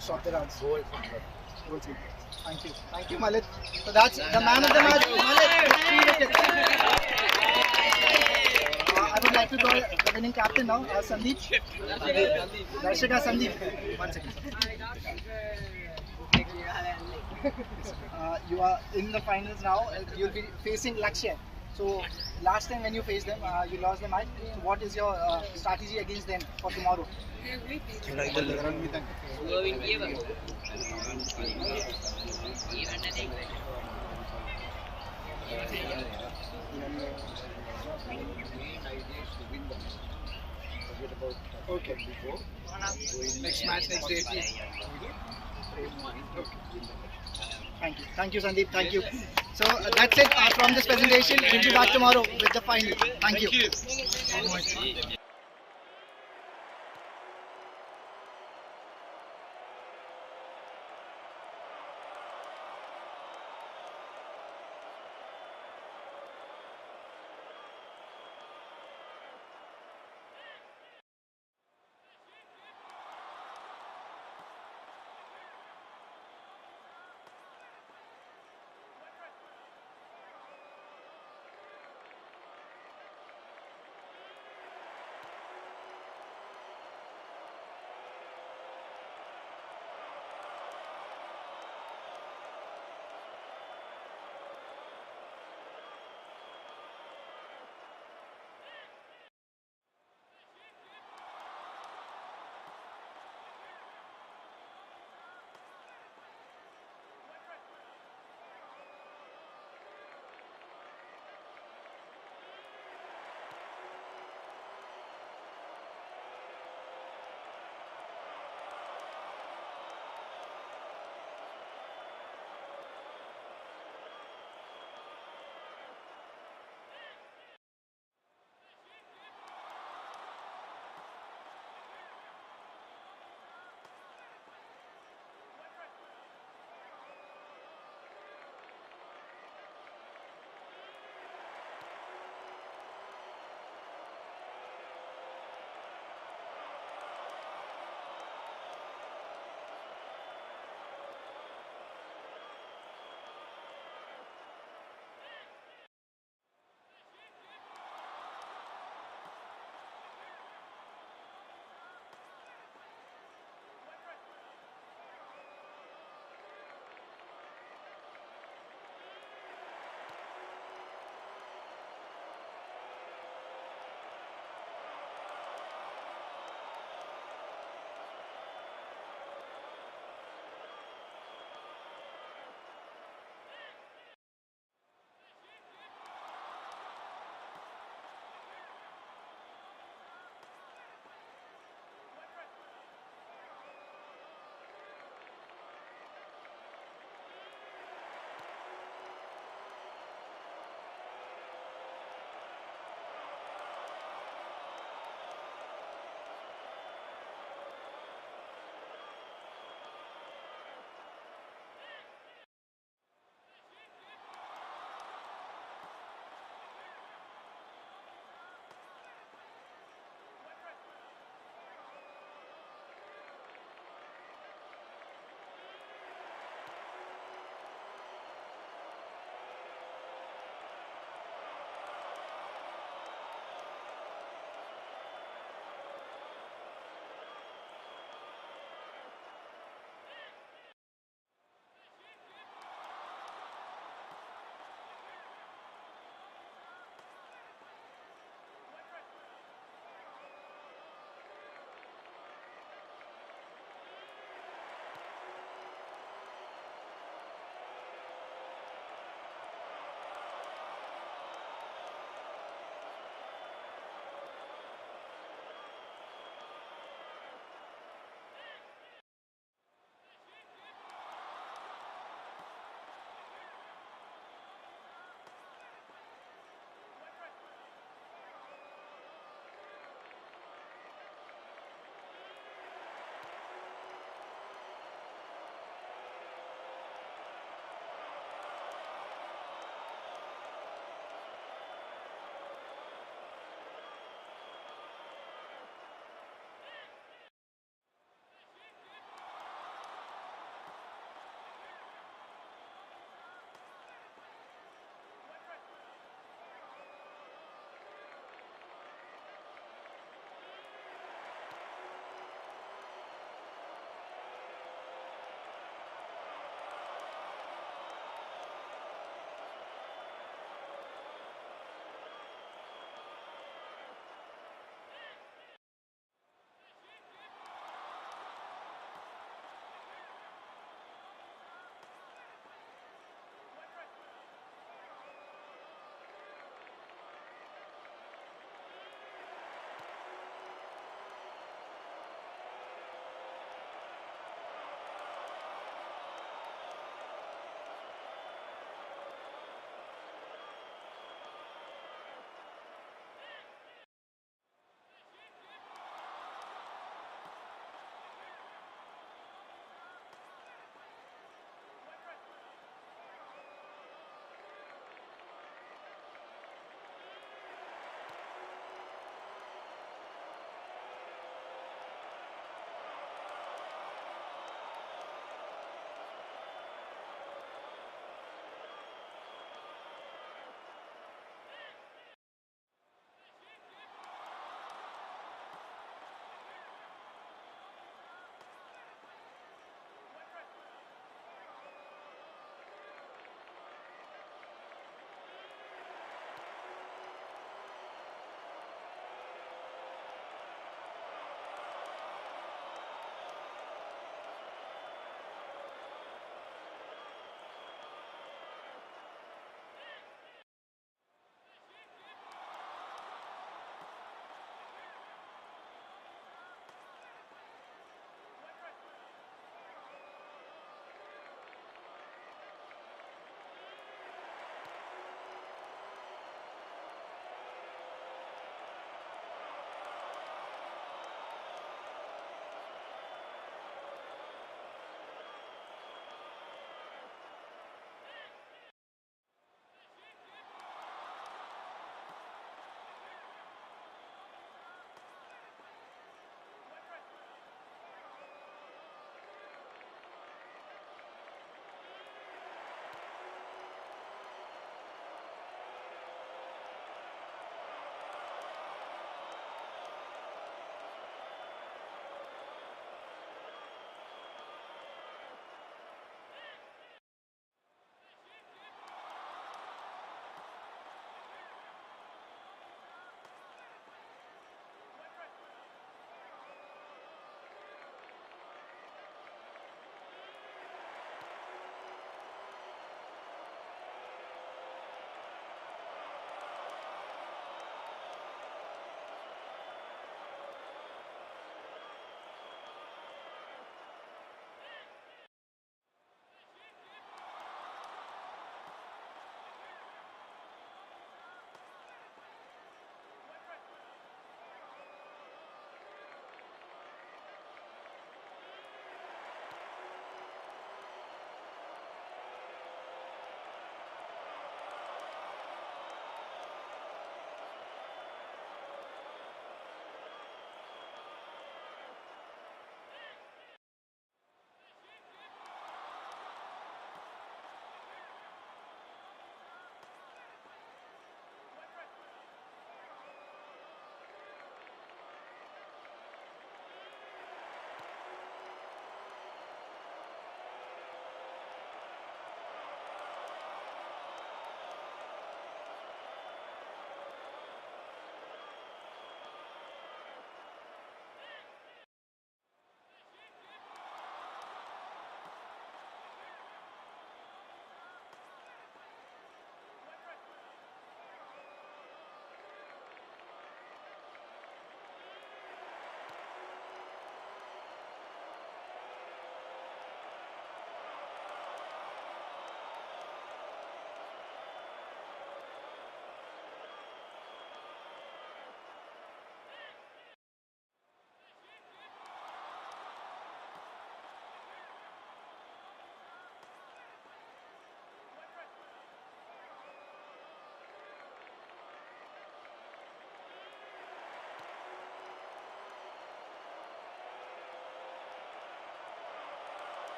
Stop the runs. Thank you, Malit. So that's the Man of the Match, Malit, with 3 wickets. I would like to call the winning captain now, Sandeep. Darshika Sandeep. 1 second. You are in the finals now. You'll be facing Lakshya. So last time when you faced them, you lost the match. So what is your strategy against them for tomorrow? Okay. Next match, next day. Thank you, Sandeep. Thank you. So that's it from this presentation. We'll be back tomorrow with the final. Thank you.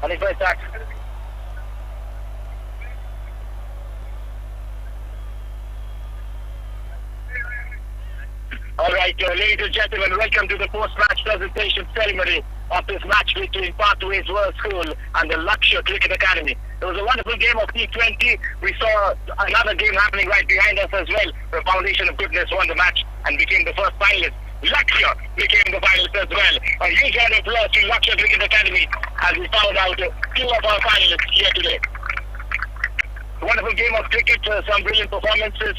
Anish bhai, start. Alright, ladies and gentlemen, welcome to the post-match presentation ceremony of this match between Pathways World School and the Lakshya Cricket Academy. It was a wonderful game of T20. We saw another game happening right behind us as well. The Foundation of Goodness won the match and became the first finalist. Lakshya became the finalist as well. A huge round of applause to Lakshya Cricket Academy as we found out two of our finalists here today. Wonderful game of cricket, some brilliant performances.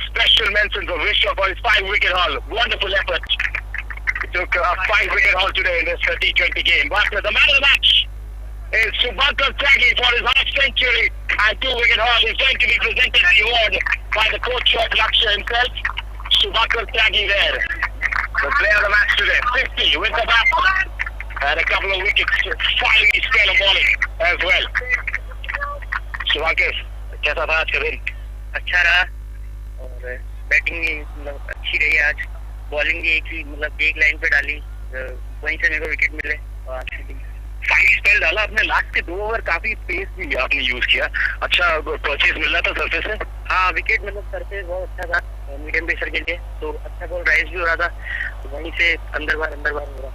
Special mentions of Vishwa for his 5-wicket haul. Wonderful effort. He took a 5-wicket haul today in this T20 game. But the man of the match is Subhankar Tyagi for his half-century and 2-wicket haul. He's going to be presented the award by the coach of Lakshya himself, Subhankar Tyagi there. The player of the match today, 50 with the bat and a couple of wickets, fiery spell of bowling as well. Subhankar, कैसा था आज का दिन? अच्छा रहा और batting भी मतलब अच्छी रही आज, बॉलिंग भी एक लाइन पे डाली, वहीं से मेरे को विकेट मिले और फाइव स्पेल डाला आपने, लास्ट के 2 ओवर काफी पेस भी आपने यूज किया. अच्छा परचेज मिल रहा था सरफेस से? हाँ, विकेट मतलब सरफेस बहुत अच्छा था मीडियम पेसर के लिए, तो अच्छा बॉल राइज भी हो रहा था, तो वहीं से अंदर बार हो रहा.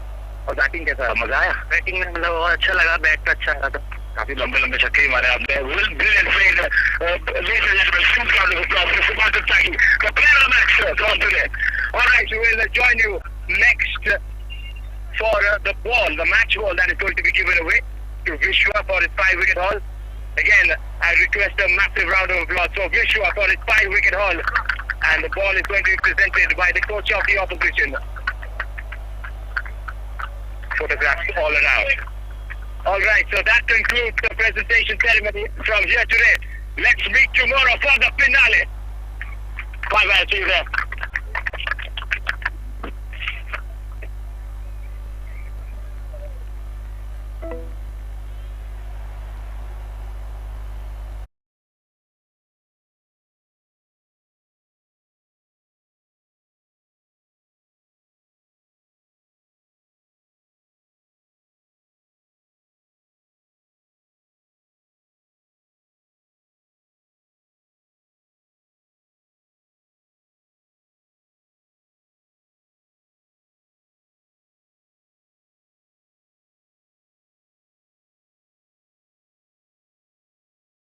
और बैटिंग कैसा, मजा आया? बैटिंग में मतलब बहुत अच्छा लगा, बैट पे अच्छा आ रहा था, काफी लंबे लंबे छक्के मारे आपने. Brilliant played, ladies and gentlemen, huge round of applause for Subhankar Tyagi, the player of the match from today. All right, we will join you next for the ball, the match ball that is going to be given away to Vishwa for his 5-wicket haul. Again, I request a massive round of applause for Vishwa for his 5-wicket haul, and the ball is going to be presented by the coach of the opposition. Photographs all around. All right, so that concludes the presentation ceremony from here today. Let's meet tomorrow for the finale. Bye bye, see you there.